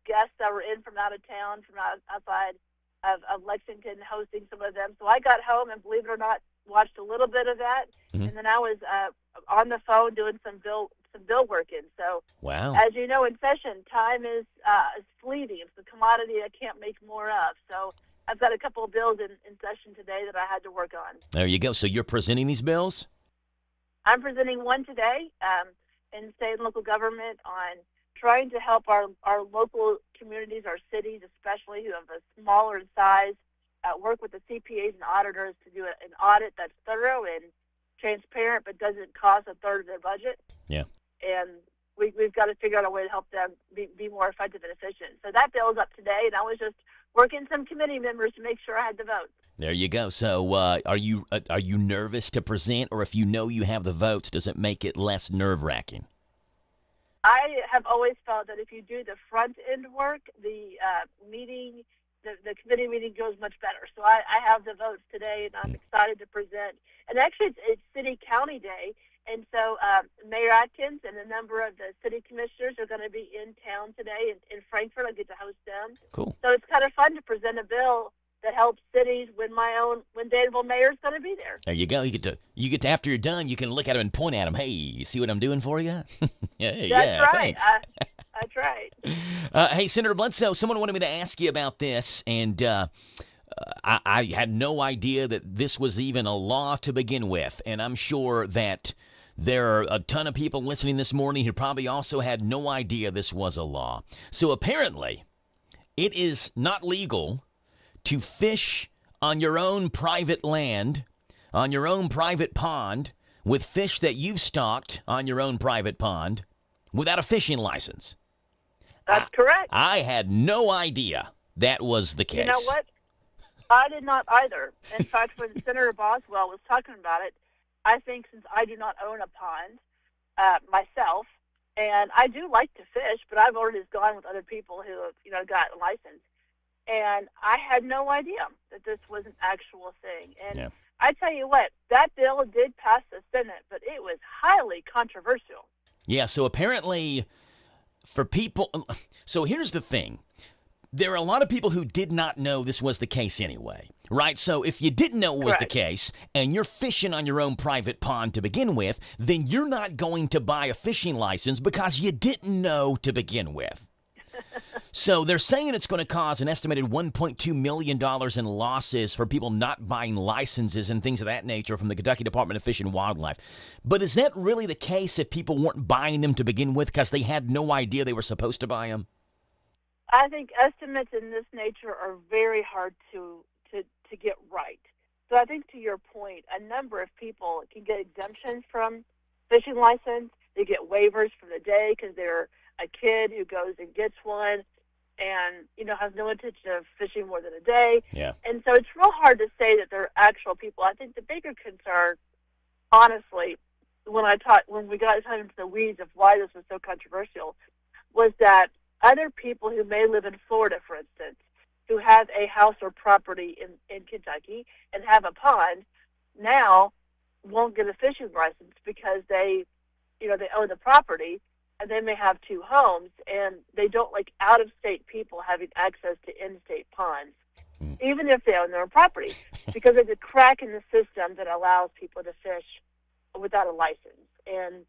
guests that were in from out of town, from outside of Lexington, hosting some of them. So I got home and, believe it or not, watched a little bit of that, and then I was on the phone doing some bill work in. So, wow. As you know, in session, time is fleeting. It's the commodity I can't make more of. So I've got a couple of bills in session today that I had to work on. There you go. So you're presenting these bills? I'm presenting one today in state and local government on trying to help our local communities, our cities especially, who have a smaller in size, work with the CPAs and auditors to do an audit that's thorough and transparent but doesn't cost a third of their budget. Yeah. And we've got to figure out a way to help them be more effective and efficient. So that bill is up today, and I was just working some committee members to make sure I had the votes. There you go. So are you nervous to present, or if you know you have the votes, does it make it less nerve-wracking? I have always felt that if you do the front-end work, the meeting, the committee meeting goes much better. So I have the votes today, and I'm excited to present. And actually, it's city-county day, and so Mayor Atkins and a number of the city commissioners are going to be in town today in Frankfurt. I get to host them. Cool. So it's kind of fun to present a bill that helps cities when Danville mayor's going to be there. There you go. You get to after you're done, you can look at him and point at him. Hey, you see what I'm doing for you? That's yeah, right. Thanks. That's right. Hey, Senator Bledsoe, someone wanted me to ask you about this, and I had no idea that this was even a law to begin with, and I'm sure that there are a ton of people listening this morning who probably also had no idea this was a law. So apparently, it is not legal to fish on your own private land, on your own private pond, with fish that you've stocked on your own private pond without a fishing license. That's correct. I had no idea that was the case. You know what? I did not either. In fact, when Senator Boswell was talking about it, I think since I do not own a pond myself, and I do like to fish, but I've already gone with other people who have, got a license. And I had no idea that this was an actual thing. And I tell you what, that bill did pass the Senate, but it was highly controversial. Yeah, so apparently for people, so here's the thing. There are a lot of people who did not know this was the case anyway, right? So if you didn't know it was the case and you're fishing on your own private pond to begin with, then you're not going to buy a fishing license because you didn't know to begin with. So they're saying it's going to cause an estimated $1.2 million in losses for people not buying licenses and things of that nature from the Kentucky Department of Fish and Wildlife. But is that really the case if people weren't buying them to begin with because they had no idea they were supposed to buy them? I think estimates in this nature are very hard to get right. So I think to your point, a number of people can get exemptions from fishing license. They get waivers for the day because they're a kid who goes and gets one. and, has no intention of fishing more than a day. Yeah. And so it's real hard to say that they're actual people. I think the bigger concern, honestly, when we got into the weeds of why this was so controversial, was that other people who may live in Florida, for instance, who have a house or property in Kentucky and have a pond, now won't get a fishing license because they own the property, and they may have two homes, and they don't like out-of-state people having access to in-state ponds, even if they own their own property, because there's a crack in the system that allows people to fish without a license. And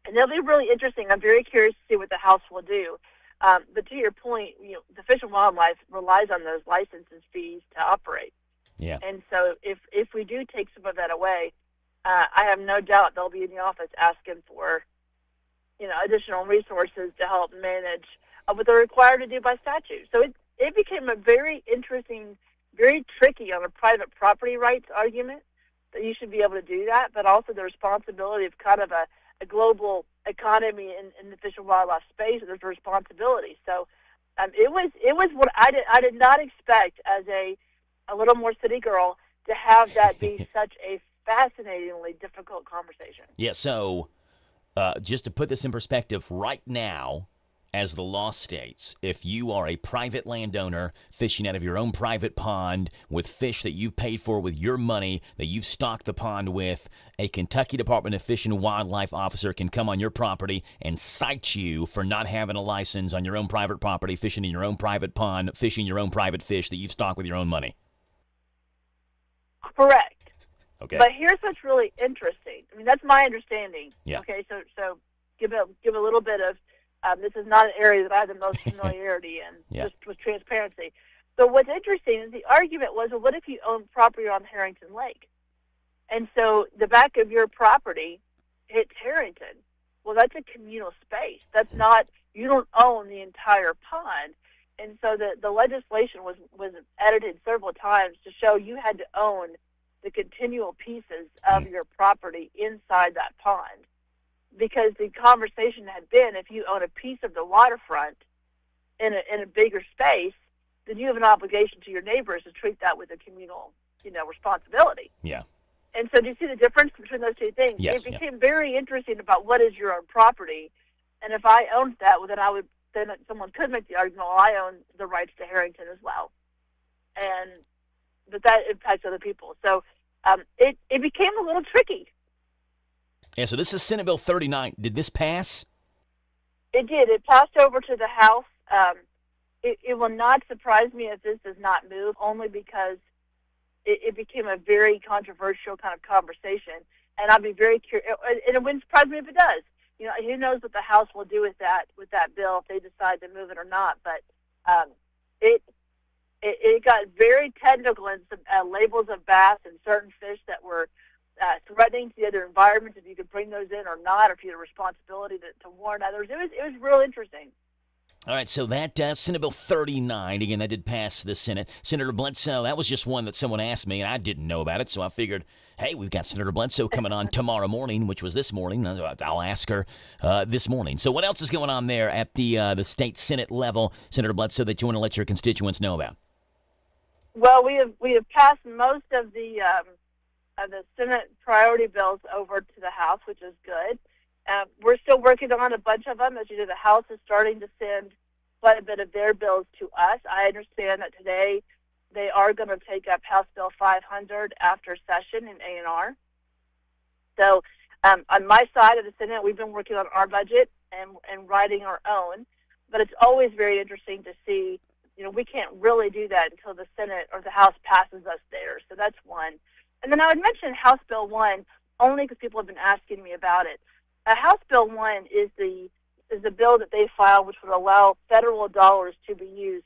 it'll be really interesting. I'm very curious to see what the House will do. But to your point, the Fish and Wildlife relies on those licenses fees to operate. Yeah. And so if we do take some of that away, I have no doubt they'll be in the office asking for, additional resources to help manage what they're required to do by statute. So it became a very interesting, very tricky on a private property rights argument that you should be able to do that, but also the responsibility of kind of a global economy in the fish and wildlife space. There's a responsibility. So it was what I did not expect as a little more city girl to have that be such a fascinatingly difficult conversation. Yeah, so just to put this in perspective, right now, as the law states, if you are a private landowner fishing out of your own private pond with fish that you've paid for with your money, that you've stocked the pond with, a Kentucky Department of Fish and Wildlife officer can come on your property and cite you for not having a license on your own private property, fishing in your own private pond, fishing your own private fish that you've stocked with your own money. Correct. Okay. But here's what's really interesting. I mean, that's my understanding. Yeah. Okay, so give a little bit of, this is not an area that I have the most familiarity in, Yeah. just with transparency. So what's interesting is the argument was, well, what if you own property on Harrington Lake? And so the back of your property hits Harrington. Well, that's a communal space. That's not, you don't own the entire pond. And so the legislation was edited several times to show you had to own the continual pieces of your property inside that pond. Because the conversation had been, if you own a piece of the waterfront in a bigger space, then you have an obligation to your neighbors to treat that with a communal, responsibility. Yeah. And so do you see the difference between those two things? Yes, It became very interesting about what is your own property. And if I owned that, well, then someone could make the argument, well, I own the rights to Harrington as well. But that impacts other people. So it became a little tricky. Yeah, so this is Senate Bill 39. Did this pass? It did. It passed over to the House. It will not surprise me if this does not move, only because it became a very controversial kind of conversation. And I'll be very curious. And it wouldn't surprise me if it does. Who knows what the House will do with that bill if they decide to move it or not. But it got very technical in some labels of bass and certain fish that were threatening to the other environments, if you could bring those in or not, or if you had a responsibility to warn others. It was real interesting. All right, so that Senate Bill 39, again, that did pass the Senate. Senator Bledsoe, that was just one that someone asked me, and I didn't know about it, so I figured, hey, we've got Senator Bledsoe coming on tomorrow morning, which was this morning. I'll ask her this morning. So what else is going on there at the state Senate level, Senator Bledsoe, that you want to let your constituents know about? Well, we have passed most of the Senate priority bills over to the House, which is good. We're still working on a bunch of them. As you know, the House is starting to send quite a bit of their bills to us. I understand that today they are going to take up House Bill 500 after session in A&R. So on my side of the Senate, we've been working on our budget and writing our own. But it's always very interesting to see, we can't really do that until the Senate or the House passes us theirs. So that's one. And then I would mention House Bill 1 only because people have been asking me about it. House Bill 1 is the bill that they filed, which would allow federal dollars to be used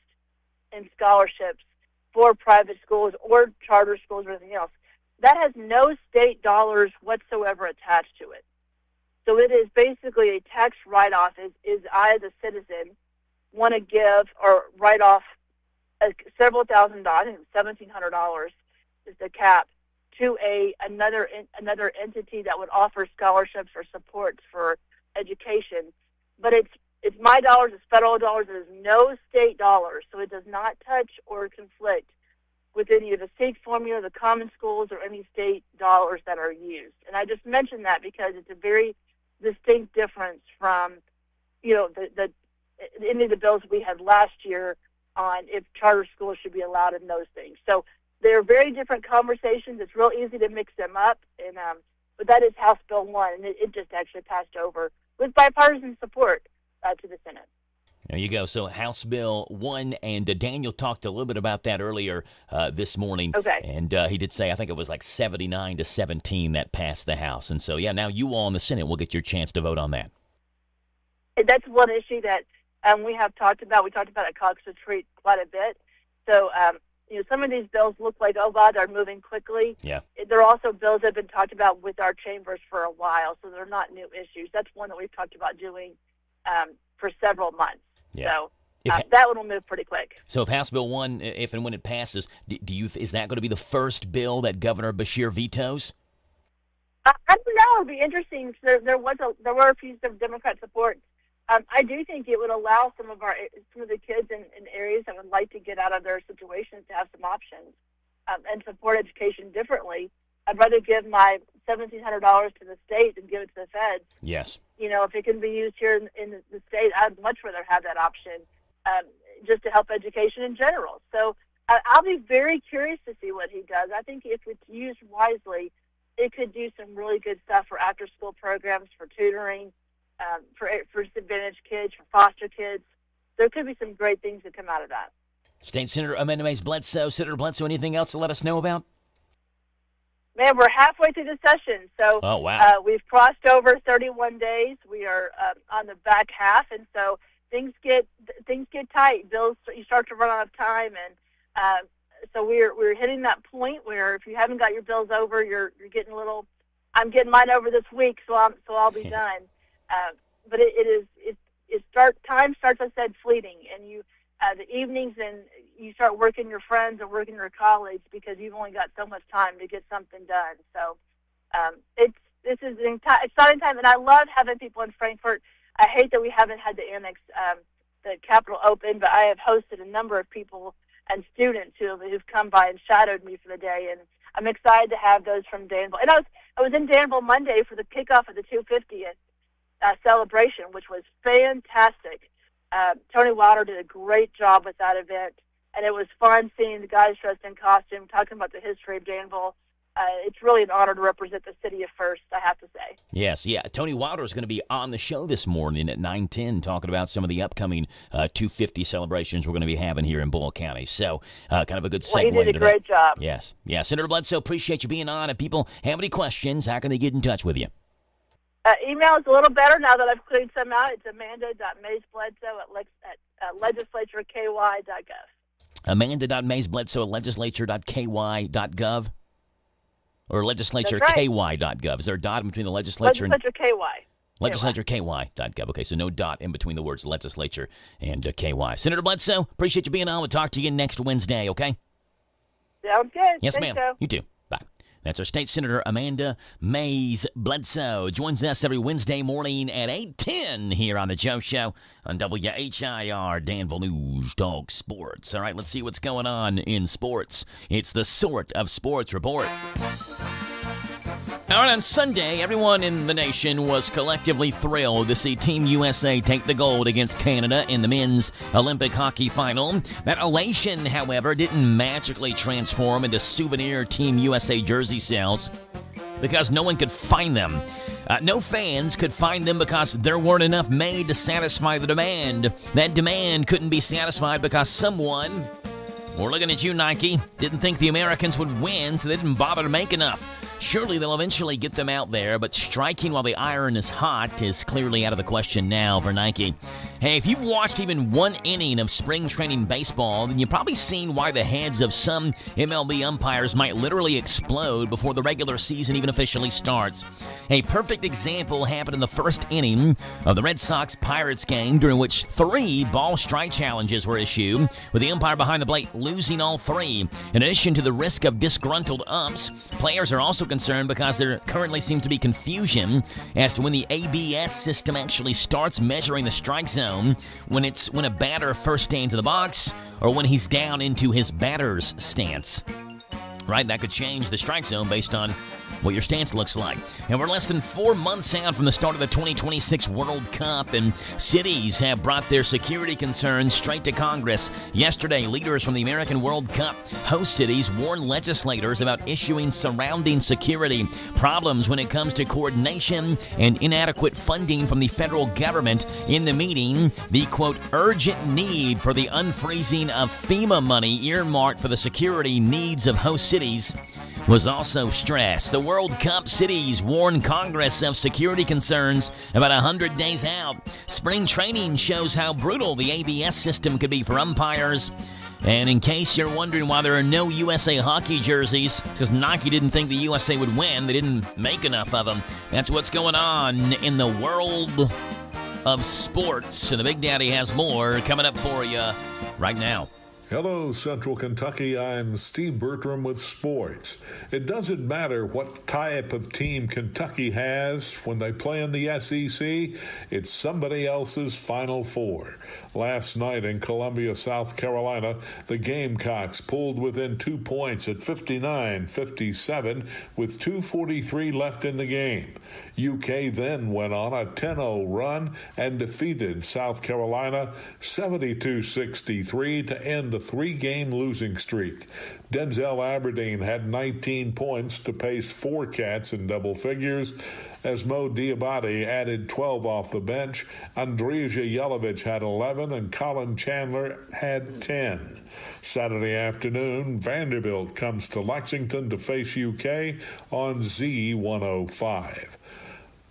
in scholarships for private schools or charter schools or anything else. That has no state dollars whatsoever attached to it. So it is basically a tax write-off. Is I, as a citizen, want to give or write off several $1,000, I think $1,700 is the cap, to another entity that would offer scholarships or supports for education. But It's my dollars, it's federal dollars, it is no state dollars, so it does not touch or conflict with any of the state formula, the common schools, or any state dollars that are used. And I just mentioned that because it's a very distinct difference from, any of the bills we had last year on if charter schools should be allowed in those things. So they're very different conversations. It's real easy to mix them up, and but that is House Bill 1, and it just actually passed over with bipartisan support to the Senate. There you go. So House Bill 1, and Daniel talked a little bit about that earlier this morning. Okay. And he did say, I think it was like 79-17 that passed the House. And so, now you all in the Senate will get your chance to vote on that. That's one issue that we have talked about. We talked about at Cox Retreat quite a bit. So, some of these bills look like, oh, God, they're moving quickly. Yeah. There are also bills that have been talked about with our chambers for a while, so they're not new issues. That's one that we've talked about doing for several months. Yeah. So that one will move pretty quick. So if House Bill 1, if and when it passes, is that going to be the first bill that Governor Beshear vetoes? I don't know. It'll be interesting. There were a few Democrat support. I do think it would allow some of the kids in areas that would like to get out of their situations to have some options and support education differently. I'd rather give my $1,700 to the state than give it to the feds. Yes. If it can be used here in the state, I'd much rather have that option just to help education in general. So I'll be very curious to see what he does. I think if it's used wisely, it could do some really good stuff for after-school programs, for tutoring, for disadvantaged kids, for foster kids. There could be some great things that come out of that. State Senator Amanda Mays Bledsoe. Senator Bledsoe, anything else to let us know about? Man, we're halfway through the session, so oh, wow. We've crossed over 31 days. We are on the back half, and so things get tight. Bills, you start to run out of time, and so we're hitting that point where if you haven't got your bills over, you're getting a little. I'm getting mine over this week, so I'll be done. But time starts, I said, fleeting, and the evenings, and you start working your friends or working your colleagues because you've only got so much time to get something done. So this is an exciting time, and I love having people in Frankfort. I hate that we haven't had the annex, the Capitol open, but I have hosted a number of people and students who've come by and shadowed me for the day, and I'm excited to have those from Danville. And I was in Danville Monday for the kickoff of the 250th celebration, which was fantastic. Tony Wilder did a great job with that event, and it was fun seeing the guys dressed in costume, talking about the history of Danville. It's really an honor to represent the city of First, I have to say. Yes, yeah. Tony Wilder is going to be on the show this morning at 9:10 talking about some of the upcoming 250 celebrations we're going to be having here in Bull County. So kind of a good segue. Well, he did a great job. Yes. Yeah, Senator Bledsoe, appreciate you being on. If people have any questions, how can they get in touch with you? Email is a little better now that I've cleared some out. It's amanda.maysbledsoe at legislatureky.gov. Amanda.maysbledsoe at legislature.ky.gov? Or legislatureky.gov. Is there a dot in between the legislature and... KY. Legislatureky.gov. Okay, so no dot in between the words legislature and KY. Senator Bledsoe, appreciate you being on. We'll talk to you again next Wednesday, okay? Sounds good. Yes, Thanks, ma'am. Joe. You too. Bye. That's our State Senator Amanda Mays Bledsoe. Joins us every Wednesday morning at 8:10 here on The Joe Show on WHIR Danville News Talk Sports. All right, let's see what's going on in sports. It's the Sort of Sports Report. All right, on Sunday, everyone in the nation was collectively thrilled to see Team USA take the gold against Canada in the men's Olympic hockey final. That elation, however, didn't magically transform into souvenir Team USA jersey sales because no one could find them. No fans could find them because there weren't enough made to satisfy the demand. That demand couldn't be satisfied because someone, we're looking at you, Nike, didn't think the Americans would win, so they didn't bother to make enough. Surely they'll eventually get them out there, but striking while the iron is hot is clearly out of the question now for Nike. Hey, if you've watched even one inning of spring training baseball, then you've probably seen why the heads of some MLB umpires might literally explode before the regular season even officially starts. A perfect example happened in the first inning of the Red Sox-Pirates game, during which 3 ball strike challenges were issued, with the umpire behind the plate losing all 3. In addition to the risk of disgruntled umps, players are also also concerned because there currently seems to be confusion as to when the ABS system actually starts measuring the strike zone, when a batter first stands in the box or when he's down into his batter's stance. Right? That could change the strike zone based on what your stance looks like. And we're less than 4 months out from the start of the 2026 World Cup, and cities have brought their security concerns straight to Congress. Yesterday, leaders from the American World Cup host cities warned legislators about issuing surrounding security problems when it comes to coordination and inadequate funding from the federal government. In the meeting, the, quote, urgent need for the unfreezing of FEMA money earmarked for the security needs of host cities was also stressed. The World Cup cities warned Congress of security concerns about 100 days out. Spring training shows how brutal the ABS system could be for umpires. And in case you're wondering why there are no USA hockey jerseys, it's because Nike didn't think the USA would win. They didn't make enough of them. That's what's going on in the world of sports. And the Big Daddy has more coming up for you right now. Hello, Central Kentucky. I'm Steve Bertram with sports. It doesn't matter what type of team Kentucky has when they play in the SEC. It's somebody else's Final Four. Last night in Columbia, South Carolina, the Gamecocks pulled within 2 points at 59-57 with 2:43 left in the game. UK then went on a 10-0 run and defeated South Carolina 72-63 to end a 3-game losing streak. Denzel Aberdeen had 19 points to pace 4 Cats in double figures, as Mo Diabate added 12 off the bench. Andrija Jelovic had 11, and Colin Chandler had 10. Saturday afternoon, Vanderbilt comes to Lexington to face UK on Z105.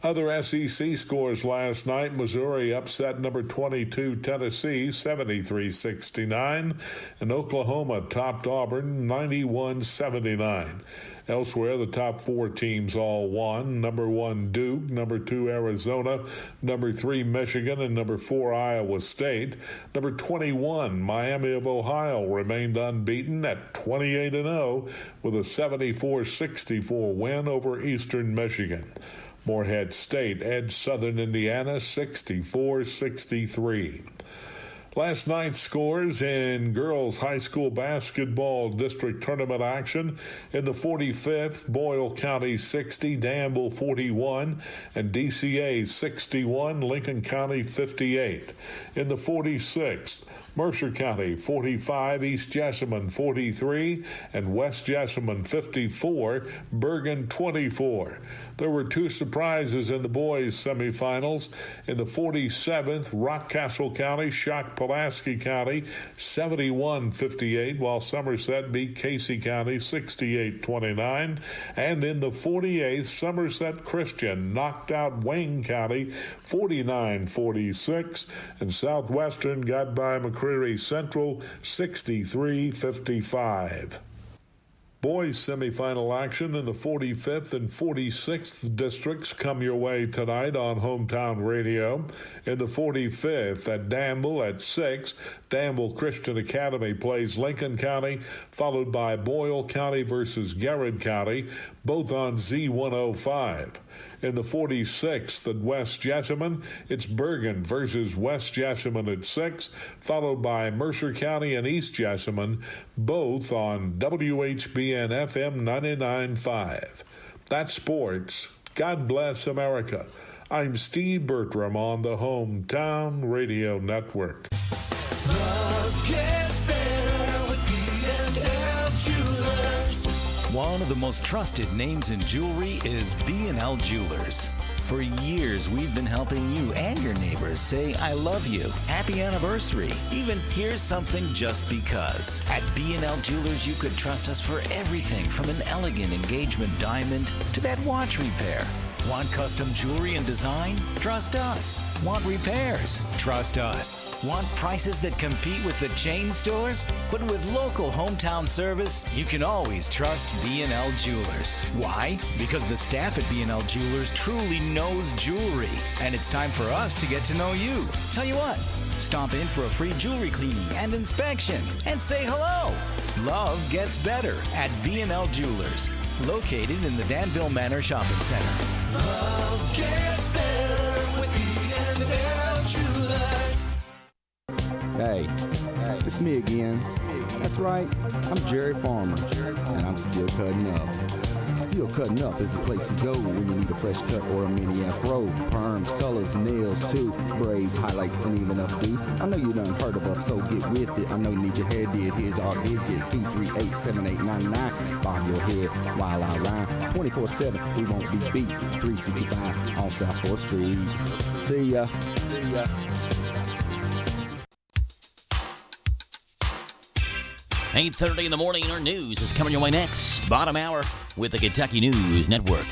Other SEC scores last night: Missouri upset number 22 Tennessee 73-69, and Oklahoma topped Auburn 91-79. Elsewhere, the top 4 teams all won. Number 1 Duke, number 2 Arizona, number 3 Michigan, and number 4 Iowa State. Number 21 Miami of Ohio remained unbeaten at 28-0 with a 74-64 win over Eastern Michigan. Morehead State edged Southern Indiana 64-63. Last night's scores in girls high school basketball district tournament action: in the 45th, Boyle County 60, Danville 41, and DCA 61, Lincoln County 58. In the 46th, Mercer County 45, East Jessamine 43, and West Jessamine 54, Bergen 24. There were 2 surprises in the boys' semifinals. In the 47th, Rockcastle County shocked Pulaski County 71-58, while Somerset beat Casey County 68-29. And in the 48th, Somerset Christian knocked out Wayne County 49-46, and Southwestern got by McCreary Central 63-55. Boys semifinal action in the 45th and 46th districts come your way tonight on Hometown Radio. In the 45th at Danville at 6, Danville Christian Academy plays Lincoln County, followed by Boyle County versus Garrett County, both on Z105. In the 46th at West Jessamine, it's Bergen versus West Jessamine at 6, followed by Mercer County and East Jessamine, both on WHBN FM 99.5. That's sports. God bless America. I'm Steve Bertram on the Hometown Radio Network. Love gets better with B&L Jewelers. One of the most trusted names in jewelry is B&L Jewelers. For years, we've been helping you and your neighbors say, I love you, happy anniversary, even here's something just because. At B&L Jewelers, you could trust us for everything from an elegant engagement diamond to that watch repair. Want custom jewelry and design? Trust us. Want repairs? Trust us. Want prices that compete with the chain stores? But with local hometown service, you can always trust B&L Jewelers. Why? Because the staff at B&L Jewelers truly knows jewelry. And it's time for us to get to know you. Tell you what, stop in for a free jewelry cleaning and inspection and say hello. Love gets better at B&L Jewelers. located in the Danville Manor Shopping Center. Love gets better with B&L Jewelers. Hey, it's me again. That's right, I'm Jerry Farmer, and I'm still cutting up. Still Cutting Up is a place to go when you need a fresh cut or a mini afro. Perms, colors, nails, too. Braids, highlights, and even updo. I know you done heard of us, so get with it. I know you need your hair did. Here's our digit, 238-7899. Bob your head while I rhyme. 24/7, we won't be beat. 365 on South 4th Street. See ya. See ya. 8:30 in the morning, our news is coming your way next. Bottom hour with the Kentucky News Network.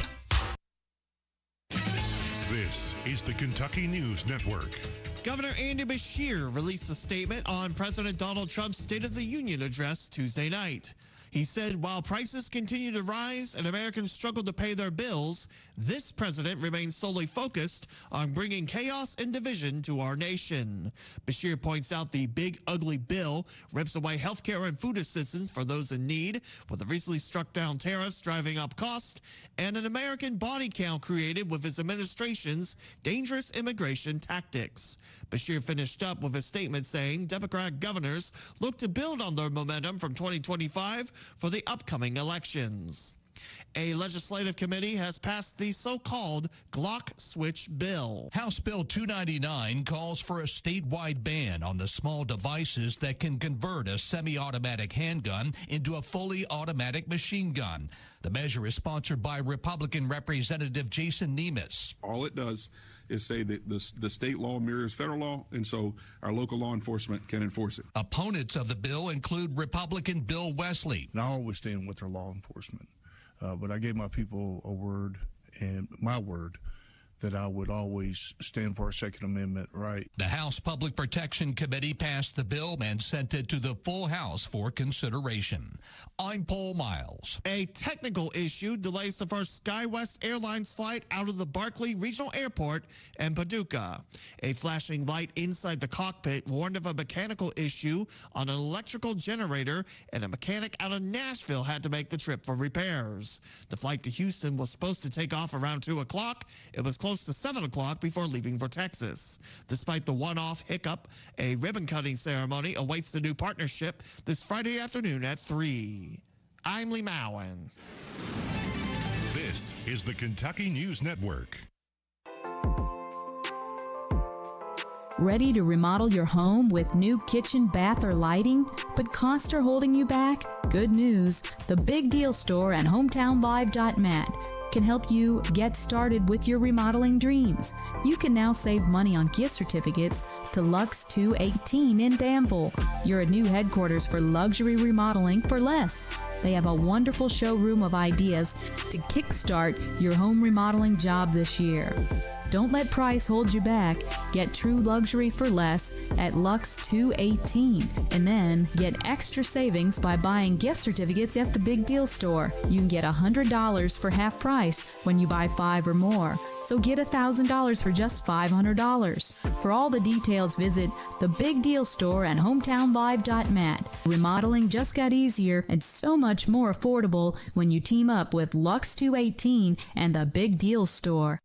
This is the Kentucky News Network. Governor Andy Beshear released a statement on President Donald Trump's State of the Union address Tuesday night. He said, while prices continue to rise and Americans struggle to pay their bills, this president remains solely focused on bringing chaos and division to our nation. Beshear points out the big, ugly bill rips away health care and food assistance for those in need, with the recently struck down tariffs driving up costs, and an American body count created with his administration's dangerous immigration tactics. Beshear finished up with a statement saying Democrat governors look to build on their momentum from 2025 for the upcoming elections. A legislative committee has passed the so-called Glock switch bill. House Bill 299 calls for a statewide ban on the small devices that can convert a semi-automatic handgun into a fully automatic machine gun. The measure is sponsored by Republican Representative Jason Nemes. All it does is say that the state law mirrors federal law, and so our local law enforcement can enforce it. Opponents of the bill include Republican Bill Wesley. And I always stand with our law enforcement, but I gave my people a word, and my word, that I would always stand for our Second Amendment right. The House Public Protection Committee passed the bill and sent it to the full House for consideration. I'm Paul Miles. A technical issue delays the first SkyWest Airlines flight out of the Barkley Regional Airport in Paducah. A flashing light inside the cockpit warned of a mechanical issue on an electrical generator, and a mechanic out of Nashville had to make the trip for repairs. The flight to Houston was supposed to take off around 2 o'clock. It was close to 7 o'clock before leaving for Texas. Despite the one-off hiccup, a ribbon-cutting ceremony awaits the new partnership this Friday afternoon at 3. I'm Lee Mowen. This is the Kentucky News Network. Ready to remodel your home with new kitchen, bath, or lighting, but costs are holding you back? Good news. The Big Deal Store and HometownLive.net can help you get started with your remodeling dreams. You can now save money on gift certificates to Lux 218 in Danville. You're a new headquarters for luxury remodeling for less. They have a wonderful showroom of ideas to kickstart your home remodeling job this year. Don't let price hold you back. Get true luxury for less at Lux 218, and then get extra savings by buying gift certificates at the Big Deal Store. You can get $100 for half price when you buy 5 or more. So get $1,000 for just $500. For all the details, visit the Big Deal Store and HometownLive.net. Remodeling just got easier and so much more affordable when you team up with Lux 218 and the Big Deal Store.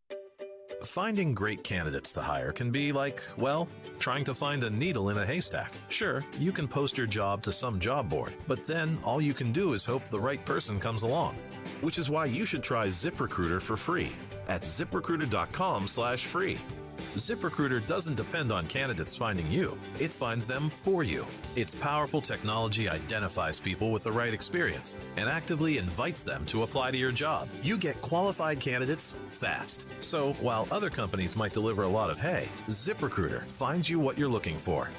Finding great candidates to hire can be like, well, trying to find a needle in a haystack. Sure, you can post your job to some job board, but then all you can do is hope the right person comes along. Which is why you should try ZipRecruiter for free at ZipRecruiter.com/free. ZipRecruiter doesn't depend on candidates finding you. It finds them for you. Its powerful technology identifies people with the right experience and actively invites them to apply to your job. You get qualified candidates fast. So while other companies might deliver a lot of hay, ZipRecruiter finds you what you're looking for.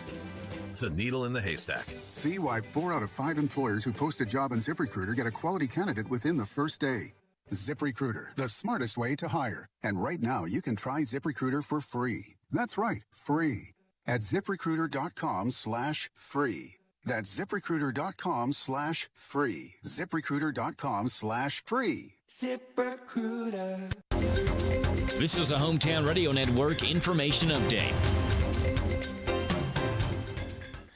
The needle in the haystack. See why 4 out of 5 employers who post a job on ZipRecruiter get a quality candidate within the first day. ZipRecruiter, the smartest way to hire. And right now, you can try ZipRecruiter for free. That's right, free. At ZipRecruiter.com/free. That's ZipRecruiter.com/free. ZipRecruiter.com/free. ZipRecruiter. This is a Hometown Radio Network information update.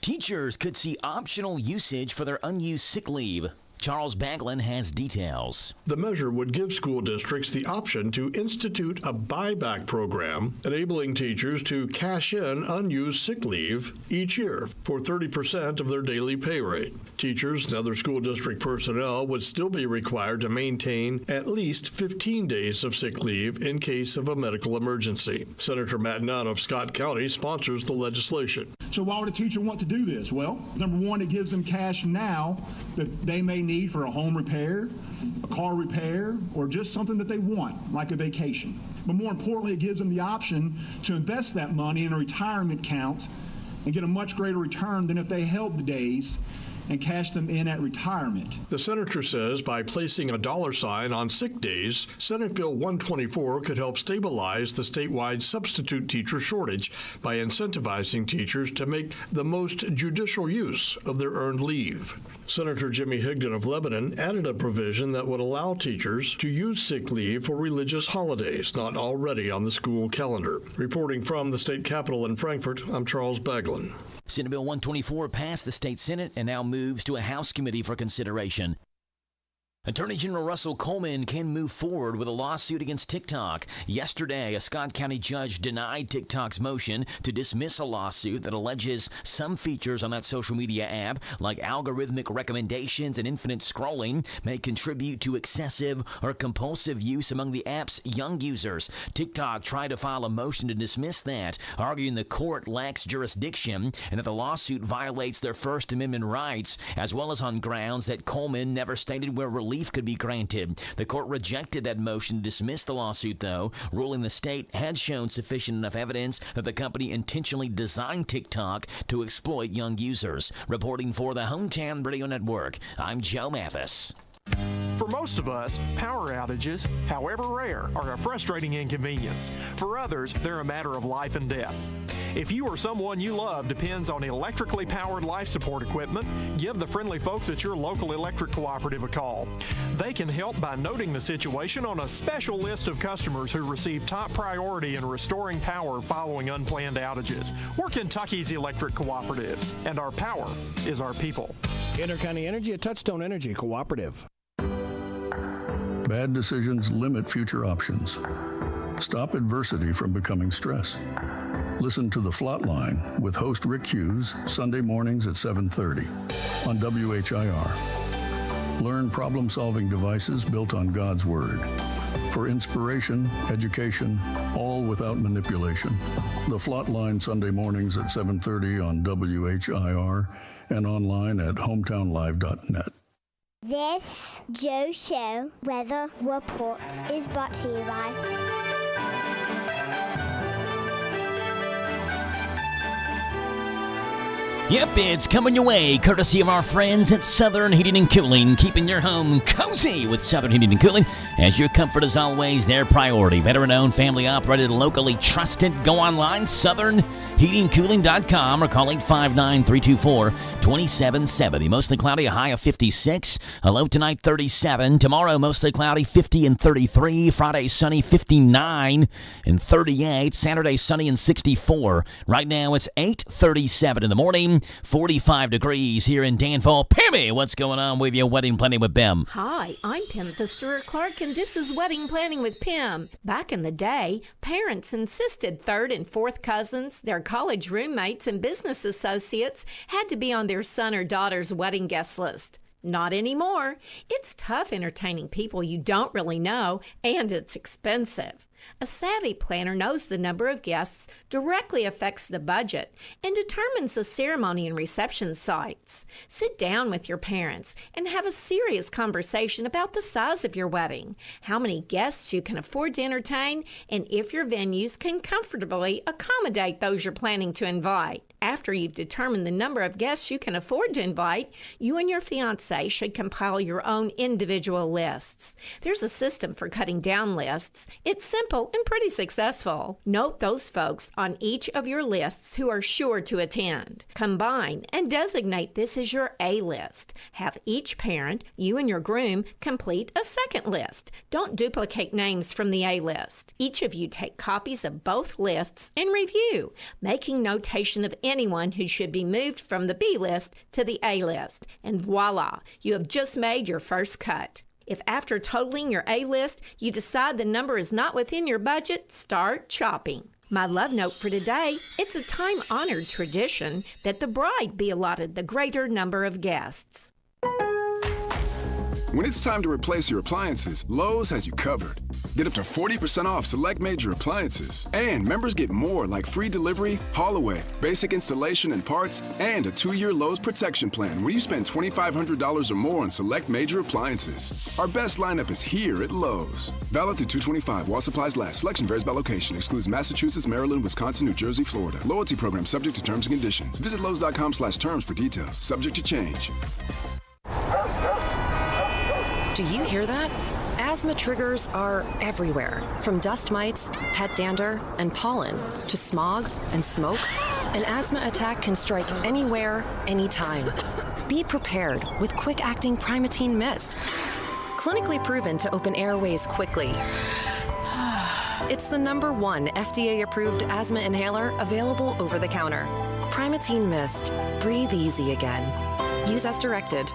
Teachers could see optional usage for their unused sick leave. Charles Baglin has details. The measure would give school districts the option to institute a buyback program, enabling teachers to cash in unused sick leave each year for 30% of their daily pay rate. Teachers and other school district personnel would still be required to maintain at least 15 days of sick leave in case of a medical emergency. Senator Matt Nunn of Scott County sponsors the legislation. So why would a teacher want to do this? Well, number one, it gives them cash now that they may need for a home repair, a car repair, or just something that they want, like a vacation. But more importantly, it gives them the option to invest that money in a retirement account and get a much greater return than if they held the days and cash them in at retirement. The senator says by placing a dollar sign on sick days, Senate Bill 124 could help stabilize the statewide substitute teacher shortage by incentivizing teachers to make the most judicial use of their earned leave. Senator Jimmy Higdon of Lebanon added a provision that would allow teachers to use sick leave for religious holidays not already on the school calendar. Reporting from the state capitol in Frankfort, I'm Charles Baglin. Senate Bill 124 passed the state Senate and now moves to a House committee for consideration. Attorney General Russell Coleman can move forward with a lawsuit against TikTok. Yesterday, a Scott County judge denied TikTok's motion to dismiss a lawsuit that alleges some features on that social media app, like algorithmic recommendations and infinite scrolling, may contribute to excessive or compulsive use among the app's young users. TikTok tried to file a motion to dismiss that, arguing the court lacks jurisdiction and that the lawsuit violates their First Amendment rights, as well as on grounds that Coleman never stated where relief could be granted. The court rejected that motion to dismiss the lawsuit, though, ruling the state had shown sufficient enough evidence that the company intentionally designed TikTok to exploit young users. Reporting for the Hometown Radio Network, I'm Joe Mathis. For most of us, power outages, however rare, are a frustrating inconvenience. For others, they're a matter of life and death. If you or someone you love depends on electrically powered life support equipment, give the friendly folks at your local electric cooperative a call. They can help by noting the situation on a special list of customers who receive top priority in restoring power following unplanned outages. We're Kentucky's electric cooperative, and our power is our people. Intercounty Energy, a Touchstone Energy Cooperative. Bad decisions limit future options. Stop adversity from becoming stress. Listen to The Flatline with host Rick Hughes, Sunday mornings at 7:30 on WHIR. Learn problem-solving devices built on God's Word. For inspiration, education, all without manipulation. The Flatline Sunday mornings at 7:30 on WHIR and online at hometownlive.net. This Joe Show weather report is brought to you by Yep, it's coming your way, courtesy of our friends at Southern Heating and Cooling, keeping your home cozy with Southern Heating and Cooling. As your comfort is always their priority. Veteran-owned, family-operated, locally trusted. Go online, southernheatingcooling.com, or call 859-324-2770. Mostly cloudy, a high of 56. A low tonight, 37. Tomorrow, mostly cloudy, 50 and 33. Friday, sunny, 59 and 38. Saturday, sunny and 64. Right now, it's 8:37 in the morning. 45 degrees here in Danville. Pammy, what's going on with your wedding planning with Pam? Hi, I'm Pam Stewart Clark, and this is Wedding Planning with Pam. Back in the day, parents insisted third and fourth cousins, their college roommates, and business associates had to be on their son or daughter's wedding guest list. Not anymore. It's tough entertaining people you don't really know, and it's expensive. A savvy planner knows the number of guests directly affects the budget and determines the ceremony and reception sites. Sit down with your parents and have a serious conversation about the size of your wedding, how many guests you can afford to entertain, and if your venues can comfortably accommodate those you're planning to invite. After you've determined the number of guests you can afford to invite, you and your fiancé should compile your own individual lists. There's a system for cutting down lists. It's simple simple and pretty successful. Note those folks on each of your lists who are sure to attend. Combine and designate this as your A list. Have each parent, you and your groom, complete a second list. Don't duplicate names from the A list. Each of you take copies of both lists and review, making notation of anyone who should be moved from the B list to the A list. And voila, you have just made your first cut. If after totaling your A list, you decide the number is not within your budget, start chopping. My love note for today, it's a time-honored tradition that the bride be allotted the greater number of guests. When it's time to replace your appliances, Lowe's has you covered. Get up to 40% off select major appliances. And members get more like free delivery, haul away, basic installation and parts, and a 2-year Lowe's protection plan when you spend $2,500 or more on select major appliances. Our best lineup is here at Lowe's. Valid through 2/25 while supplies last. Selection varies by location. Excludes Massachusetts, Maryland, Wisconsin, New Jersey, Florida. Loyalty program subject to terms and conditions. Visit Lowe's.com/terms for details. Subject to change. Do you hear that? Asthma triggers are everywhere, from dust mites, pet dander, and pollen, to smog and smoke. An asthma attack can strike anywhere, anytime. Be prepared with quick-acting Primatene Mist. Clinically proven to open airways quickly. It's the #1 FDA-approved asthma inhaler available over the counter. Primatene Mist. Breathe easy again. Use as directed.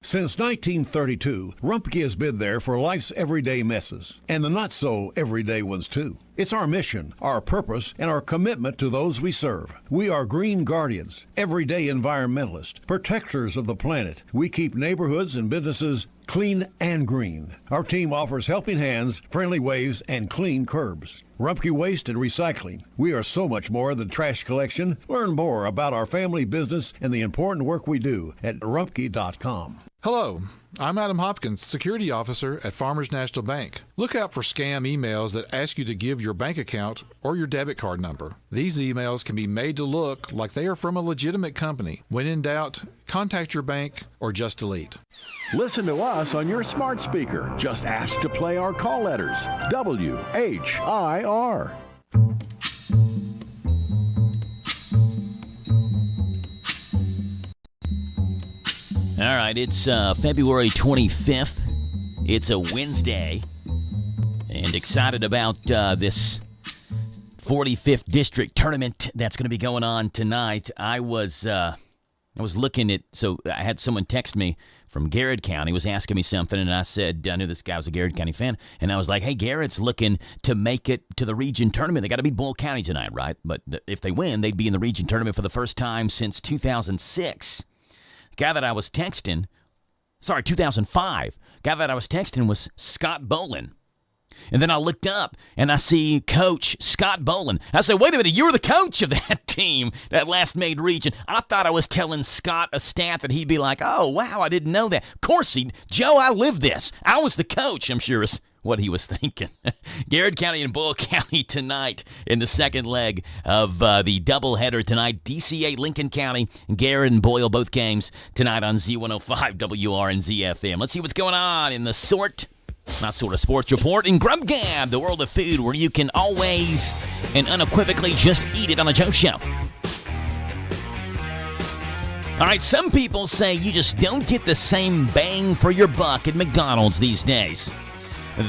Since 1932, Rumpke has been there for life's everyday messes, and the not-so-everyday ones, too. It's our mission, our purpose, and our commitment to those we serve. We are green guardians, everyday environmentalists, protectors of the planet. We keep neighborhoods and businesses clean and green. Our team offers helping hands, friendly waves, and clean curbs. Rumpke Waste and Recycling. We are so much more than trash collection. Learn more about our family business and the important work we do at rumpke.com. Hello, I'm Adam Hopkins, Security Officer at Farmers National Bank. Look out for scam emails that ask you to give your bank account or your debit card number. These emails can be made to look like they are from a legitimate company. When in doubt, contact your bank or just delete. Listen to us on your smart speaker. Just ask to play our call letters. WHIR. All right, it's February 25th. It's a Wednesday. And excited about this 45th District Tournament that's going to be going on tonight. I was looking at, so I had someone text me from Garrett County, was asking me something, and I said, I knew this guy was a Garrett County fan, and I was like, hey, Garrett's looking to make it to the region tournament. They got to beat Boyle County tonight, right? But if they win, they'd be in the region tournament for the first time since 2006. The guy that I was texting, 2005, guy that I was texting was Scott Bolin. And then I looked up, and I see Coach Scott Bolin. I said, wait a minute, you were the coach of that team that last made region. I thought I was telling Scott a stat that he'd be like, oh, wow, I didn't know that. Of course, Joe, I lived this. I was the coach, I'm sure is what he was thinking. Garrett County and Boyle County tonight in the second leg of the doubleheader tonight. DCA, Lincoln County, Garrett and Boyle, both games tonight on Z105 WR and ZFM. Let's see what's going on in the Sports Report in Grub Gab, the world of food where you can always and unequivocally just eat it on the Joe Show. All right, some people say you just don't get the same bang for your buck at McDonald's these days.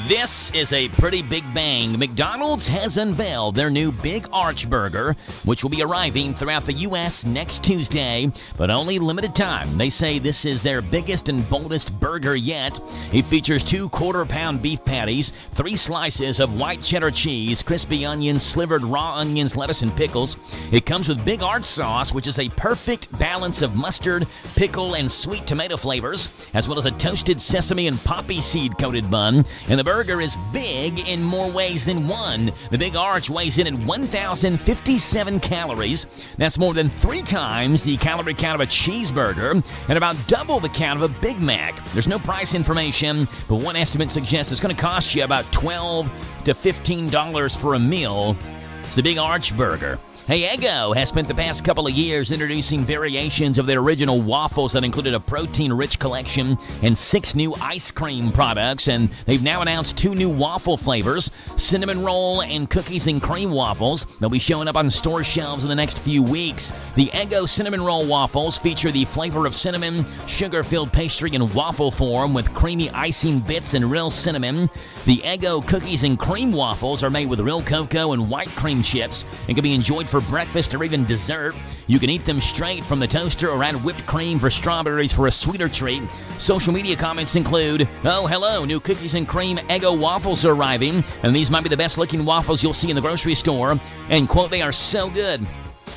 This is a pretty big bang. McDonald's has unveiled their new Big Arch Burger, which will be arriving throughout the U.S. next Tuesday, but only limited time. They say this is their biggest and boldest burger yet. It features 2 quarter-pound beef patties, 3 slices of white cheddar cheese, crispy onions, slivered raw onions, lettuce, and pickles. It comes with Big Arch sauce, which is a perfect balance of mustard, pickle, and sweet tomato flavors, as well as a toasted sesame and poppy seed-coated bun. And the burger is big in more ways than one. The Big Arch weighs in at 1,057 calories. That's more than 3 times the calorie count of a cheeseburger and about double the count of a Big Mac. There's no price information, but one estimate suggests it's going to cost you about $12 to $15 for a meal. It's the Big Arch Burger. Hey, Eggo has spent the past couple of years introducing variations of their original waffles that included a protein-rich collection and 6 new ice cream products, and they've now announced 2 new waffle flavors, cinnamon roll and cookies and cream waffles. They'll be showing up on store shelves in the next few weeks. The Eggo cinnamon roll waffles feature the flavor of cinnamon, sugar-filled pastry in waffle form with creamy icing bits and real cinnamon. The Eggo cookies and cream waffles are made with real cocoa and white cream chips and can be enjoyed for breakfast or even dessert. You can eat them straight from the toaster or add whipped cream for strawberries for a sweeter treat. Social media comments include, "Oh, hello, new cookies and cream Eggo waffles are arriving, and these might be the best looking waffles you'll see in the grocery store," and quote, "They are so good."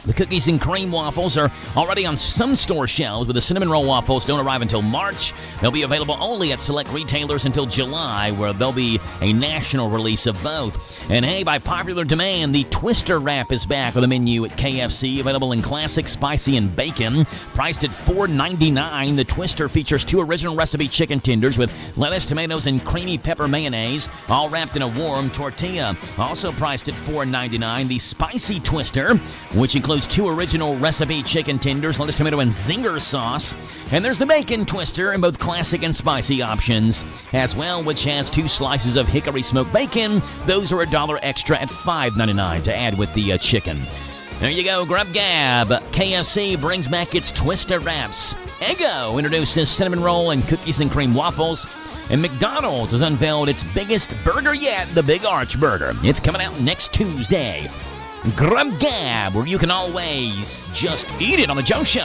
The cookies and cream waffles are already on some store shelves, but the cinnamon roll waffles don't arrive until March. They'll be available only at select retailers until July, where there'll be a national release of both. And hey, by popular demand, the Twister Wrap is back on the menu at KFC, available in classic, spicy, and bacon. Priced at $4.99, the Twister features 2 original recipe chicken tenders with lettuce, tomatoes, and creamy pepper mayonnaise, all wrapped in a warm tortilla. Also priced at $4.99, the Spicy Twister, which includes 2 original recipe chicken tenders, lettuce, tomato, and zinger sauce. And there's the Bacon Twister in both classic and spicy options as well, which has 2 slices of hickory smoked bacon. Those are $1 extra at $5.99 to add with the chicken. There you go, Grub Gab. KFC brings back its Twister Wraps. Eggo introduces cinnamon roll and cookies and cream waffles. And McDonald's has unveiled its biggest burger yet, the Big Arch Burger. It's coming out next Tuesday. Grub Gab, where you can always just eat it on The Joe Show.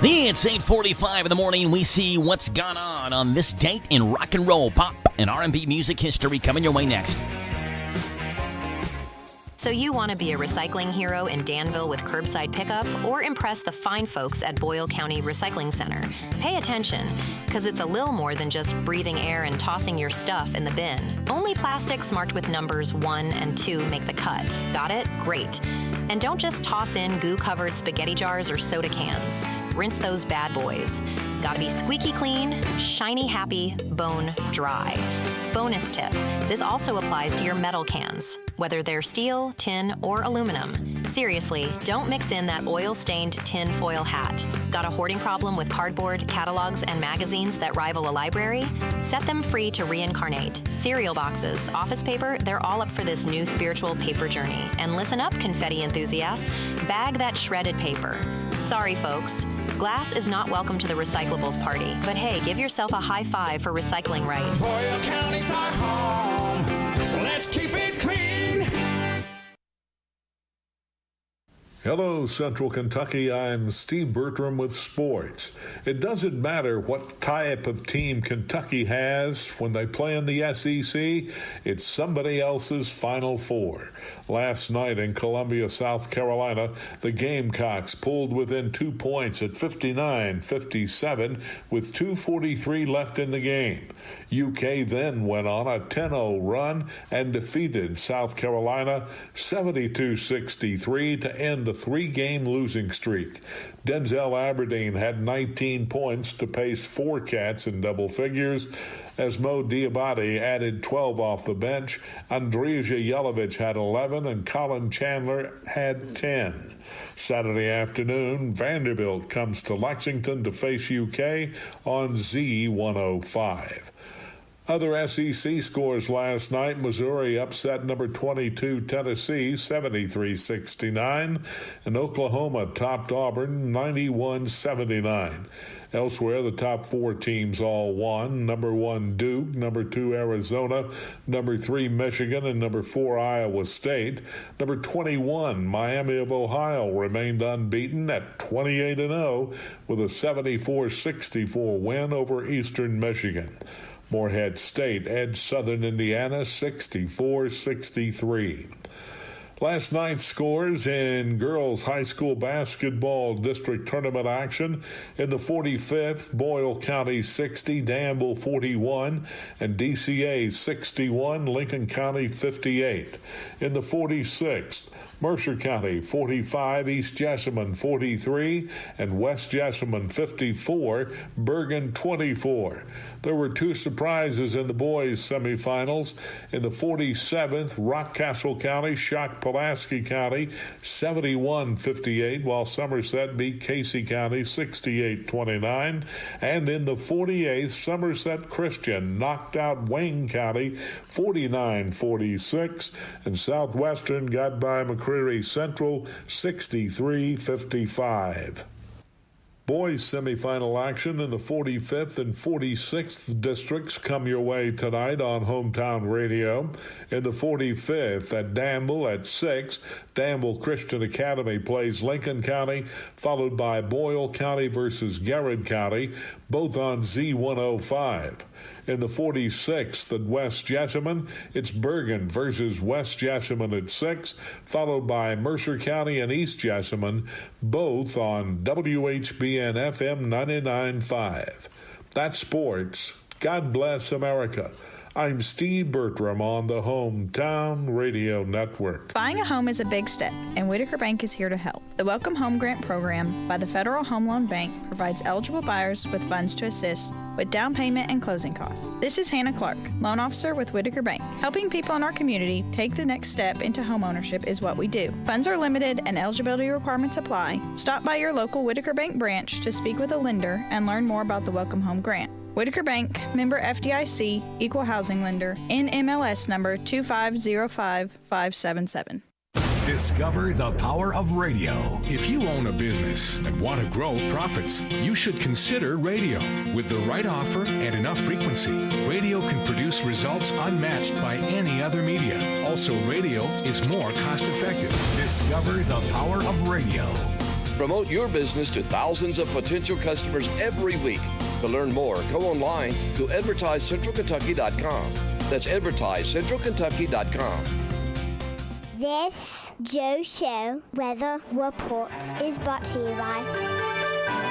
It's 8:45 in the morning. We see what's gone on this date in rock and roll, pop, and R&B music history coming your way next. So you want to be a recycling hero in Danville with curbside pickup or impress the fine folks at Boyle County Recycling Center? Pay attention, because it's a little more than just breathing air and tossing your stuff in the bin. Only plastics marked with numbers 1 and 2 make the cut. Got it? Great. And don't just toss in goo-covered spaghetti jars or soda cans. Rinse those bad boys. Gotta be squeaky clean, shiny happy, bone dry. Bonus tip, this also applies to your metal cans, whether they're steel, tin, or aluminum. Seriously, don't mix in that oil-stained tin foil hat. Got a hoarding problem with cardboard, catalogs, and magazines that rival a library? Set them free to reincarnate. Cereal boxes, office paper, they're all up for this new spiritual paper journey. And listen up, confetti enthusiasts, bag that shredded paper. Sorry, folks. Glass is not welcome to the recyclables party, but hey, give yourself a high five for recycling right. Boyle County's our home, so let's keep it clean. Hello, Central Kentucky. I'm Steve Bertram with sports. It doesn't matter what type of team Kentucky has when they play in the SEC, it's somebody else's Final Four. Last night in Columbia, South Carolina, the Gamecocks pulled within 2 points at 59-57 with 2:43 left in the game. UK then went on a 10-0 run and defeated South Carolina 72-63 to end a 3-game losing streak. Denzel Aberdeen had 19 points to pace 4 Cats in double figures, as Mo Diabate added 12 off the bench. Andrija Jelovic had 11, and Colin Chandler had 10. Saturday afternoon, Vanderbilt comes to Lexington to face UK on Z105. Other SEC scores last night: Missouri upset number 22 Tennessee 73-69, and Oklahoma topped Auburn 91-79. Elsewhere, the top 4 teams all won. Number 1 Duke, number 2 Arizona, number 3 Michigan, and number 4 Iowa State. Number 21 Miami of Ohio remained unbeaten at 28-0 with a 74-64 win over Eastern Michigan. Morehead State edged Southern Indiana 64-63. Last night's scores in girls high school basketball district tournament action: in the 45th, Boyle County 60, Danville 41, and DCA 61, Lincoln County 58. In the 46th, Mercer County 45, East Jessamine 43, and West Jessamine 54, Bergen 24. There were two surprises in the boys' semifinals. In the 47th, Rockcastle County shocked Pulaski County 71-58, while Somerset beat Casey County 68-29. And in the 48th, Somerset Christian knocked out Wayne County 49-46, and Southwestern got by McCreary Central 63-55. Boys semifinal action in the 45th and 46th districts come your way tonight on Hometown Radio. In the 45th at Danville at 6, Danville Christian Academy plays Lincoln County, followed by Boyle County versus Garrett County, both on Z105. In the 46th at West Jessamine, it's Bergen versus West Jessamine at 6, followed by Mercer County and East Jessamine, both on WHBN FM 99.5. That's sports. God bless America. I'm Steve Bertram on the Hometown Radio Network. Buying a home is a big step, and Whitaker Bank is here to help. The Welcome Home Grant Program by the Federal Home Loan Bank provides eligible buyers with funds to assist with down payment and closing costs. This is Hannah Clark, loan officer with Whitaker Bank. Helping people in our community take the next step into homeownership is what we do. Funds are limited and eligibility requirements apply. Stop by your local Whitaker Bank branch to speak with a lender and learn more about the Welcome Home Grant. Whitaker Bank, member FDIC, equal housing lender, NMLS number 2505577. Discover the power of radio. If you own a business and want to grow profits, you should consider radio. With the right offer and enough frequency, radio can produce results unmatched by any other media. Also, radio is more cost-effective. Discover the power of radio. Promote your business to thousands of potential customers every week. To learn more, go online to advertisecentralkentucky.com. That's advertisecentralkentucky.com. This Joe Show weather report is brought to you by...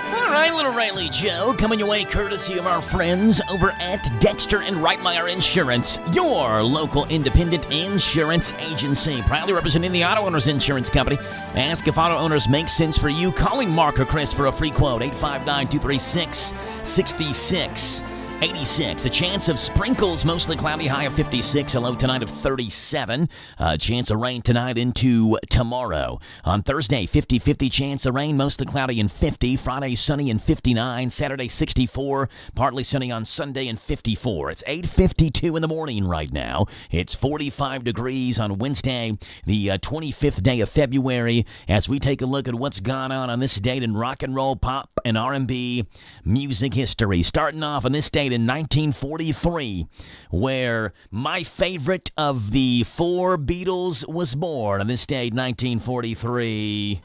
All right, Little Riley Joe, coming your way courtesy of our friends over at Dexter and Reitmeyer Insurance, your local independent insurance agency, proudly representing the Auto Owners Insurance Company. Ask if auto owners make sense for you. Calling Mark or Chris for a free quote, 859-236-6686. 86. A chance of sprinkles, mostly cloudy, high of 56, a low tonight of 37. A chance of rain tonight into tomorrow. On Thursday, 50-50 chance of rain, mostly cloudy and 50. Friday, sunny and 59. Saturday, 64. Partly sunny on Sunday and 54. It's 8:52 in the morning right now. It's 45 degrees on Wednesday, the 25th day of February, as we take a look at what's gone on this date in rock and roll, pop, and R&B music history. Starting off on this date in 1943, where my favorite of the four Beatles was born. On this date, 1943.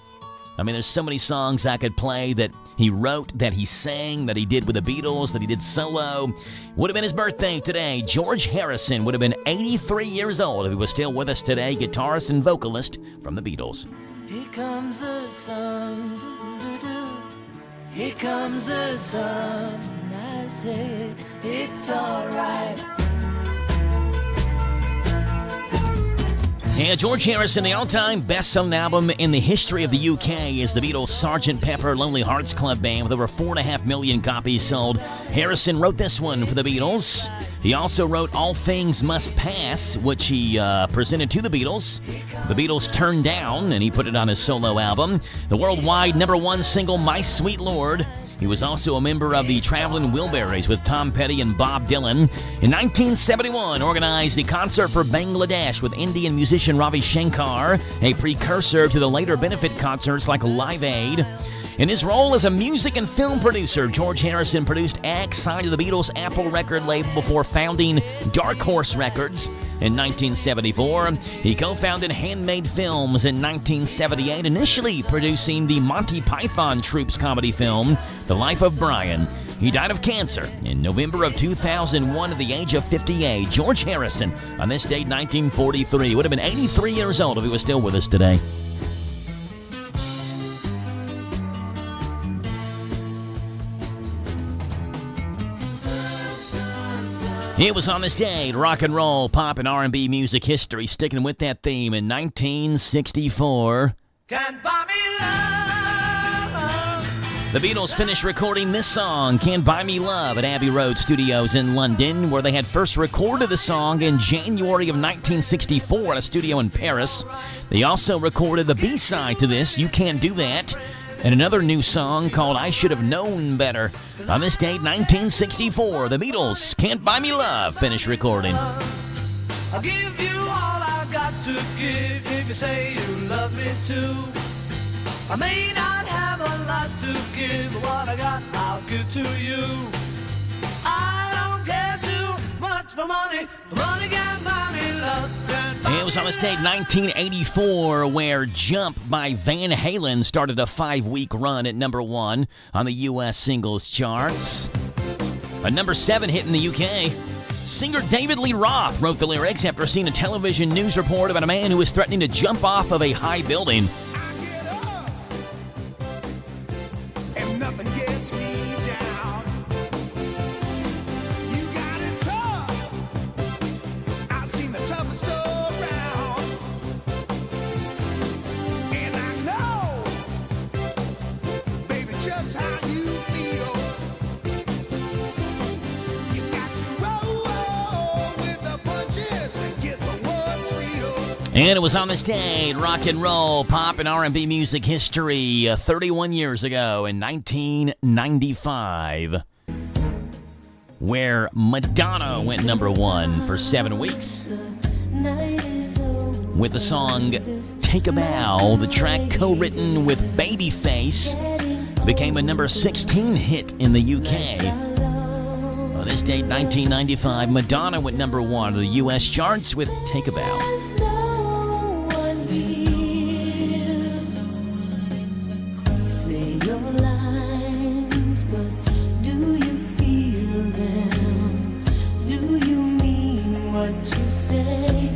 I mean, there's so many songs I could play that he wrote, that he sang, that he did with the Beatles, that he did solo. Would have been his birthday today. George Harrison would have been 83 years old if he was still with us today. Guitarist and vocalist from the Beatles. Here comes the sun. Here comes the sun. I say it's alright. Yeah, George Harrison, the all-time best-selling album in the history of the UK is the Beatles' Sgt. Pepper Lonely Hearts Club Band, with over 4.5 million copies sold. Harrison wrote this one for the Beatles. He also wrote All Things Must Pass, which he presented to the Beatles. The Beatles turned down, and he put it on his solo album. The worldwide #1 single, My Sweet Lord. He was also a member of the Traveling Wilburys with Tom Petty and Bob Dylan. In 1971, organized the concert for Bangladesh with Indian musician Ravi Shankar, a precursor to the later benefit concerts like Live Aid. In his role as a music and film producer, George Harrison produced X, signed to the Beatles' Apple record label before founding Dark Horse Records. In 1974, he co-founded Handmade Films in 1978, initially producing the Monty Python Troupe's comedy film, The Life of Brian. He died of cancer in November of 2001 at the age of 58. George Harrison, on this date, 1943. Would have been 83 years old if he was still with us today. It was on this day, rock and roll, pop, and R&B music history, sticking with that theme in 1964. Can't buy me love. The Beatles finished recording this song, Can't Buy Me Love, at Abbey Road Studios in London, where they had first recorded the song in January of 1964 at a studio in Paris. They also recorded the B-side to this, You Can't Do That, and another new song called I Should Have Known Better. On this date, 1964, the Beatles, Can't Buy Me Love, finished recording. I'll give you all I've got to give if you say you love me too. I may not have a lot to give, but what I got I'll give to you. I don't care too much for money. Money can't buy me love. It was on this date, 1984, where Jump by Van Halen started a 5-week run at number 1 on the U.S. singles charts. A number 7 hit in the UK. Singer David Lee Roth wrote the lyrics after seeing a television news report about a man who was threatening to jump off of a high building. And nothing gets me down. You got it tough. I've seen the toughest around. And I know, baby, just how you feel. You got to roll with the punches and get to what's real. And it was on this day, rock and roll, pop, and R&B music history, 31 years ago in 1995, where Madonna went number 1 for 7 weeks with the song Take a Bow. The track, co-written with Babyface, became a number 16 hit in the UK. On this date, 1995, Madonna went number 1 of the U.S. charts with Take a Bow. Say your lines, but do you feel them? Do you mean what you say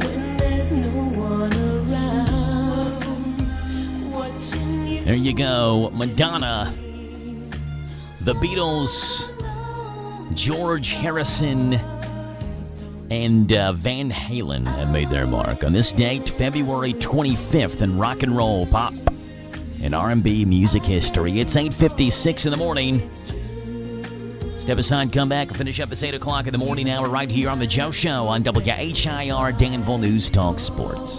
when there's no one around? Watching you. There you go, Madonna, the Beatles, George Harrison, and Van Halen have made their mark on this date, February 25th, in rock and roll, pop, and R&B music history. It's 8:56 in the morning. Step aside, come back, and finish up this 8 o'clock in the morning hour right here on The Joe Show on WHIR Danville News Talk Sports.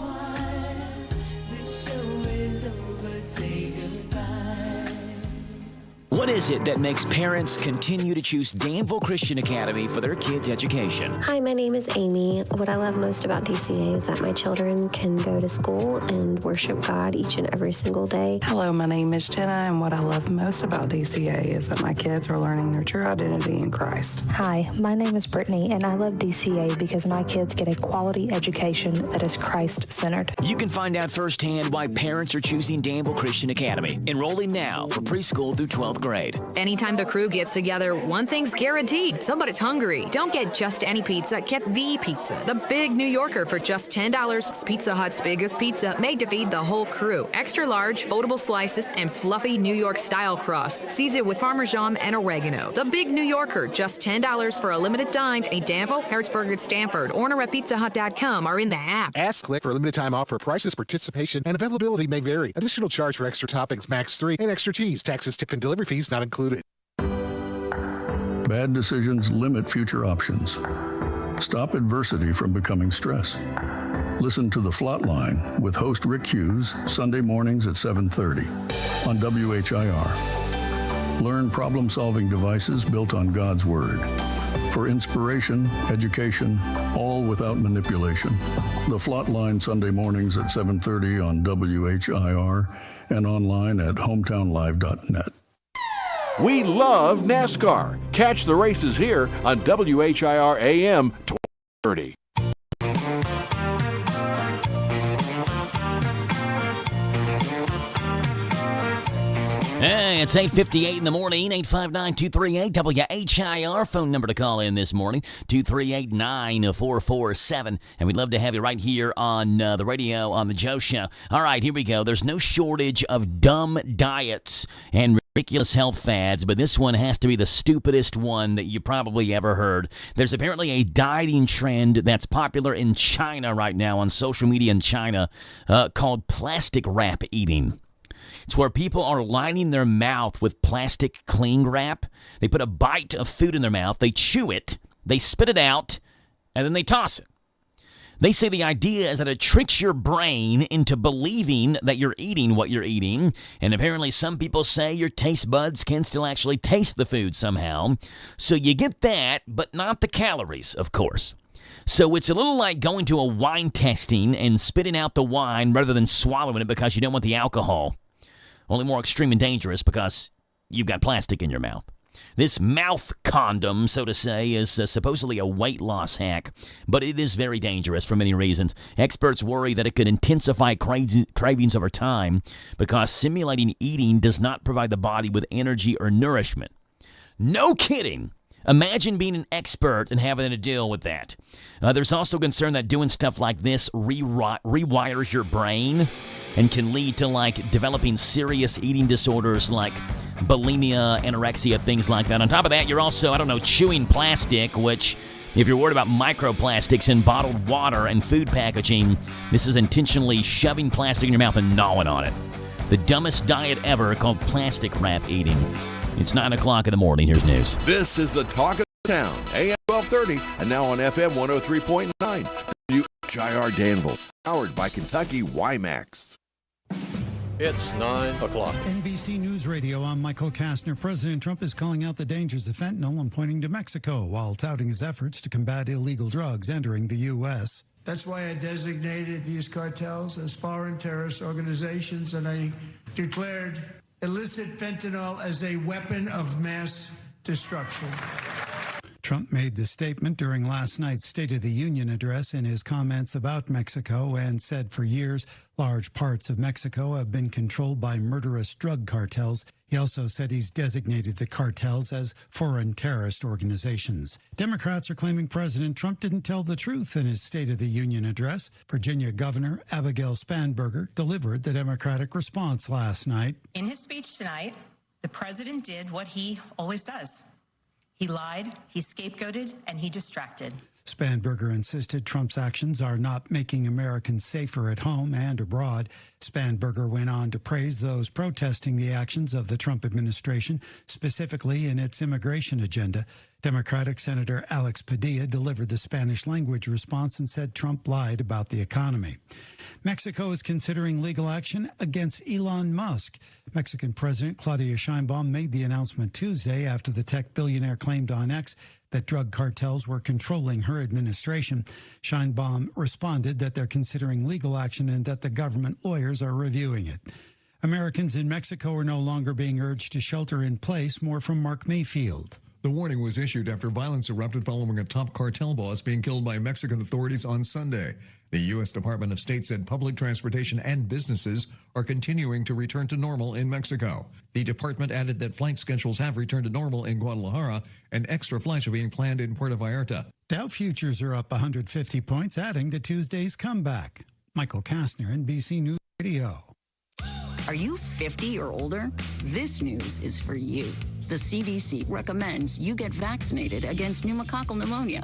What is it that makes parents continue to choose Danville Christian Academy for their kids' education? Hi, my name is Amy. What I love most about DCA is that my children can go to school and worship God each and every single day. Hello, my name is Jenna, and what I love most about DCA is that my kids are learning their true identity in Christ. Hi, my name is Brittany, and I love DCA because my kids get a quality education that is Christ-centered. You can find out firsthand why parents are choosing Danville Christian Academy. Enrolling now for preschool through 12th grade. Anytime the crew gets together, one thing's guaranteed. Somebody's hungry. Don't get just any pizza. Get the pizza. The Big New Yorker for just $10. It's Pizza Hut's biggest pizza, made to feed the whole crew. Extra large, foldable slices, and fluffy New York style crust. Seasoned with Parmesan and oregano. The Big New Yorker, just $10 for a limited time. A Danville, Harrisburg, and Stanford. Order at pizzahut.com or in the app. Ask Click for a limited time offer. Prices, participation, and availability may vary. Additional charge for extra toppings, max 3, and extra cheese. Taxes, tip, and delivery fees not included. Bad decisions limit future options. Stop adversity from becoming stress. Listen to The Flatline with host Rick Hughes, Sunday mornings at 7:30 on WHIR. Learn problem-solving devices built on God's Word. For inspiration, education, all without manipulation. The Flatline Sunday mornings at 7:30 on WHIR and online at hometownlive.net. We love NASCAR. Catch the races here on WHIR AM 1230. Hey, it's 8:58 in the morning, 859-238 WHIR. Phone number to call in this morning, 238-9447. And we'd love to have you right here on the radio on The Joe Show. All right, here we go. There's no shortage of dumb diets and ridiculous health fads, but this one has to be the stupidest one that you probably ever heard. There's apparently a dieting trend that's popular in China right now on social media in China called plastic wrap eating. It's where people are lining their mouth with plastic cling wrap. They put a bite of food in their mouth, they chew it, they spit it out, and then they toss it. They say the idea is that it tricks your brain into believing that you're eating what you're eating, and apparently some people say your taste buds can still actually taste the food somehow. So you get that, but not the calories, of course. So it's a little like going to a wine tasting and spitting out the wine rather than swallowing it because you don't want the alcohol. Only more extreme and dangerous because you've got plastic in your mouth. This mouth condom, so to say, is supposedly a weight loss hack, but it is very dangerous for many reasons. Experts worry that it could intensify cravings over time because simulating eating does not provide the body with energy or nourishment. No kidding. Imagine being an expert and having to deal with that. There's also concern that doing stuff like this rewires your brain and can lead to developing serious eating disorders like bulimia, anorexia, things like that. On top of that, you're also, chewing plastic, which, if you're worried about microplastics in bottled water and food packaging, this is intentionally shoving plastic in your mouth and gnawing on it. The dumbest diet ever called plastic wrap eating. It's 9 o'clock in the morning. Here's news. This is the Talk of the Town, AM 1230, and now on FM 103.9. WHIR Danville, powered by Kentucky WiMAX. It's 9 o'clock. NBC News Radio, I'm Michael Kastner. President Trump is calling out the dangers of fentanyl and pointing to Mexico while touting his efforts to combat illegal drugs entering the U.S. That's why I designated these cartels as foreign terrorist organizations, and I declared illicit fentanyl as a weapon of mass destruction. Trump made the statement during last night's State of the Union address in his comments about Mexico and said for years large parts of Mexico have been controlled by murderous drug cartels. He also said he's designated the cartels as foreign terrorist organizations. Democrats are claiming President Trump didn't tell the truth in his State of the Union address. Virginia Governor Abigail Spanberger delivered the Democratic response last night. In his speech tonight, the president did what he always does. He lied, he scapegoated, and he distracted. Spanberger insisted Trump's actions are not making Americans safer at home and abroad. Spanberger went on to praise those protesting the actions of the Trump administration, specifically in its immigration agenda. Democratic Senator Alex Padilla delivered the Spanish-language response and said Trump lied about the economy. Mexico is considering legal action against Elon Musk. Mexican President Claudia Sheinbaum made the announcement Tuesday after the tech billionaire claimed on X that drug cartels were controlling her administration. Sheinbaum responded that they're considering legal action and that the government lawyers are reviewing it. Americans in Mexico are no longer being urged to shelter in place. More from Mark Mayfield. The warning was issued after violence erupted following a top cartel boss being killed by Mexican authorities on Sunday. The U.S. Department of State said public transportation and businesses are continuing to return to normal in Mexico. The department added that flight schedules have returned to normal in Guadalajara and extra flights are being planned in Puerto Vallarta. Dow futures are up 150 points, adding to Tuesday's comeback. Michael Kastner, NBC News Radio. Are you 50 or older? This news is for you. The CDC recommends you get vaccinated against pneumococcal pneumonia.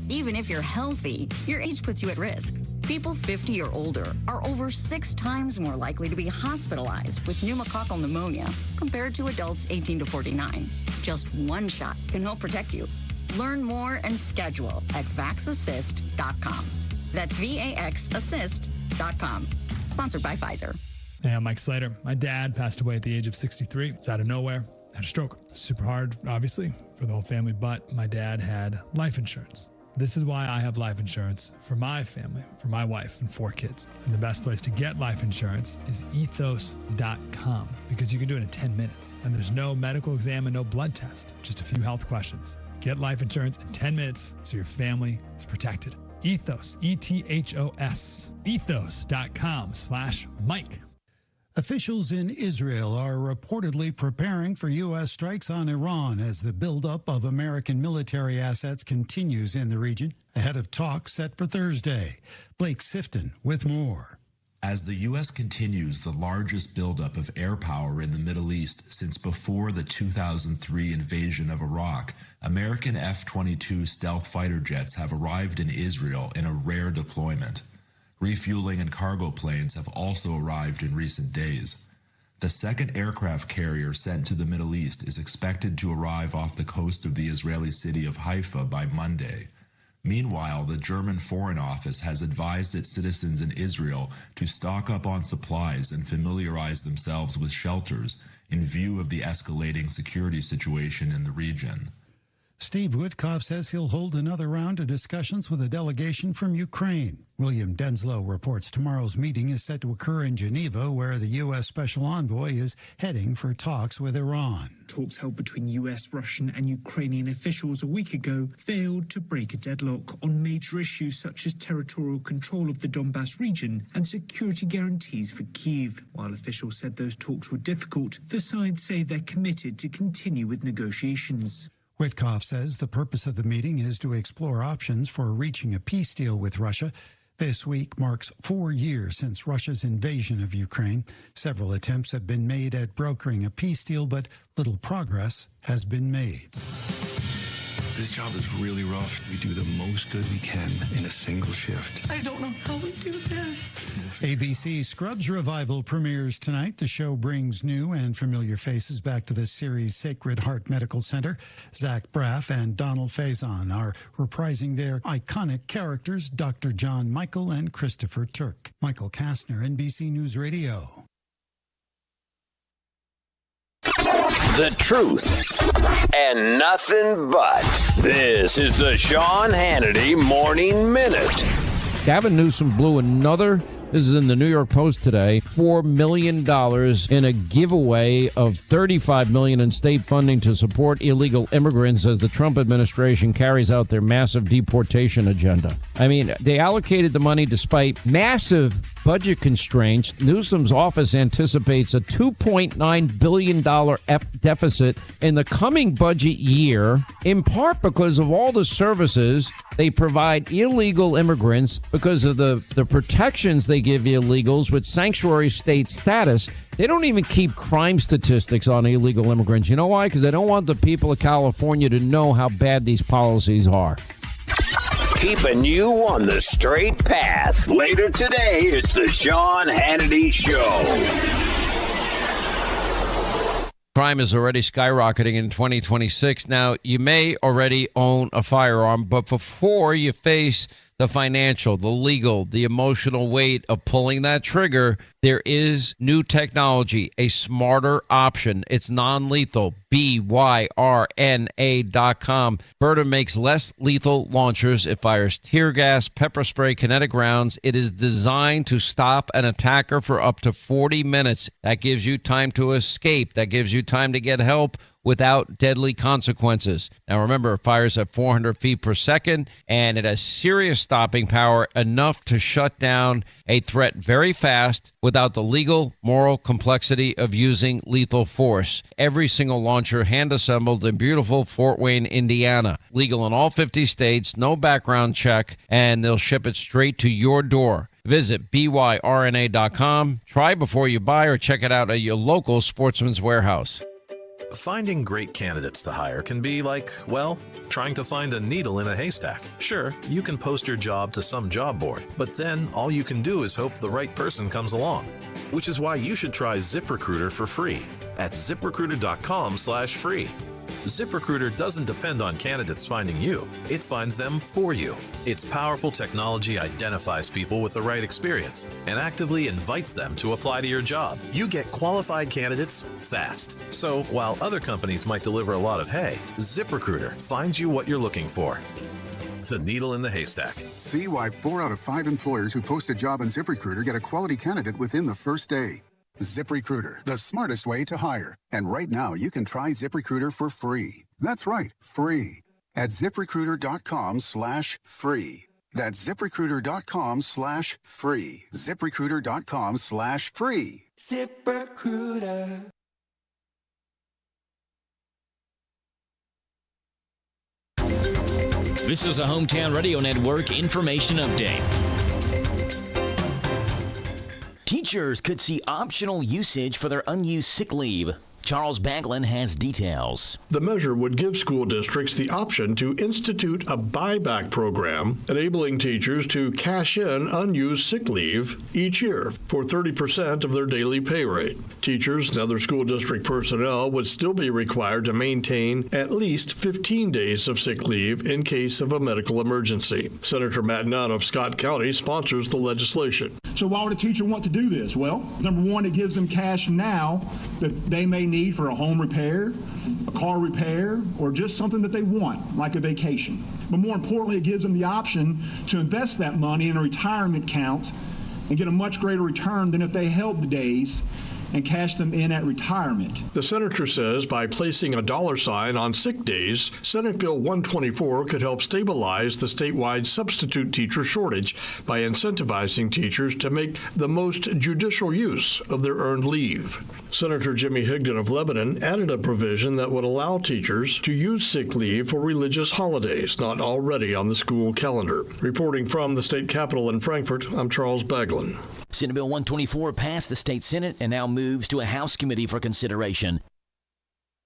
Even if you're healthy, your age puts you at risk. People 50 or older are over 6 times more likely to be hospitalized with pneumococcal pneumonia compared to adults 18 to 49. Just one shot can help protect you. Learn more and schedule at vaxassist.com. That's VAXassist.com. Sponsored by Pfizer. Hey, I'm Mike Slater. My dad passed away at the age of 63. It's out of nowhere. Had a stroke. Super hard, obviously, for the whole family, but my dad had life insurance. This is why I have life insurance for my family, for my wife and 4 kids. And the best place to get life insurance is ethos.com because you can do it in 10 minutes. And there's no medical exam and no blood test, just a few health questions. Get life insurance in 10 minutes so your family is protected. Ethos, ETHOS, ethos.com/Mike. Officials in Israel are reportedly preparing for U.S. strikes on Iran as the buildup of American military assets continues in the region ahead of talks set for Thursday. Blake Sifton with more. As the U.S. continues the largest buildup of air power in the Middle East since before the 2003 invasion of Iraq, American F-22 stealth fighter jets have arrived in Israel in a rare deployment. Refueling and cargo planes have also arrived in recent days. The second aircraft carrier sent to the Middle East is expected to arrive off the coast of the Israeli city of Haifa by Monday. Meanwhile, the German Foreign Office has advised its citizens in Israel to stock up on supplies and familiarize themselves with shelters in view of the escalating security situation in the region. Steve Witkoff says he'll hold another round of discussions with a delegation from Ukraine. William Denslow reports tomorrow's meeting is set to occur in Geneva, where the U.S. Special Envoy is heading for talks with Iran. Talks held between U.S., Russian and Ukrainian officials a week ago failed to break a deadlock on major issues such as territorial control of the Donbas region and security guarantees for Kyiv. While officials said those talks were difficult, the sides say they're committed to continue with negotiations. Witkoff says the purpose of the meeting is to explore options for reaching a peace deal with Russia. This week marks 4 years since Russia's invasion of Ukraine. Several attempts have been made at brokering a peace deal, but little progress has been made. This job is really rough. We do the most good we can in a single shift. I don't know how we do this. ABC Scrubs Revival premieres tonight. The show brings new and familiar faces back to the series' Sacred Heart Medical Center. Zach Braff and Donald Faison are reprising their iconic characters, Dr. John Michael and Christopher Turk. Michael Kastner, NBC News Radio. The truth and nothing but. This is the Sean Hannity Morning Minute. Gavin Newsom blew another, this is in the New York Post today, $4 million in a giveaway of $35 million in state funding to support illegal immigrants as the Trump administration carries out their massive deportation agenda. I mean, they allocated the money despite massive budget constraints. Newsom's office anticipates a $2.9 billion deficit in the coming budget year, in part because of all the services they provide illegal immigrants, because of the protections they give illegals with sanctuary state status. They don't even keep crime statistics on illegal immigrants. You know why? Because they don't want the people of California to know how bad these policies are. Keeping you on the straight path. Later today, it's the Sean Hannity Show. Crime is already skyrocketing in 2026. Now, you may already own a firearm, but before you face the financial, the legal, the emotional weight of pulling that trigger, there is new technology, a smarter option. It's non-lethal. BYRNA.com. Berta makes less lethal launchers. It fires tear gas, pepper spray, kinetic rounds. It is designed to stop an attacker for up to 40 minutes. That gives you time to escape. That gives you time to get help without deadly consequences. Now remember, it fires at 400 feet per second, and it has serious stopping power, enough to shut down a threat very fast without the legal, moral complexity of using lethal force. Every single launcher hand-assembled in beautiful Fort Wayne, Indiana. Legal in all 50 states, no background check, and they'll ship it straight to your door. Visit BYRNA.com. Try before you buy, or check it out at your local Sportsman's Warehouse. Finding great candidates to hire can be like, well, trying to find a needle in a haystack. Sure, you can post your job to some job board, but then all you can do is hope the right person comes along. Which is why you should try ZipRecruiter for free at ZipRecruiter.com/free. ZipRecruiter doesn't depend on candidates finding you. It finds them for you. Its powerful technology identifies people with the right experience and actively invites them to apply to your job. You get qualified candidates fast. So while other companies might deliver a lot of hay, ZipRecruiter finds you what you're looking for. The needle in the haystack. See why 4 out of 5 employers who post a job on ZipRecruiter get a quality candidate within the first day. ZipRecruiter, the smartest way to hire. And right now, you can try ZipRecruiter for free. That's right, free. At ZipRecruiter.com/free. That's ZipRecruiter.com/free. ZipRecruiter.com/free. ZipRecruiter. This is a Hometown Radio Network information update. Teachers could see optional usage for their unused sick leave. Charles Baglin has details. The measure would give school districts the option to institute a buyback program, enabling teachers to cash in unused sick leave each year for 30% of their daily pay rate. Teachers and other school district personnel would still be required to maintain at least 15 days of sick leave in case of a medical emergency. Senator Matt Nunn of Scott County sponsors the legislation. So why would a teacher want to do this? Well, number one, it gives them cash now that they may need for a home repair, a car repair, or just something that they want, like a vacation. But more importantly, it gives them the option to invest that money in a retirement account and get a much greater return than if they held the days and cash them in at retirement. The senator says by placing a dollar sign on sick days, Senate Bill 124 could help stabilize the statewide substitute teacher shortage by incentivizing teachers to make the most judicial use of their earned leave. Senator Jimmy Higdon of Lebanon added a provision that would allow teachers to use sick leave for religious holidays not already on the school calendar. Reporting from the state capitol in Frankfort, I'm Charles Baglin. Senate Bill 124 passed the state Senate and now moves to a House committee for consideration.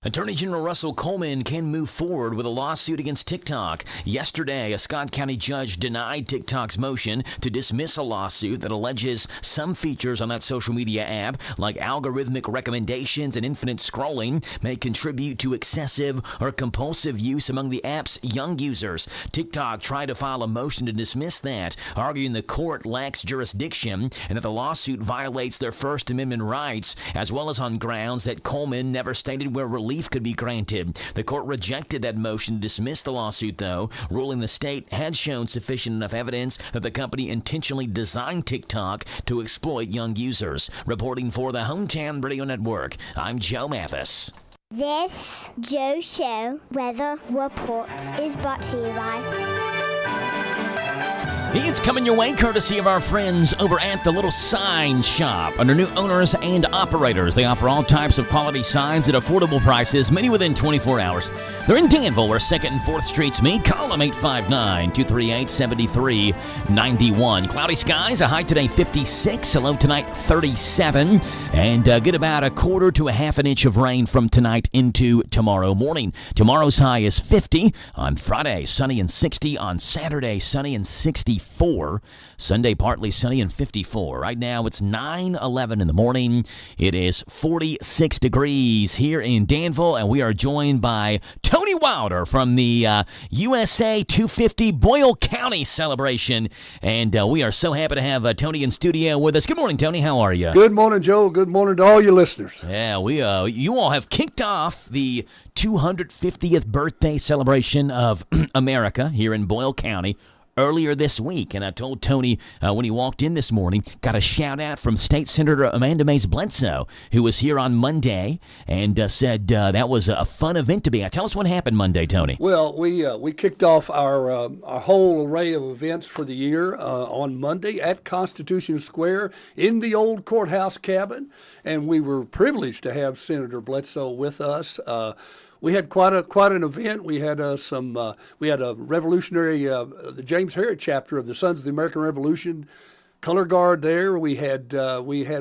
Attorney General Russell Coleman can move forward with a lawsuit against TikTok. Yesterday, a Scott County judge denied TikTok's motion to dismiss a lawsuit that alleges some features on that social media app, like algorithmic recommendations and infinite scrolling, may contribute to excessive or compulsive use among the app's young users. TikTok tried to file a motion to dismiss that, arguing the court lacks jurisdiction and that the lawsuit violates their First Amendment rights, as well as on grounds that Coleman never stated where relief could be granted. The court rejected that motion to dismiss the lawsuit, though, ruling the state had shown sufficient enough evidence that the company intentionally designed TikTok to exploit young users. Reporting for the Hometown Radio Network, I'm Joe Mathis. This Joe Show weather report is brought to you by... It's coming your way courtesy of our friends over at the Little Sign Shop. Under new owners and operators, they offer all types of quality signs at affordable prices, many within 24 hours. They're in Danville, where 2nd and 4th Streets meet. Call them 859-238-7391. Cloudy skies, a high today 56, a low tonight 37, and get about a quarter to a half an inch of rain from tonight into tomorrow morning. Tomorrow's high is 50. On Friday, sunny and 60. On Saturday, sunny and 64. Sunday, partly sunny and 54. Right now, it's 9:11 in the morning. It is 46 degrees here in Danville, and we are joined by Tony Wilder from the USA 250 Boyle County celebration. And we are so happy to have Tony in studio with us. Good morning, Tony. How are you? Good morning, Joe. Good morning to all your listeners. Yeah, you all have kicked off the 250th birthday celebration of America here in Boyle County earlier this week, and I told Tony when he walked in this morning, got a shout out from State Senator Amanda Mays Bledsoe, who was here on Monday and said that was a fun event to be at. Tell us what happened Monday, Tony. Well, we kicked off our whole array of events for the year on Monday at Constitution Square in the old courthouse cabin, and we were privileged to have Senator Bledsoe with us. We had quite an event. We had a revolutionary, the James Herrick chapter of the Sons of the American Revolution color guard there. We had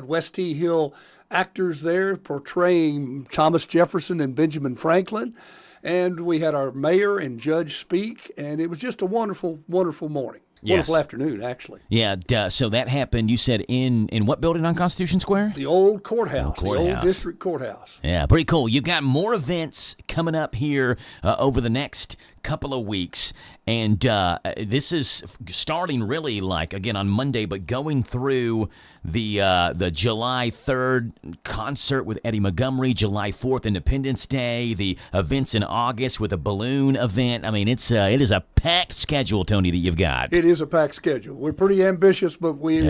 West T. Hill actors there portraying Thomas Jefferson and Benjamin Franklin, and we had our mayor and judge speak, and it was just a wonderful, wonderful morning. Yes. Wonderful afternoon, actually. Yeah, so that happened, you said, in what building on Constitution Square? The old courthouse, the old district courthouse. Yeah, pretty cool. You've got more events coming up here over the next couple of weeks, and this is starting really again on Monday, but going through the July 3rd concert with Eddie Montgomery, July 4th Independence Day, the events in August with a balloon event. I mean, it is a packed schedule, Tony, that you've got. It is a packed schedule. We're pretty ambitious, but we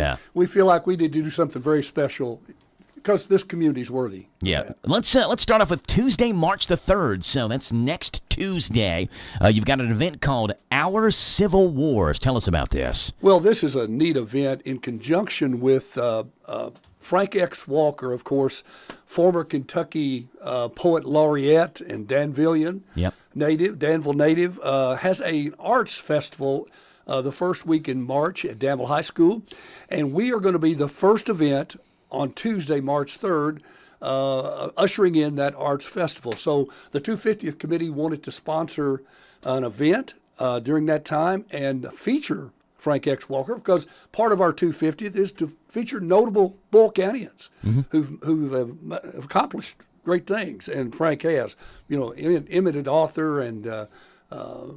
feel like we need to do something very special because this community's worthy. Yeah. Let's start off with Tuesday, March the 3rd. So that's next Tuesday. You've got an event called Our Civil Wars. Tell us about this. Well, this is a neat event in conjunction with Frank X. Walker, of course, former Kentucky poet laureate and Danvillian Danville native, has an arts festival the first week in March at Danville High School. And we are going to be the first event on Tuesday, March 3rd, ushering in that arts festival. So the 250th Committee wanted to sponsor an event during that time and feature Frank X. Walker, because part of our 250th is to feature notable Boyle Countyans who've accomplished great things, and Frank has, eminent author and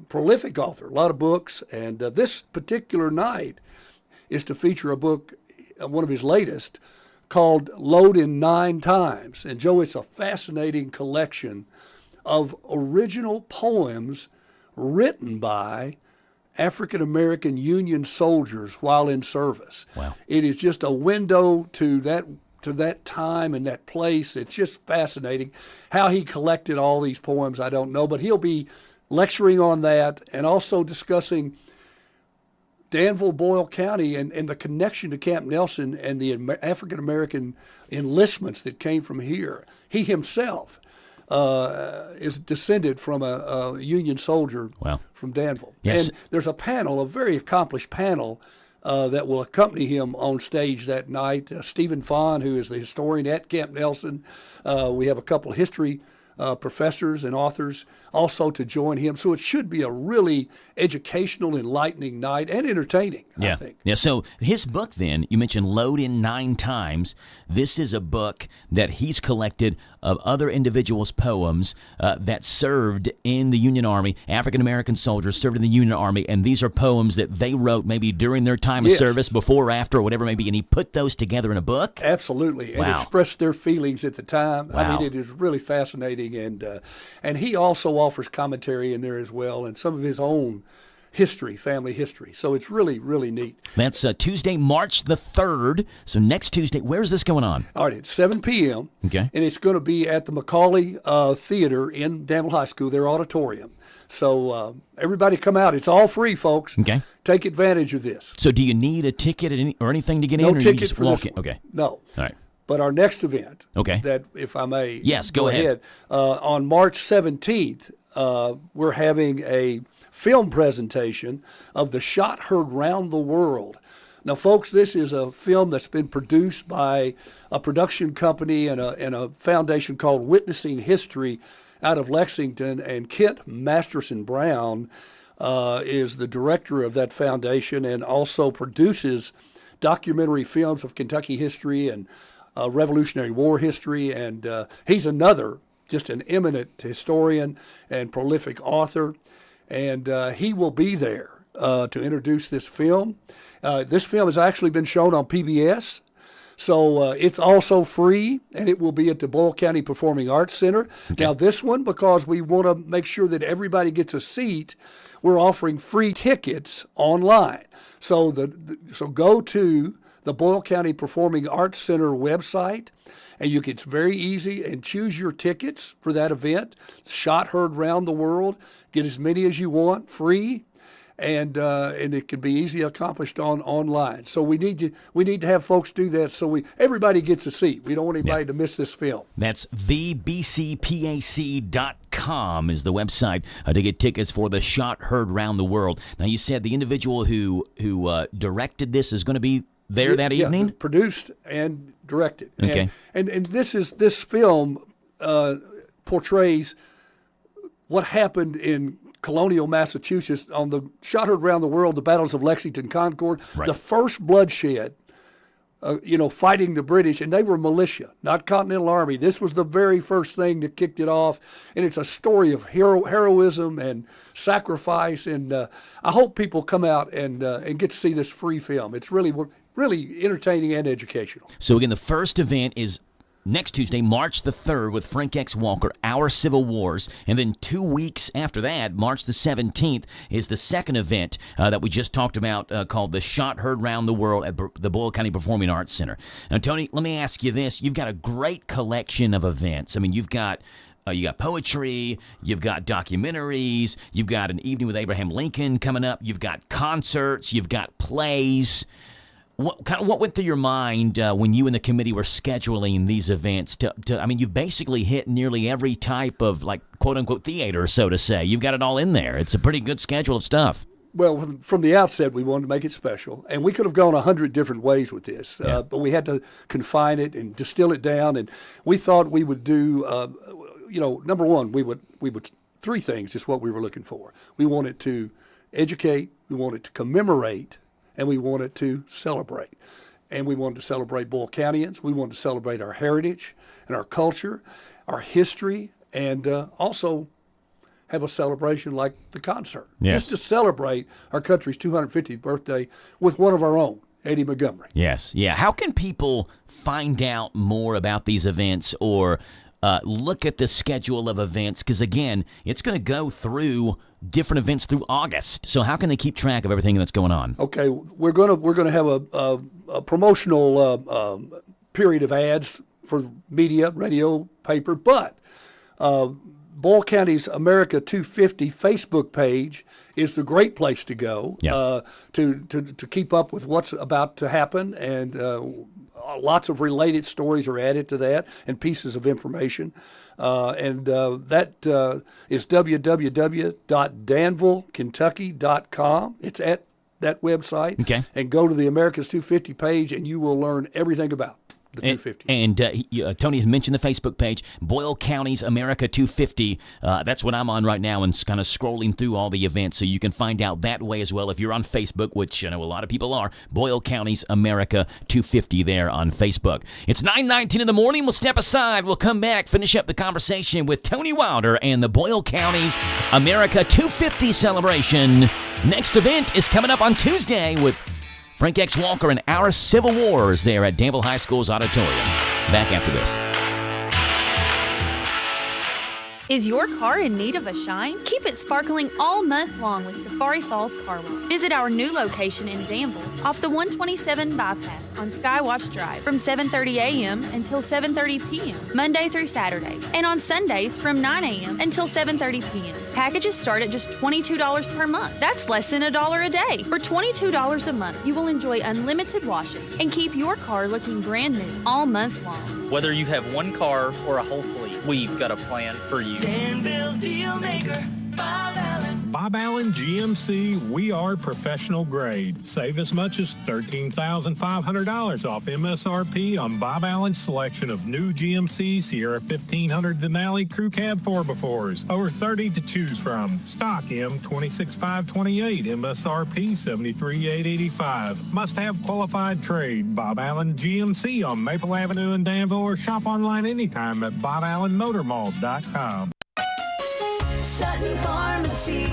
prolific author, a lot of books, and this particular night is to feature a book, one of his latest, called Load in 9 Times. And Joe, it's a fascinating collection of original poems written by African-American Union soldiers while in service. Wow. It is just a window to that time and that place. It's just fascinating. How he collected all these poems, I don't know, but he'll be lecturing on that and also discussing Danville, Boyle County, and the connection to Camp Nelson and the African-American enlistments that came from here. He himself is descended from a Union soldier from Danville. Yes. And there's a panel, a very accomplished panel, that will accompany him on stage that night. Stephen Fahn, who is the historian at Camp Nelson. We have a couple of history professors and authors also to join him. So it should be a really educational, enlightening night and entertaining, I think. Yeah, so his book then, you mentioned Load in 9 Times. This is a book that he's collected of other individuals' poems that served in the Union Army. African-American soldiers served in the Union Army, and these are poems that they wrote maybe during their time of service, before or after, or whatever it may be, and he put those together in a book? Absolutely, and expressed their feelings at the time. I mean, it is really fascinating, and he also offers commentary in there as well, and some of his own history, family history. So it's really, really neat. That's Tuesday, March the 3rd. So next Tuesday, where's this going on? All right, it's 7 p.m. Okay. And it's going to be at the Macaulay Theater in Danville High School, their auditorium. So everybody come out. It's all free, folks. Okay. Take advantage of this. So do you need a ticket or anything to get in? No or ticket you just for walk this in? one. Okay. No. All right. But our next event, that, if I may, go ahead. On March 17th, we're having a film presentation of The Shot Heard Round the World. Now, folks, this is a film that's been produced by a production company and a foundation called Witnessing History out of Lexington, and Kent Masterson Brown is the director of that foundation and also produces documentary films of Kentucky history and Revolutionary War history, and he's just an eminent historian and prolific author, and he will be there to introduce this film. This film has actually been shown on PBS, so it's also free, and it will be at the Boyle County Performing Arts Center. Okay. Now this one, because we want to make sure that everybody gets a seat, we're offering free tickets online. So so go to the Boyle County Performing Arts Center website, and it's very easy, and choose your tickets for that event. Shot Heard Round the World. Get as many as you want, free, and it can be easily accomplished online. So we need to have folks do that so everybody gets a seat. We don't want anybody to miss this film. That's thebcpac.com is the website to get tickets for The Shot Heard Round the World. Now, you said the individual who directed this is going to be there that evening? Produced and directed. Okay. And this film portrays what happened in colonial Massachusetts on the Shot Heard Round the World, the battles of Lexington, Concord, the first bloodshed, fighting the British, and they were militia, not Continental Army. This was the very first thing that kicked it off, and it's a story of heroism and sacrifice, and I hope people come out and get to see this free film. It's really entertaining and educational. So again, the first event is next Tuesday, March the 3rd, with Frank X. Walker, Our Civil Wars. And then 2 weeks after that, March the 17th, is the second event that we just talked about called The Shot Heard Round the World at the Boyle County Performing Arts Center. Now, Tony, let me ask you this. You've got a great collection of events. I mean, you've got poetry, you've got documentaries, you've got an evening with Abraham Lincoln coming up, you've got concerts, you've got plays. What went through your mind when you and the committee were scheduling these events? I mean, you've basically hit nearly every type of, like, quote-unquote theater, so to say. You've got it all in there. It's a pretty good schedule of stuff. Well, from the outset, we wanted to make it special, and we could have gone 100 different ways with this, but we had to confine it and distill it down, and we thought we would do, number one, we would three things is what we were looking for. We wanted to educate, we wanted to commemorate, and we wanted to celebrate. And we wanted to celebrate Boyle Countyans. We wanted to celebrate our heritage and our culture, our history, and also have a celebration like the concert. Yes. Just to celebrate our country's 250th birthday with one of our own, Eddie Montgomery. Yes. Yeah. How can people find out more about these events or look at the schedule of events? Because, again, it's going to go through different events through August. So how can they keep track of everything that's going on? Okay, we're gonna have a promotional period of ads for media, radio, paper, but Boyle County's America 250 Facebook page is the great place to go to keep up with what's about to happen, and lots of related stories are added to that and pieces of information. That is www.danvillekentucky.com. It's at that website. Okay. And go to the America's 250 page, and you will learn everything about the 250. And Tony had mentioned the Facebook page, Boyle County's America 250. That's what I'm on right now and kind of scrolling through all the events, so you can find out that way as well if you're on Facebook, which I know a lot of people are. Boyle County's America 250 there on Facebook. It's 9:19 in the morning. We'll step aside. We'll come back, finish up the conversation with Tony Wilder and the Boyle County's America 250 celebration. Next event is coming up on Tuesday with Frank X. Walker and Our Civil Wars there at Danville High School's auditorium. Back after this. Is your car in need of a shine? Keep it sparkling all month long with Safari Falls Car Wash. Visit our new location in Danville off the 127 bypass on Skywatch Drive from 7:30 a.m. until 7:30 p.m. Monday through Saturday, and on Sundays from 9 a.m. until 7:30 p.m. Packages start at just $22 per month. That's less than $1 a day. For $22 a month, you will enjoy unlimited washes and keep your car looking brand new all month long. Whether you have one car or a whole fleet, we've got a plan for you. Danville's deal maker, Bob Allen. Bob Allen GMC, we are professional grade. Save as much as $13,500 off MSRP on Bob Allen's selection of new GMC Sierra 1500 Denali Crew Cab 4x4s. Over 30 to choose from. Stock M26528, MSRP $73,885. Must have qualified trade. Bob Allen GMC on Maple Avenue in Danville, or shop online anytime at BobAllenMotorMall.com. Sutton Pharmacy,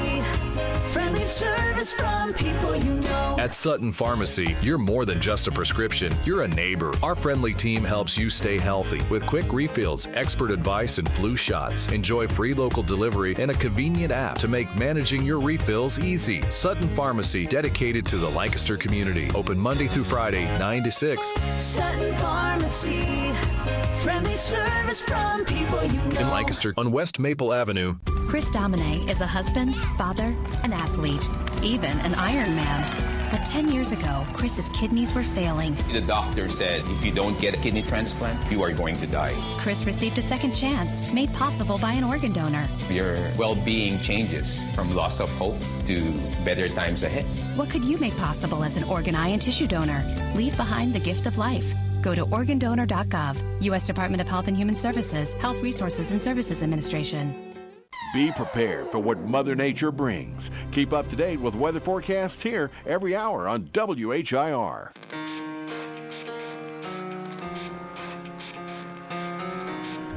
friendly service from people you know. At Sutton Pharmacy, you're more than just a prescription, you're a neighbor. Our friendly team helps you stay healthy with quick refills, expert advice, and flu shots. Enjoy free local delivery and a convenient app to make managing your refills easy. Sutton Pharmacy, dedicated to the Lancaster community. Open Monday through Friday, 9 to 6. Sutton Pharmacy, friendly service from people you know. In Lancaster on West Maple Avenue. Chris Domine is a husband, father, an athlete, even an Ironman. But 10 years ago, Chris's kidneys were failing. The doctor said if you don't get a kidney transplant, you are going to die. Chris received a second chance, made possible by an organ donor. Your well-being changes from loss of hope to better times ahead. What could you make possible as an organ, eye, and tissue donor? Leave behind the gift of life. Go to organdonor.gov, U.S. Department of Health and Human Services, Health Resources and Services Administration. Be prepared for what Mother Nature brings. Keep up to date with weather forecasts here every hour on WHIR.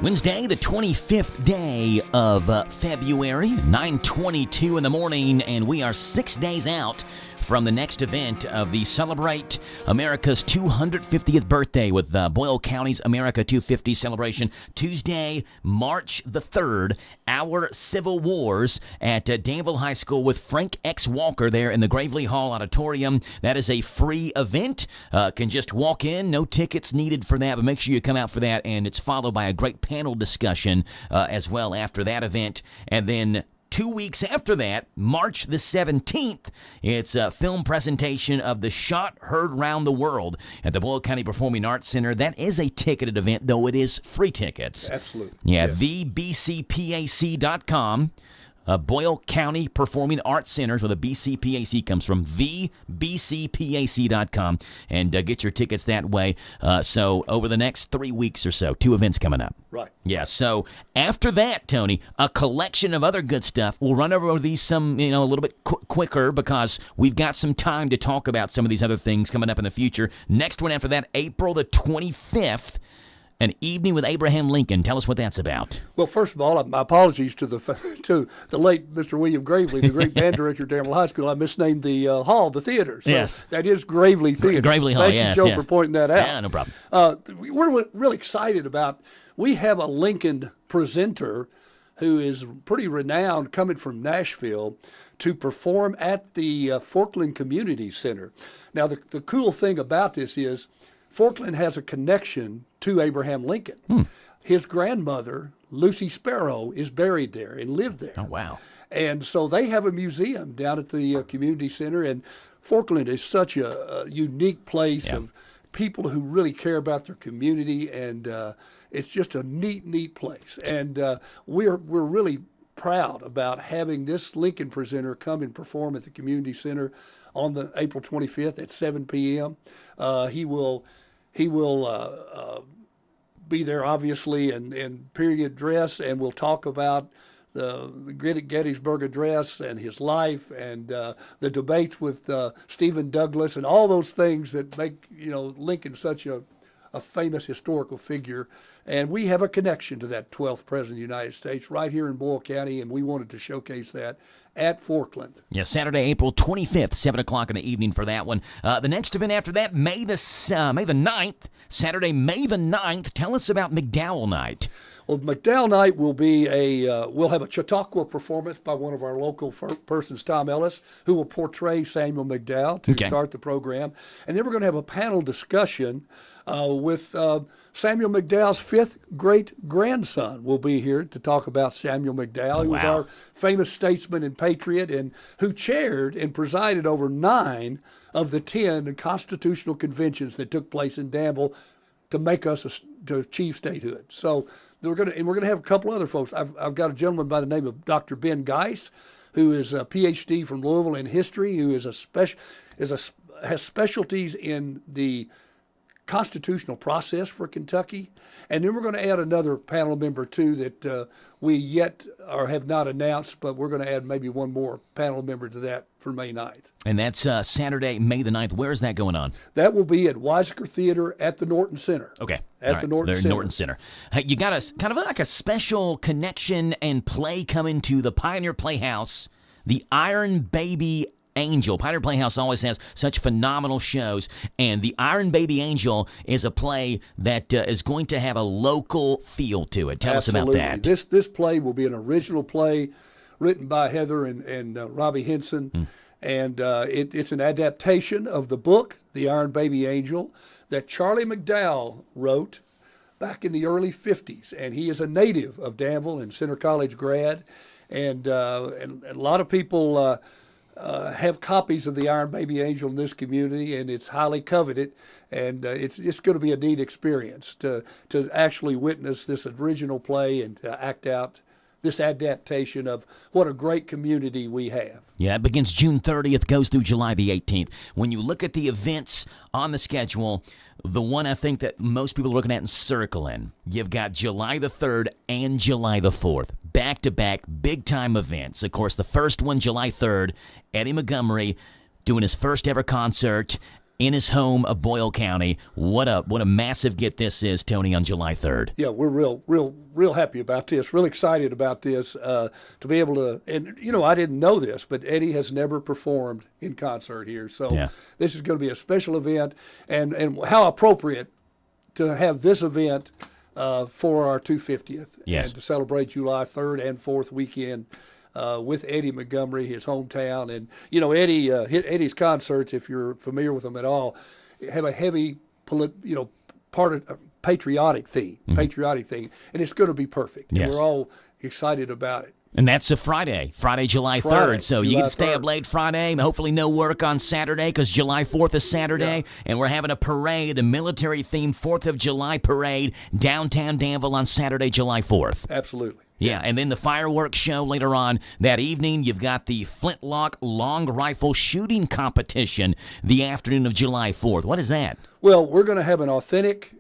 Wednesday, the 25th day of February, 9:22 in the morning, and we are 6 days out from the next event of the Celebrate America's 250th birthday with Boyle County's America 250 celebration. Tuesday, March the 3rd, Our Civil Wars at Danville High School with Frank X. Walker there in the Gravely Hall Auditorium. That is a free event. Can just walk in, no tickets needed for that, but make sure you come out for that, and it's followed by a great panel discussion as well after that event. And then 2 weeks after that, March the 17th, it's a film presentation of The Shot Heard Round the World at the Boyle County Performing Arts Center. That is a ticketed event, though it is free tickets. Absolutely. Yeah, yes. thebcpac.com. Boyle County Performing Arts Centers, where the BCPAC comes from, thebcpac.com, and get your tickets that way. So over the next 3 weeks or so, 2 events coming up. Right. Yeah, so after that, Tony, a collection of other good stuff. We'll run over these a little bit quicker because we've got some time to talk about some of these other things coming up in the future. Next one after that, April the 25th. An Evening with Abraham Lincoln. Tell us what that's about. Well, first of all, my apologies to the late Mr. William Gravely, the great band director at Danville High School. I misnamed the hall, the theater. So yes. That is Gravely Theater. Gravely Hall, Thank you, Joe, for pointing that out. Yeah, no problem. We're really excited about, we have a Lincoln presenter who is pretty renowned coming from Nashville to perform at the Forkland Community Center. Now, the cool thing about this is Forkland has a connection to Abraham Lincoln. His grandmother, Lucy Sparrow, is buried there and lived there. Oh, wow. And so they have a museum down at the community center, and Forkland is such a unique place of people who really care about their community, and it's just a neat place. And we're really proud about having this Lincoln presenter come and perform at the community center on the April 25th at 7 p.m. He will be there, obviously, in period dress, and we'll talk about the Gettysburg Address and his life and the debates with Stephen Douglas and all those things that make Lincoln such a famous historical figure. And we have a connection to that 12th President of the United States right here in Boyle County, and we wanted to showcase that at Forkland. Yeah, Saturday, April 25th, 7 o'clock in the evening for that one. The next event after that, May the 9th, Saturday, May the 9th. Tell us about McDowell Night. Well, McDowell Night will be we'll have a Chautauqua performance by one of our local persons, Tom Ellis, who will portray Samuel McDowell to start the program. And then we're going to have a panel discussion with Samuel McDowell's 5th great-grandson will be here to talk about Samuel McDowell. He was our famous statesman and patriot, and who chaired and presided over 9 of the 10 constitutional conventions that took place in Danville to make us to achieve statehood. So we're going to have a couple other folks. I've got a gentleman by the name of Dr. Ben Geis, who is a PhD from Louisville in history, who has specialties in the constitutional process for Kentucky. And then we're going to add another panel member too that we yet have not announced, but we're going to add maybe one more panel member to that for May 9th. And that's Saturday, May the 9th. Where is that going on? That will be at Weisaker Theater at the Norton Center. Okay. At the Norton Center. Norton Center. Hey, you got kind of like a special connection and play coming to the Pioneer Playhouse, the Iron Baby Angel. Pioneer Playhouse always has such phenomenal shows, and the Iron Baby Angel is a play that is going to have a local feel to it. Tell us about that. This play will be an original play written by Heather and Robbie Henson, and it's an adaptation of the book, The Iron Baby Angel, that Charlie McDowell wrote back in the early 50s, and he is a native of Danville and Center College grad, and a lot of people have copies of the Iron Baby Angel in this community, and it's highly coveted, and it's going to be a neat experience to actually witness this original play and to act out this adaptation of what a great community we have. Yeah, it begins June 30th, goes through July the 18th. When you look at the events on the schedule, the one I think that most people are looking at and circling, you've got July the 3rd and July the 4th. Back-to-back big-time events. Of course, the first one, July 3rd, Eddie Montgomery doing his first ever concert in his home of Boyle County. What a massive get this is, Tony, on July 3rd. Yeah, we're real happy about this, real excited about this, to be able to, and I didn't know this, but Eddie has never performed in concert here. So this is going to be a special event, and how appropriate to have this event for our 250th, yes, and to celebrate July 3rd and 4th weekend with Eddie Montgomery, his hometown. And Eddie's concerts, if you're familiar with them at all, have a heavy patriotic theme, and it's going to be perfect. Yes. And we're all excited about it. And that's a Friday, July 3rd. So you can stay 3rd. up late Friday, hopefully no work on Saturday because July 4th is Saturday. And we're having a parade, a military-themed 4th of July parade, downtown Danville on Saturday, July 4th. Absolutely. Yeah, and then the fireworks show later on that evening. You've got the Flintlock long rifle shooting competition the afternoon of July 4th. What is that? Well, we're going to have an authentic,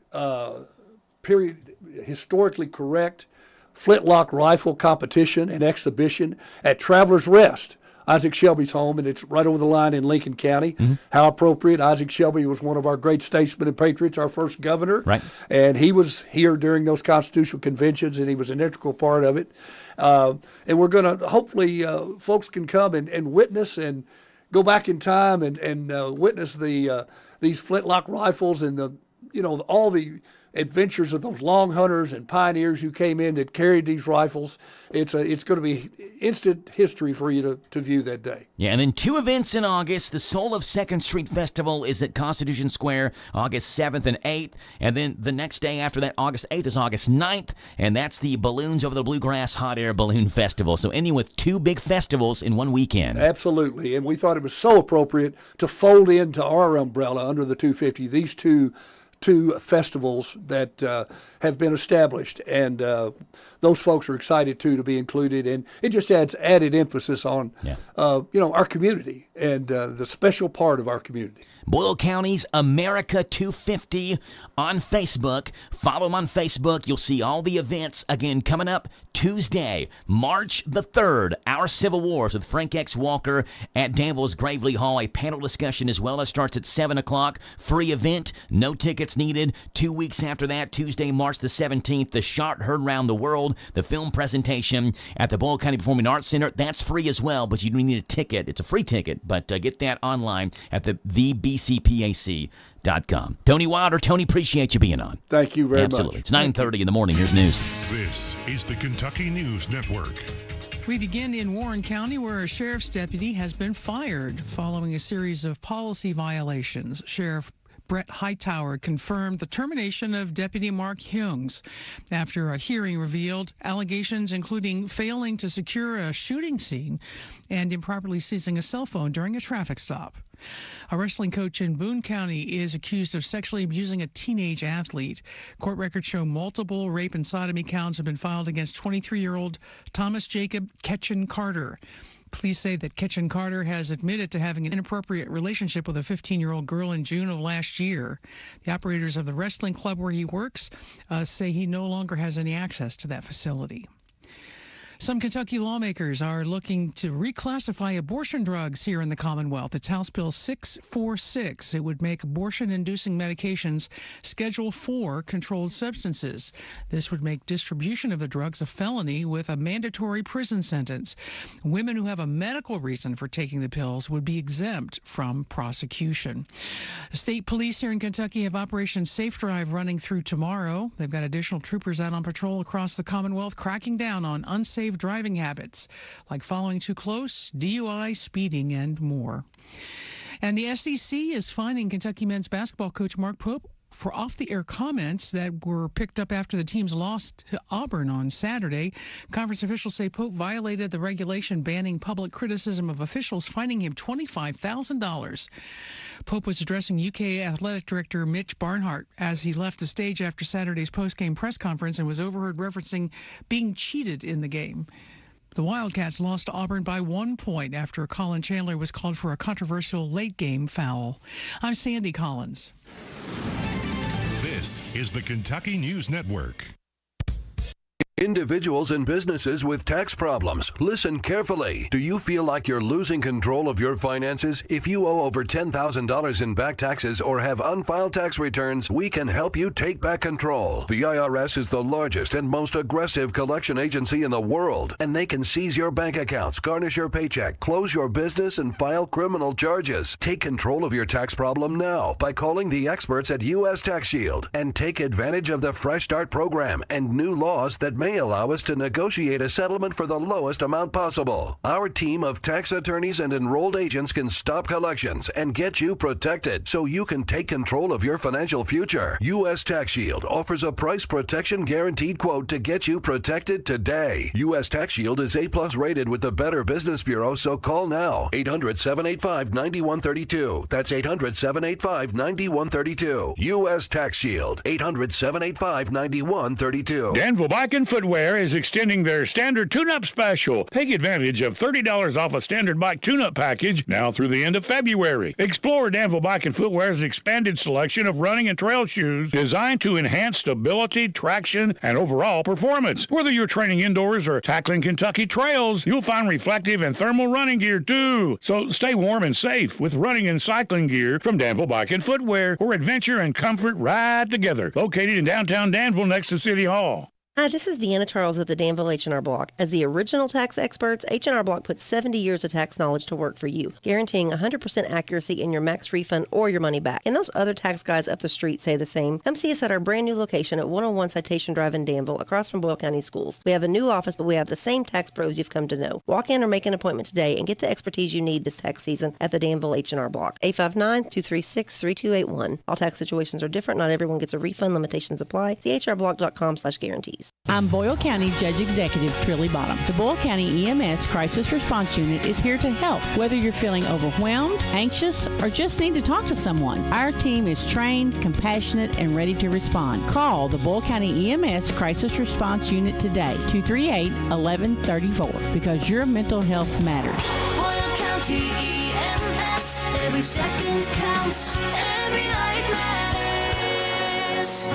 historically correct flintlock rifle competition and exhibition at Travelers Rest, Isaac Shelby's home, and it's right over the line in Lincoln County. Mm-hmm. How appropriate. Isaac Shelby was one of our great statesmen and patriots, our first governor. Right. And he was here during those constitutional conventions, and he was an integral part of it. And we're going to, hopefully, folks can come and witness and go back in time and witness these flintlock rifles and all the adventures of those long hunters and pioneers who came in that carried these rifles. It's going to be instant history for you to view that day. Yeah, and then 2 events in August. The Soul of 2nd Street Festival is at Constitution Square, August 7th and 8th. And then the next day after that, August 8th, is August 9th. And that's the Balloons Over the Bluegrass Hot Air Balloon Festival. So ending with 2 big festivals in one weekend. Absolutely. And we thought it was so appropriate to fold into our umbrella under the 250 these two festivals that have been established, and those folks are excited too to be included, and it just adds added emphasis on our community and the special part of our community. Boyle County's America 250 on Facebook. Follow them on Facebook. You'll see all the events. Again, coming up Tuesday, March the 3rd, Our Civil Wars with Frank X. Walker at Danville's Gravely Hall. A panel discussion as well. That starts at 7 o'clock. Free event. No tickets needed. 2 weeks after that, Tuesday, March the 17th, The Shot Heard Round the World, the film presentation at the Boyle County Performing Arts Center. That's free as well, but you do need a ticket. It's a free ticket, but get that online at the BCPAC.com. Tony Wilder. Tony, appreciate you being on. Thank you very much. Absolutely. It's 9:30 in the morning. Here's news. This is the Kentucky News Network. We begin in Warren County, where a sheriff's deputy has been fired following a series of policy violations. Sheriff Brett Hightower confirmed the termination of Deputy Mark Hyungs after a hearing revealed allegations including failing to secure a shooting scene and improperly seizing a cell phone during a traffic stop. A wrestling coach in Boone County is accused of sexually abusing a teenage athlete. Court records show multiple rape and sodomy counts have been filed against 23-year-old Thomas Jacob Ketchen Carter. Police say that Ketchen Carter has admitted to having an inappropriate relationship with a 15-year-old girl in June of last year. The operators of the wrestling club where he works say he no longer has any access to that facility. Some Kentucky lawmakers are looking to reclassify abortion drugs here in the Commonwealth. It's House Bill 646. It would make abortion-inducing medications Schedule 4 controlled substances. This would make distribution of the drugs a felony with a mandatory prison sentence. Women who have a medical reason for taking the pills would be exempt from prosecution. State police here in Kentucky have Operation Safe Drive running through tomorrow. They've got additional troopers out on patrol across the Commonwealth, cracking down on unsafe driving habits like following too close, DUI, speeding, and more. And the SEC is fining Kentucky men's basketball coach Mark Pope for off-the-air comments that were picked up after the team's loss to Auburn on Saturday. Conference officials say Pope violated the regulation banning public criticism of officials, fining him $25,000. Pope was addressing UK Athletic Director Mitch Barnhart as he left the stage after Saturday's post-game press conference and was overheard referencing being cheated in the game. The Wildcats lost to Auburn by 1 point after Colin Chandler was called for a controversial late-game foul. I'm Sandy Collins. This is the Kentucky News Network. Individuals and businesses with tax problems, listen carefully. Do you feel like you're losing control of your finances? If you owe over $10,000 in back taxes or have unfiled tax returns, we can help you take back control. The IRS is the largest and most aggressive collection agency in the world, and they can seize your bank accounts, garnish your paycheck, close your business, and file criminal charges. Take control of your tax problem now by calling the experts at U.S. Tax Shield and take advantage of the Fresh Start program and new laws that may may allow us to negotiate a settlement for the lowest amount possible. Our team of tax attorneys and enrolled agents can stop collections and get you protected so you can take control of your financial future. U.S. Tax Shield offers a price protection guaranteed quote to get you protected today. U.S. Tax Shield is A+ rated with the Better Business Bureau, so call now. 800-785-9132. That's 800-785-9132. U.S. Tax Shield. 800-785-9132. Danville Bike and Footwear is extending their standard tune-up special. Take advantage of $30 off a standard bike tune-up package now through the end of February. Explore Danville Bike and Footwear's expanded selection of running and trail shoes designed to enhance stability, traction, and overall performance. Whether you're training indoors or tackling Kentucky trails, you'll find reflective and thermal running gear too. So stay warm and safe with running and cycling gear from Danville Bike and Footwear, where adventure and comfort ride together. Located in downtown Danville next to City Hall. Hi, this is Deanna Charles at the Danville H&R Block. As the original tax experts, H&R Block puts 70 years of tax knowledge to work for you, guaranteeing 100% accuracy in your max refund or your money back. And those other tax guys up the street say the same. Come see us at our brand new location at 101 Citation Drive in Danville, across from Boyle County Schools. We have a new office, but we have the same tax pros you've come to know. Walk in or make an appointment today and get the expertise you need this tax season at the Danville H&R Block. 859-236-3281. All tax situations are different. Not everyone gets a refund. Limitations apply. See hrblock.com/guarantees. I'm Boyle County Judge Executive Trilly Bottom. The Boyle County EMS Crisis Response Unit is here to help. Whether you're feeling overwhelmed, anxious, or just need to talk to someone, our team is trained, compassionate, and ready to respond. Call the Boyle County EMS Crisis Response Unit today, 238-1134, because your mental health matters. Boyle County EMS, every second counts, every life matters.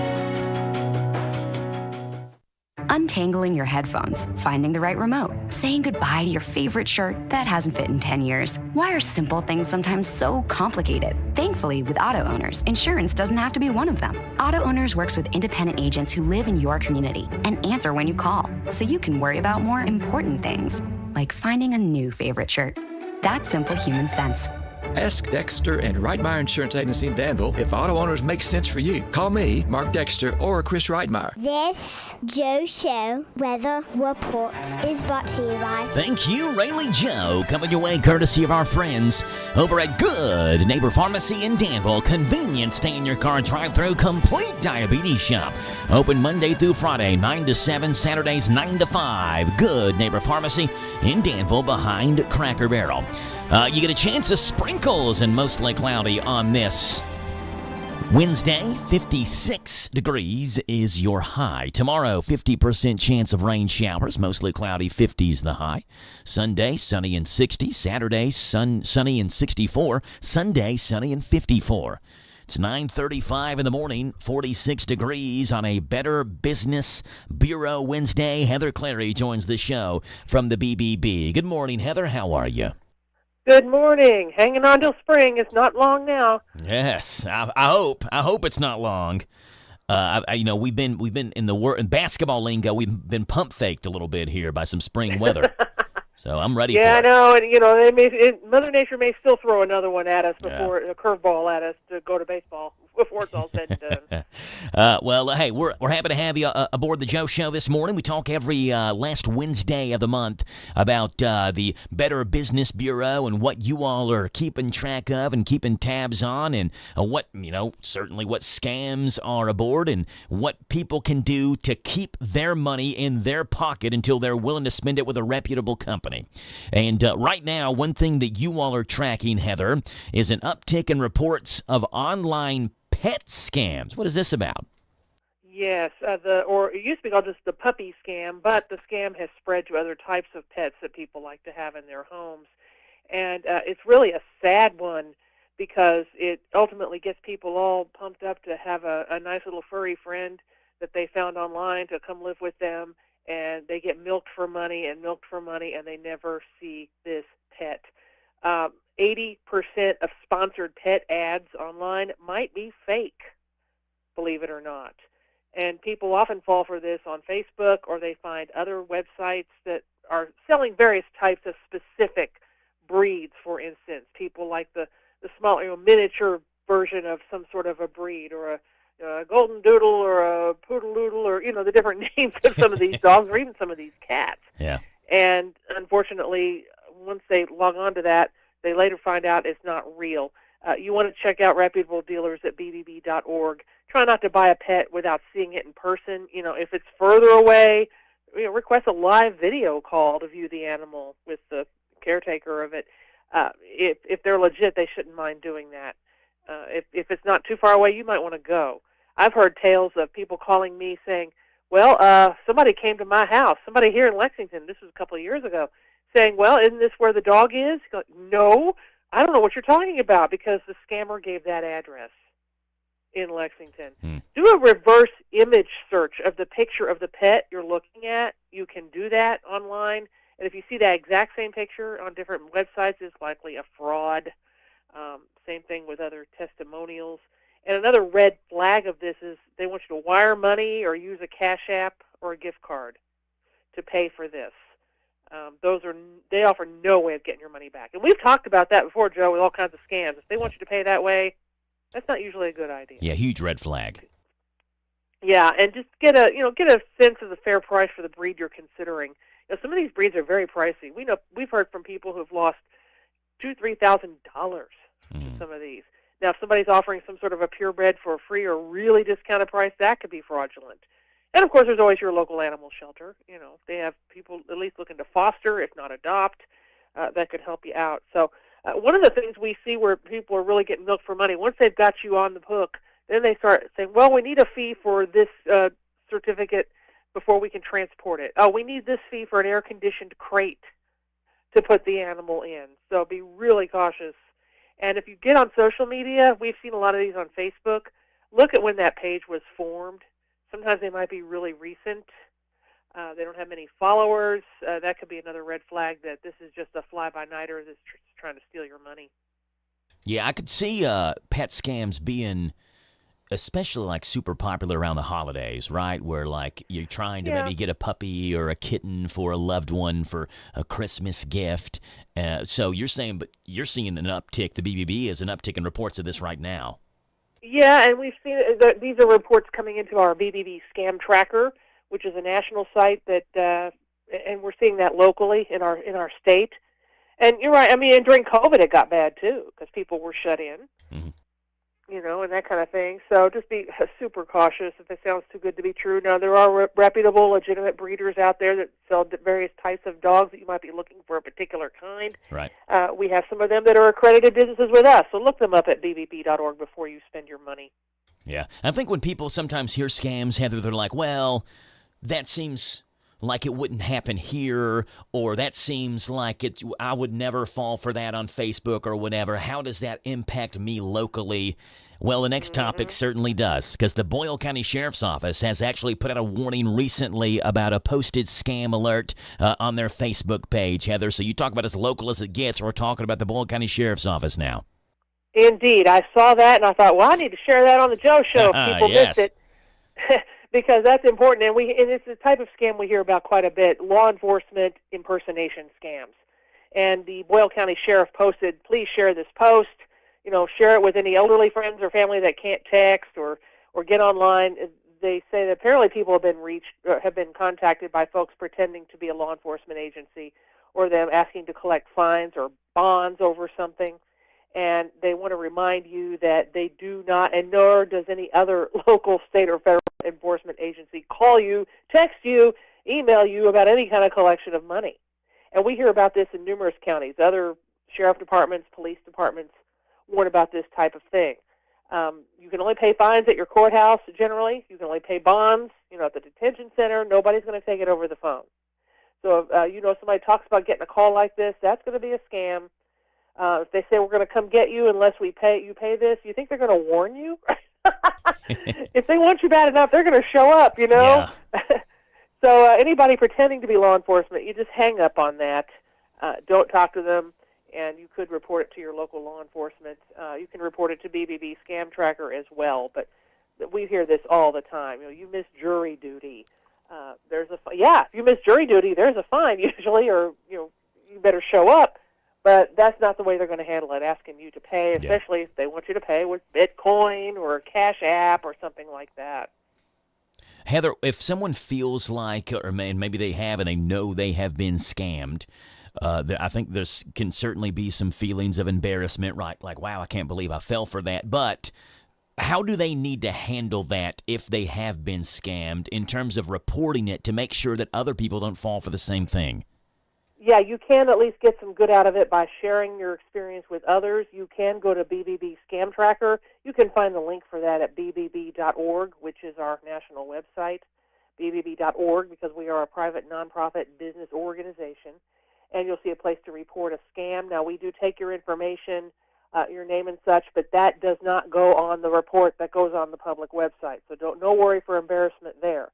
Untangling your headphones, finding the right remote, saying goodbye to your favorite shirt that hasn't fit in 10 years. Why are simple things sometimes so complicated? Thankfully, with auto owners, insurance doesn't have to be one of them. Auto Owners works with independent agents who live in your community and answer when you call, so you can worry about more important things, like finding a new favorite shirt. That's simple human sense. Ask Dexter and Reitmeyer Insurance Agency in Danville if auto owners make sense for you. Call me, Mark Dexter, or Chris Reitmeyer. This Joe Show weather report is brought to you by... Thank you, Rayleigh Joe, coming your way courtesy of our friends over at Good Neighbor Pharmacy in Danville. Convenient stay-in-your-car drive-through complete diabetes shop. Open Monday through Friday, 9 to 7, Saturdays 9 to 5. Good Neighbor Pharmacy in Danville behind Cracker Barrel. You get a chance of sprinkles and mostly cloudy on this Wednesday. 56 degrees is your high. Tomorrow, 50% chance of rain showers, mostly cloudy, 50s the high. Sunday, sunny and 60. Saturday, sunny and 64. Sunday, sunny and 54. It's 9:35 in the morning, 46 degrees on a Better Business Bureau Wednesday. Heather Clary joins the show from the BBB. Good morning, Heather. How are you? Good morning. Hanging on till spring. It's not long now. Yes, I hope. I hope it's not long. We've been in basketball lingo. We've been pump faked a little bit here by some spring weather. So I'm ready for it. Yeah, I know. And, Mother Nature may still throw another one at us before a curveball at us to go to baseball before it's all said and done. Hey, we're happy to have you aboard the Joe Show this morning. We talk every last Wednesday of the month about the Better Business Bureau and what you all are keeping track of and keeping tabs on, and certainly what scams are aboard and what people can do to keep their money in their pocket until they're willing to spend it with a reputable company. And right now, one thing that you all are tracking, Heather, is an uptick in reports of online pet scams. What is this about? Yes, it used to be called just the puppy scam, but the scam has spread to other types of pets that people like to have in their homes. And it's really a sad one because it ultimately gets people all pumped up to have a nice little furry friend that they found online to come live with them, and they get milked for money, and they never see this pet. 80% of sponsored pet ads online might be fake, believe it or not. And people often fall for this on Facebook, or they find other websites that are selling various types of specific breeds, for instance. People like the small, miniature version of some sort of a breed, or golden doodle or a poodle doodle or, the different names of some of these dogs or even some of these cats. Yeah. And unfortunately, once they log on to that, they later find out it's not real. You want to check out reputable dealers at bbb.org. Try not to buy a pet without seeing it in person. If it's further away, request a live video call to view the animal with the caretaker of it. If they're legit, they shouldn't mind doing that. If it's not too far away, you might want to go. I've heard tales of people calling me saying, well, somebody came to my house, somebody here in Lexington, this was a couple of years ago, saying, well, isn't this where the dog is? Go, no, I don't know what you're talking about, because the scammer gave that address in Lexington. Do a reverse image search of the picture of the pet you're looking at. You can do that online. And if you see that exact same picture on different websites, it's likely a fraud. Same thing with other testimonials. And another red flag of this is they want you to wire money or use a Cash App or a gift card to pay for this. They offer no way of getting your money back. And we've talked about that before, Joe, with all kinds of scams. If they want you to pay that way, that's not usually a good idea. Yeah, huge red flag. Yeah, and just get a sense of the fair price for the breed you're considering. Some of these breeds are very pricey. We've heard from people who've lost $2,000-$3,000 to some of these. Now, if somebody's offering some sort of a purebred for a free or really discounted price, that could be fraudulent. And, of course, there's always your local animal shelter. If they have people at least looking to foster, if not adopt, that could help you out. So one of the things we see where people are really getting milked for money, once they've got you on the hook, then they start saying, well, we need a fee for this certificate before we can transport it. Oh, we need this fee for an air-conditioned crate to put the animal in. So be really cautious. And if you get on social media, we've seen a lot of these on Facebook, look at when that page was formed. Sometimes they might be really recent. They don't have many followers. That could be another red flag that this is just a fly-by-nighter that's trying to steal your money. Yeah, I could see pet scams being especially like super popular around the holidays, right? Where like you're trying to maybe get a puppy or a kitten for a loved one for a Christmas gift. So you're saying, but you're seeing an uptick. The BBB is an uptick in reports of this right now. Yeah, and we've seen these are reports coming into our BBB Scam Tracker, which is a national site that, and we're seeing that locally in our state. And you're right. I mean, and during COVID, it got bad too because people were shut in. And that kind of thing. So just be super cautious if it sounds too good to be true. Now, there are reputable, legitimate breeders out there that sell various types of dogs that you might be looking for a particular kind. Right. We have some of them that are accredited businesses with us, so look them up at bbb.org before you spend your money. Yeah. I think when people sometimes hear scams, Heather, they're like, well, that seems like it wouldn't happen here, or that seems like I would never fall for that on Facebook or whatever. How does that impact me locally? Well, the next topic certainly does, because the Boyle County Sheriff's Office has actually put out a warning recently about a posted scam alert on their Facebook page, Heather. So you talk about as local as it gets. We're talking about the Boyle County Sheriff's Office now. Indeed. I saw that, and I thought, well, I need to share that on the Joe Show if people missed it. Because that's important, and it's the type of scam we hear about quite a bit, law enforcement impersonation scams. And the Boyle County Sheriff posted, please share this post, share it with any elderly friends or family that can't text or get online. They say that apparently people have been contacted by folks pretending to be a law enforcement agency or them asking to collect fines or bonds over something. And they want to remind you that they do not, and nor does any other local, state, or federal enforcement agency call you, text you, email you about any kind of collection of money. And we hear about this in numerous counties. Other sheriff departments, police departments warn about this type of thing. You can only pay fines at your courthouse, generally. You can only pay bonds, at the detention center. Nobody's going to take it over the phone. So if somebody talks about getting a call like this, that's going to be a scam. If they say we're going to come get you unless you pay this, you think they're going to warn you? If they want you bad enough, they're going to show up, Yeah. So anybody pretending to be law enforcement, you just hang up on that. Don't talk to them, and you could report it to your local law enforcement. You can report it to BBB Scam Tracker as well, but we hear this all the time. You miss jury duty. If you miss jury duty, there's a fine usually, or you better show up. But that's not the way they're going to handle it, asking you to pay, especially if they want you to pay with Bitcoin or a Cash App or something like that. Heather, if someone feels like, or maybe they have and they know they have been scammed, I think there can certainly be some feelings of embarrassment, right? Like, wow, I can't believe I fell for that. But how do they need to handle that if they have been scammed in terms of reporting it to make sure that other people don't fall for the same thing? Yeah, you can at least get some good out of it by sharing your experience with others. You can go to BBB Scam Tracker. You can find the link for that at bbb.org, which is our national website, bbb.org, because we are a private nonprofit business organization. And you'll see a place to report a scam. Now, we do take your information, your name and such, but that does not go on the report that goes on the public website. So no worry for embarrassment there.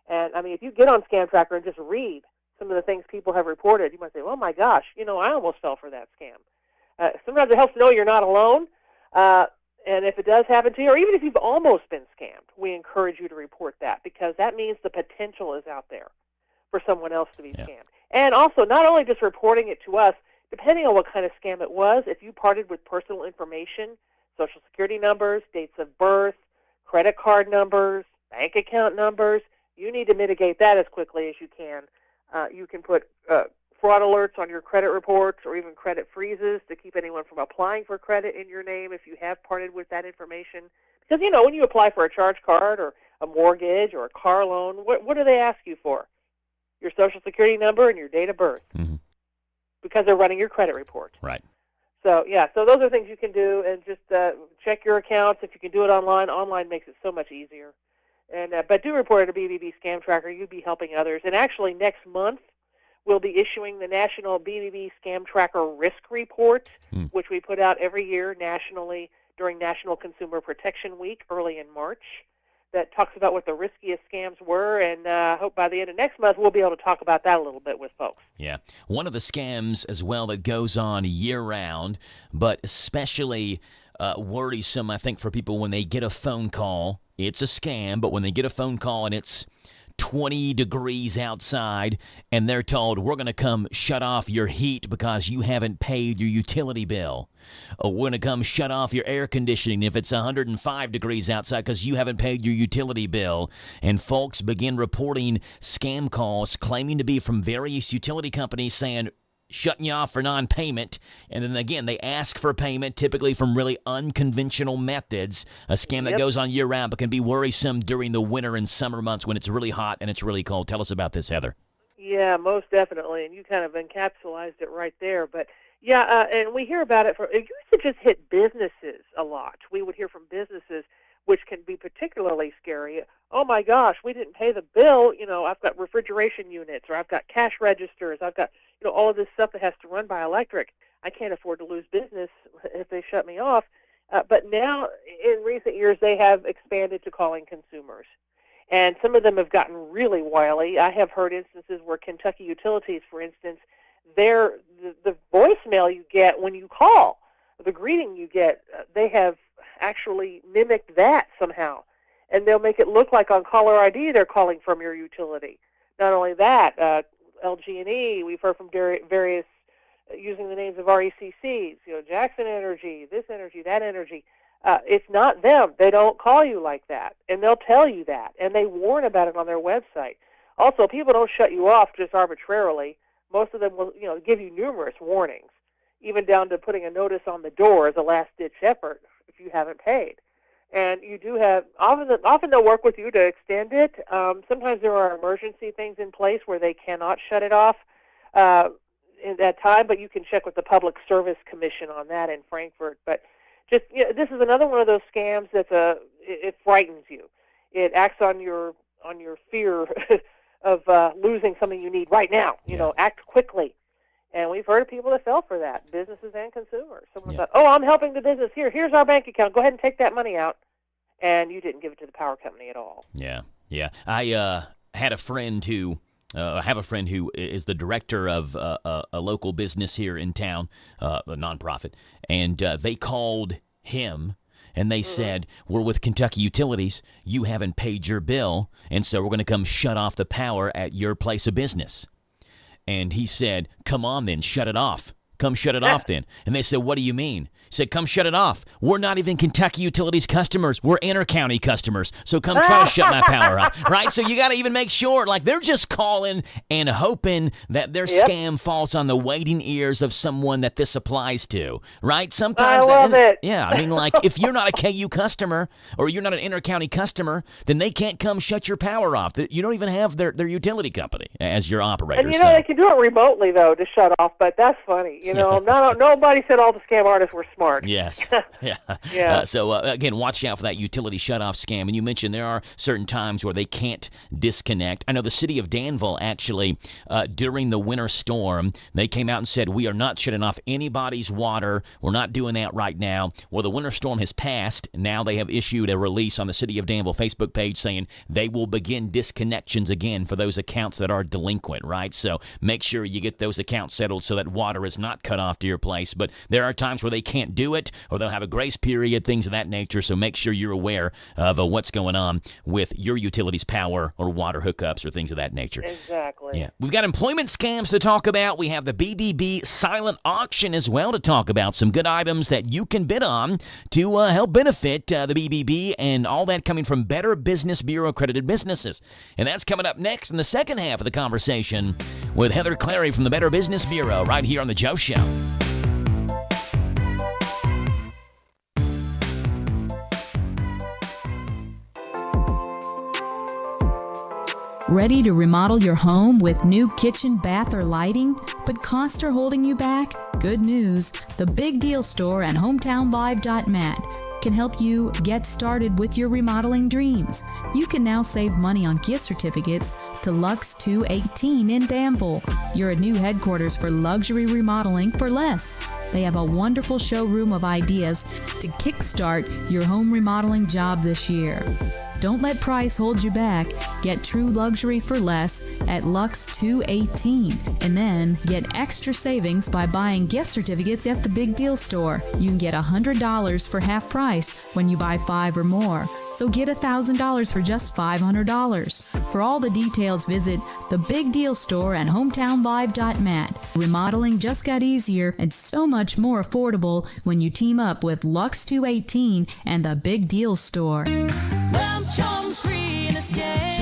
And, I mean, if you get on Scam Tracker and just read some of the things people have reported, you might say, oh, my gosh, I almost fell for that scam. Sometimes it helps to know you're not alone. And if it does happen to you, or even if you've almost been scammed, we encourage you to report that, because that means the potential is out there for someone else to be scammed. And also, not only just reporting it to us, depending on what kind of scam it was, if you parted with personal information, Social Security numbers, dates of birth, credit card numbers, bank account numbers, you need to mitigate that as quickly as you can. You can put fraud alerts on your credit reports or even credit freezes to keep anyone from applying for credit in your name if you have parted with that information. Because, when you apply for a charge card or a mortgage or a car loan, what do they ask you for? Your Social Security number and your date of birth. Mm-hmm. Because they're running your credit report. Right. So, so those are things you can do, and just check your accounts. If you can do it online, online makes it so much easier. And but do report it to BBB Scam Tracker. You'd be helping others. And actually, next month, we'll be issuing the National BBB Scam Tracker Risk Report, which we put out every year nationally during National Consumer Protection Week early in March. That talks about what the riskiest scams were, and I hope by the end of next month we'll be able to talk about that a little bit with folks. Yeah. One of the scams as well that goes on year-round, but especially worrisome, I think, for people when they get a phone call. It's a scam, but when they get a phone call and it's 20 degrees outside and they're told, we're going to come shut off your heat because you haven't paid your utility bill. Or we're going to come shut off your air conditioning if it's 105 degrees outside because you haven't paid your utility bill. And folks begin reporting scam calls claiming to be from various utility companies saying, shutting you off for non-payment, and then again they ask for payment, typically from really unconventional methods. A scam that goes on year-round but can be worrisome during the winter and summer months when it's really hot and it's really cold. Tell us about this, Heather. Yeah, most definitely, and you kind of encapsulated it right there. But yeah, and we hear about it. It used to just hit businesses a lot. We would hear from businesses, which can be particularly scary. Oh my gosh, we didn't pay the bill. I've got refrigeration units, or I've got cash registers. I've got all of this stuff that has to run by electric. I can't afford to lose business if they shut me off. But now, in recent years, they have expanded to calling consumers. And some of them have gotten really wily. I have heard instances where Kentucky Utilities, for instance, the voicemail you get when you call, the greeting you get, they have actually mimicked that somehow. And they'll make it look like on caller ID they're calling from your utility. Not only that, LG&E, we've heard from various, using the names of RECCs, Jackson Energy, this energy, that energy. It's not them. They don't call you like that, and they'll tell you that, and they warn about it on their website. Also, people don't shut you off just arbitrarily. Most of them will, give you numerous warnings, even down to putting a notice on the door as a last-ditch effort if you haven't paid. And you do have, often they'll work with you to extend it. Sometimes there are emergency things in place where they cannot shut it off in that time, but you can check with the Public Service Commission on that in Frankfurt. But just, this is another one of those scams it frightens you. It acts on your fear of losing something you need right now. Act quickly. And we've heard of people that fell for that, businesses and consumers. Someone thought, I'm helping the business. Here's our bank account. Go ahead and take that money out. And you didn't give it to the power company at all. Yeah. I had a friend who, have a friend who is the director of a local business here in town, a nonprofit, and they called him. And they said, we're with Kentucky Utilities. You haven't paid your bill, and so we're going to come shut off the power at your place of business. And he said, come on then, shut it off. Come shut it off then. And they said, what do you mean? He said, come shut it off. We're not even Kentucky Utilities customers. We're inter-county customers. So come try to shut my power off, right? So you got to even make sure, like, they're just calling and hoping that their scam falls on the waiting ears of someone that this applies to, right? Sometimes, I love it. Yeah, I mean, like, if you're not a KU customer or you're not an inter-county customer, then they can't come shut your power off. You don't even have their utility company as your operator. And, they can do it remotely, though, to shut off, but that's funny. Nobody said all the scam artists were smart. Yes. Yeah. Yeah. So, again, watch out for that utility shutoff scam. And you mentioned there are certain times where they can't disconnect. I know the city of Danville, actually, during the winter storm, they came out and said, we are not shutting off anybody's water. We're not doing that right now. Well, the winter storm has passed. Now they have issued a release on the city of Danville Facebook page saying they will begin disconnections again for those accounts that are delinquent, right? So make sure you get those accounts settled so that water is not cut off to your place. But there are times where they can't do it, or they'll have a grace period, things of that nature. So make sure you're aware of what's going on with your utilities power or water hookups or things of that nature. Exactly. Yeah. We've got employment scams to talk about. We have the BBB silent auction as well to talk about. Some good items that you can bid on to help benefit the BBB, and all that coming from Better Business Bureau accredited businesses. And that's coming up next in the second half of the conversation with Heather Clary from the Better Business Bureau right here on The Joe Show. Ready to remodel your home with new kitchen, bath, or lighting, but costs are holding you back? Good news. The Big Deal Store and HometownLive.net can help you get started with your remodeling dreams. You can now save money on gift certificates to Lux 218 in Danville. You're a new headquarters for luxury remodeling for less. They have a wonderful showroom of ideas to kickstart your home remodeling job this year. Don't let price hold you back. Get true luxury for less at Lux 218, and then get extra savings by buying gift certificates at the Big Deal Store. You can get $100 for half price when you buy 5 or more. So get $1,000 for just $500. For all the details, visit the Big Deal Store and HometownLive.net. Remodeling just got easier and so much more affordable when you team up with Lux 218 and the Big Deal Store. Welch Homes Green Estate.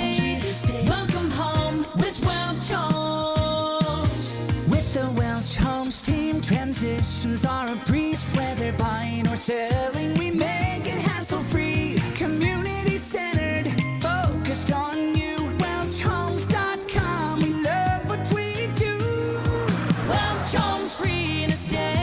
Welcome home with Welch Homes. With the Welch Homes team, transitions are a breeze. Whether buying or selling, we make it hassle-free. Community-centered, focused on you. WelchHomes.com, we love what we do. Welch Homes Green Estate.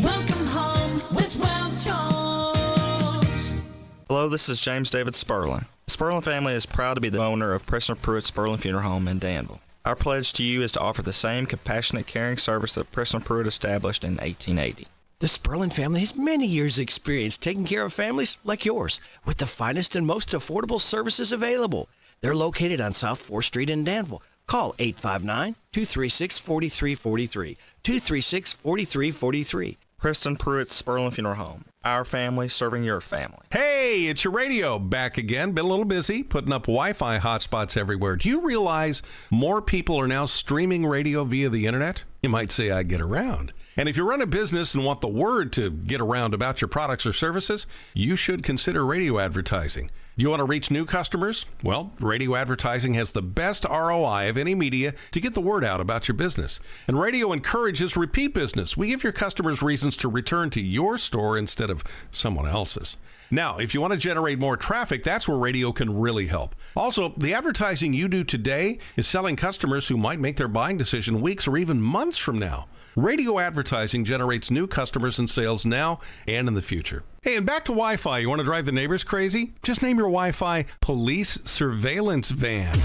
Welcome home with Welch Homes. Hello, this is James David Sperlin. The Sperlin family is proud to be the owner of Preston Pruitt Sperlin Funeral Home in Danville. Our pledge to you is to offer the same compassionate, caring service that Preston Pruitt established in 1880. The Sperlin family has many years' experience taking care of families like yours with the finest and most affordable services available. They're located on South 4th Street in Danville. Call 859-236-4343, 236-4343. Preston Pruitt Sperlin Funeral Home. Our family serving your family. Hey, it's your radio back again. Been a little busy putting up Wi-Fi hotspots everywhere. Do you realize more people are now streaming radio via the internet? You might say I get around. And if you run a business and want the word to get around about your products or services, you should consider radio advertising. Do you want to reach new customers? Well, radio advertising has the best ROI of any media to get the word out about your business. And radio encourages repeat business. We give your customers reasons to return to your store instead of someone else's. Now, if you want to generate more traffic, that's where radio can really help. Also, the advertising you do today is selling customers who might make their buying decision weeks or even months from now. Radio advertising generates new customers and sales now and in the future. Hey, and back to Wi-Fi. You want to drive the neighbors crazy? Just name your Wi-Fi Police Surveillance Van.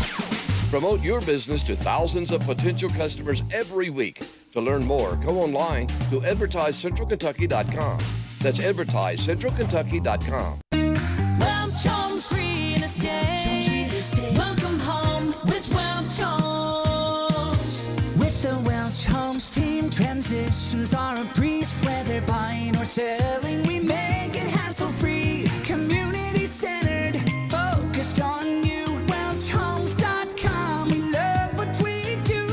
Promote your business to thousands of potential customers every week. To learn more, go online to advertisecentralkentucky.com. That's advertisecentralkentucky.com. Welch Homes Green Estate. Welcome home with Welch Homes. With the Welch Homes team, transitions are a breeze. Whether buying or selling, we make it hassle-free. Community-centered, focused on you. WelchHomes.com, we love what we do.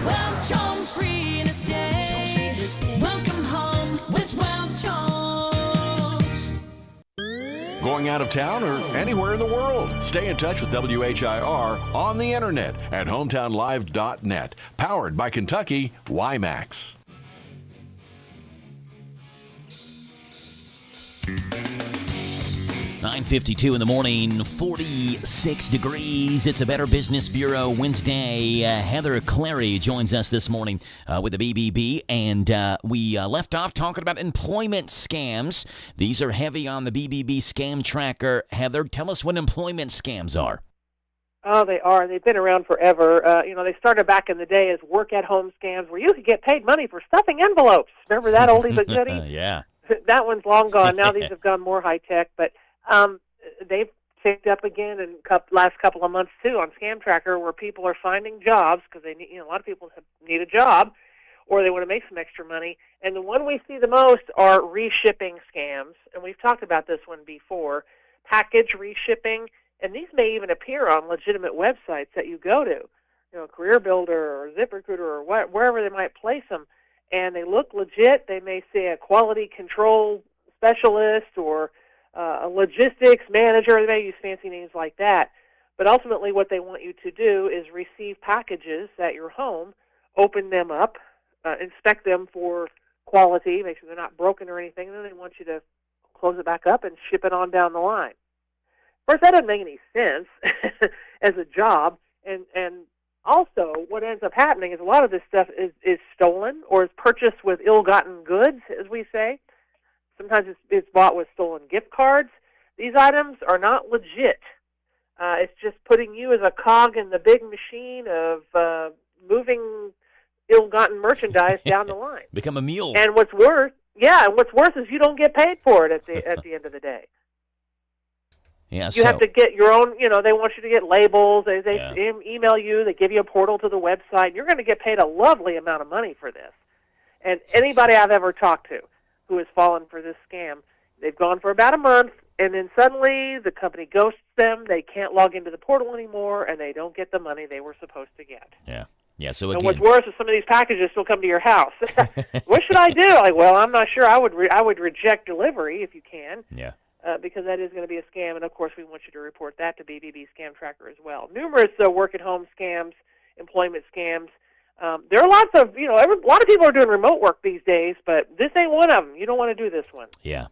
Welch Homes Green Estate. going out of town or anywhere in the world. Stay in touch with WHIR on the internet at hometownlive.net. Powered by Kentucky WiMAX. 9:52 in the morning, 46 degrees. It's a Better Business Bureau Wednesday. Heather Clary joins us this morning with the BBB, and we left off talking about employment scams. These are heavy on the BBB scam tracker. Heather, tell us what employment scams are. Oh, they are. They've been around forever. They started back in the day as work-at-home scams where you could get paid money for stuffing envelopes. Remember that oldie but goodie? Yeah. That one's long gone. Now these have gone more high-tech, but they've picked up again in last couple of months, too, on Scam Tracker, where people are finding jobs because they need, a lot of people need a job or they want to make some extra money. And the one we see the most are reshipping scams, and we've talked about this one before, package reshipping. And these may even appear on legitimate websites that you go to, Career Builder or ZipRecruiter or wherever they might place them. And they look legit. They may say a quality control specialist or a logistics manager. They may use fancy names like that. But ultimately what they want you to do is receive packages at your home, open them up, inspect them for quality, make sure they're not broken or anything, and then they want you to close it back up and ship it on down the line. Of course, that doesn't make any sense as a job. And also, what ends up happening is a lot of this stuff is stolen or is purchased with ill-gotten goods, as we say. Sometimes it's bought with stolen gift cards. These items are not legit. It's just putting you as a cog in the big machine of moving ill-gotten merchandise down the line. Become a mule. And what's worse is you don't get paid for it at the end of the day. Yeah, you have to get your own, they want you to get labels. They email you. They give you a portal to the website. You're going to get paid a lovely amount of money for this. And anybody I've ever talked to who has fallen for this scam, they've gone for about a month, and then suddenly the company ghosts them. They can't log into the portal anymore, and they don't get the money they were supposed to get. Yeah. Yeah, so again. And what's worse is some of these packages still come to your house. What should I do? I'm not sure. I would reject delivery if you can. Yeah. Because that is going to be a scam, and of course we want you to report that to BBB Scam Tracker as well. Numerous work-at-home scams, employment scams. There are lots of, a lot of people are doing remote work these days, but this ain't one of them. You don't want to do this one. Yeah.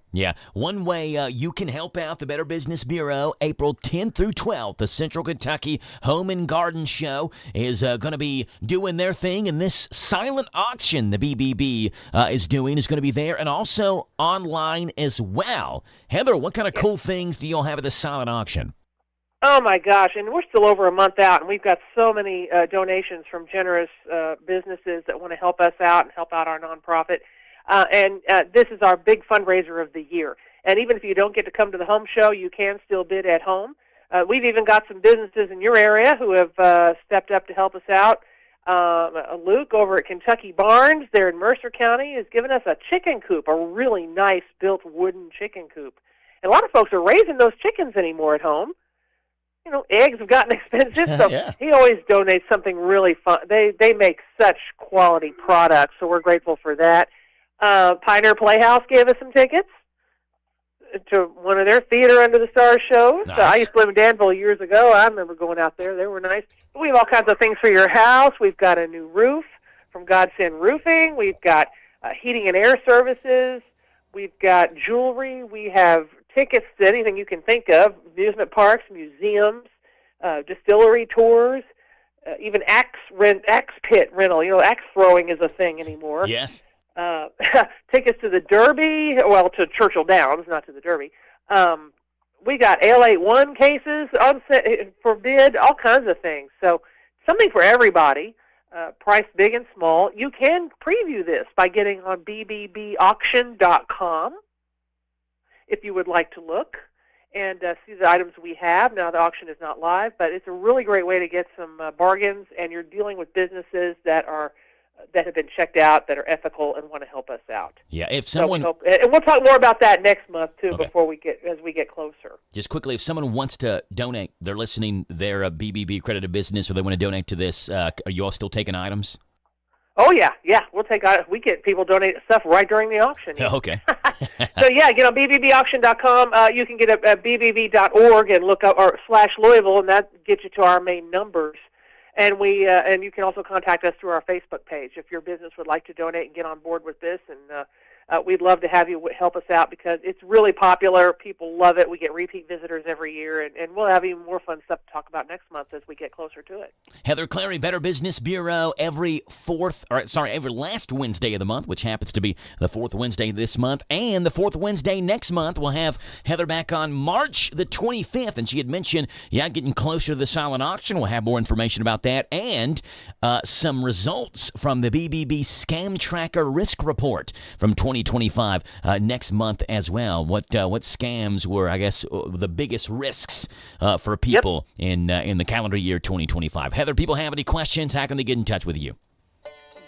One way you can help out the Better Business Bureau, April 10th through 12th, the Central Kentucky Home and Garden Show is going to be doing their thing, and this silent auction the BBB is doing is going to be there, and also online as well. Heather, what kind of cool things do you all have at the silent auction? Oh, my gosh, and we're still over a month out, and we've got so many donations from generous businesses that want to help us out and help out our nonprofit. And this is our big fundraiser of the year. And even if you don't get to come to the home show, you can still bid at home. We've even got some businesses in your area who have stepped up to help us out. Luke over at Kentucky Barns there in Mercer County has given us a chicken coop, a really nice built wooden chicken coop. And a lot of folks are raising those chickens anymore at home. Eggs have gotten expensive, so he always donates something really fun. They make such quality products, so we're grateful for that. Pioneer Playhouse gave us some tickets to one of their Theater Under the Stars shows. Nice. I used to live in Danville years ago. I remember going out there. They were nice. We have all kinds of things for your house. We've got a new roof from Godsend Roofing. We've got heating and air services. We've got jewelry. We have tickets to anything you can think of, amusement parks, museums, distillery tours, even axe pit rental. Axe throwing is a thing anymore. Yes. Tickets to the Derby, to Churchill Downs, not to the Derby. We got AL81 cases for bid, all kinds of things. So something for everybody, priced big and small. You can preview this by getting on bbbauction.com. if you would like to look and see the items we have. Now, the auction is not live, but it's a really great way to get some bargains, and you're dealing with businesses that have been checked out, that are ethical, and want to help us out. Yeah, if someone... and we'll talk more about that next month, too, as we get closer. Just quickly, if someone wants to donate, they're listening, they're a BBB accredited business, or they want to donate to this, are you all still taking items? Oh, yeah. We'll take out. We get people donate stuff right during the auction. Okay. So, get on bbbauction.com. You can get at bbb.org and look up or /Louisville, and that gets you to our main numbers. And and you can also contact us through our Facebook page if your business would like to donate and get on board with this. And we'd love to have you help us out because it's really popular. People love it. We get repeat visitors every year, and we'll have even more fun stuff to talk about next month as we get closer to it. Heather Clary, Better Business Bureau, every last Wednesday of the month, which happens to be the fourth Wednesday this month, and the fourth Wednesday next month. We'll have Heather back on March the 25th, and she had mentioned, getting closer to the silent auction. We'll have more information about that and some results from the BBB Scam Tracker Risk Report from 2025 next month as well. What scams were, I guess, the biggest risks for people in the calendar year 2025. Heather, people have any questions? How can they get in touch with you?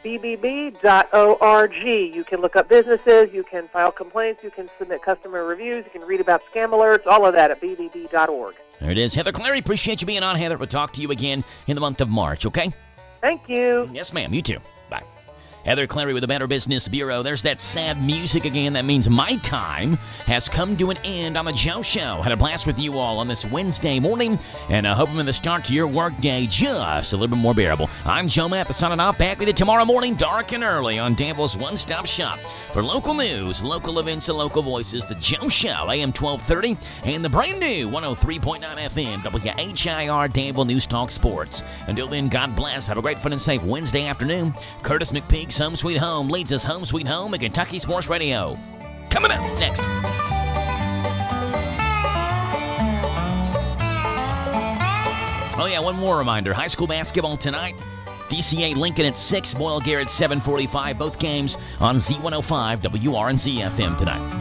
bbb.org. You can look up businesses. You can file complaints. You can submit customer reviews. You can read about scam alerts. All of that at bbb.org. There it is. Heather Clary, appreciate you being on, Heather. We'll talk to you again in the month of March, okay? Thank you. Yes, ma'am. You too. Bye. Heather Clary with the Better Business Bureau. There's that sad music again. That means my time has come to an end on the Joe Show. Had a blast with you all on this Wednesday morning, and hoping the start to your workday just a little bit more bearable. I'm Joe Mathis signing off. Back with you tomorrow morning, dark and early, on Danville's one-stop shop for local news, local events, and local voices. The Joe Show, AM 1230, and the brand new 103.9 FM, WHIR Danville News Talk Sports. Until then, God bless. Have a great, fun, and safe Wednesday afternoon. Curtis McPeak's Home Sweet Home leads us home sweet home at Kentucky Sports Radio. Coming up next. Oh yeah, one more reminder. High school basketball tonight. DCA Lincoln at 6, Boyle Garrett 7:45. Both games on Z105 WRNZ FM tonight.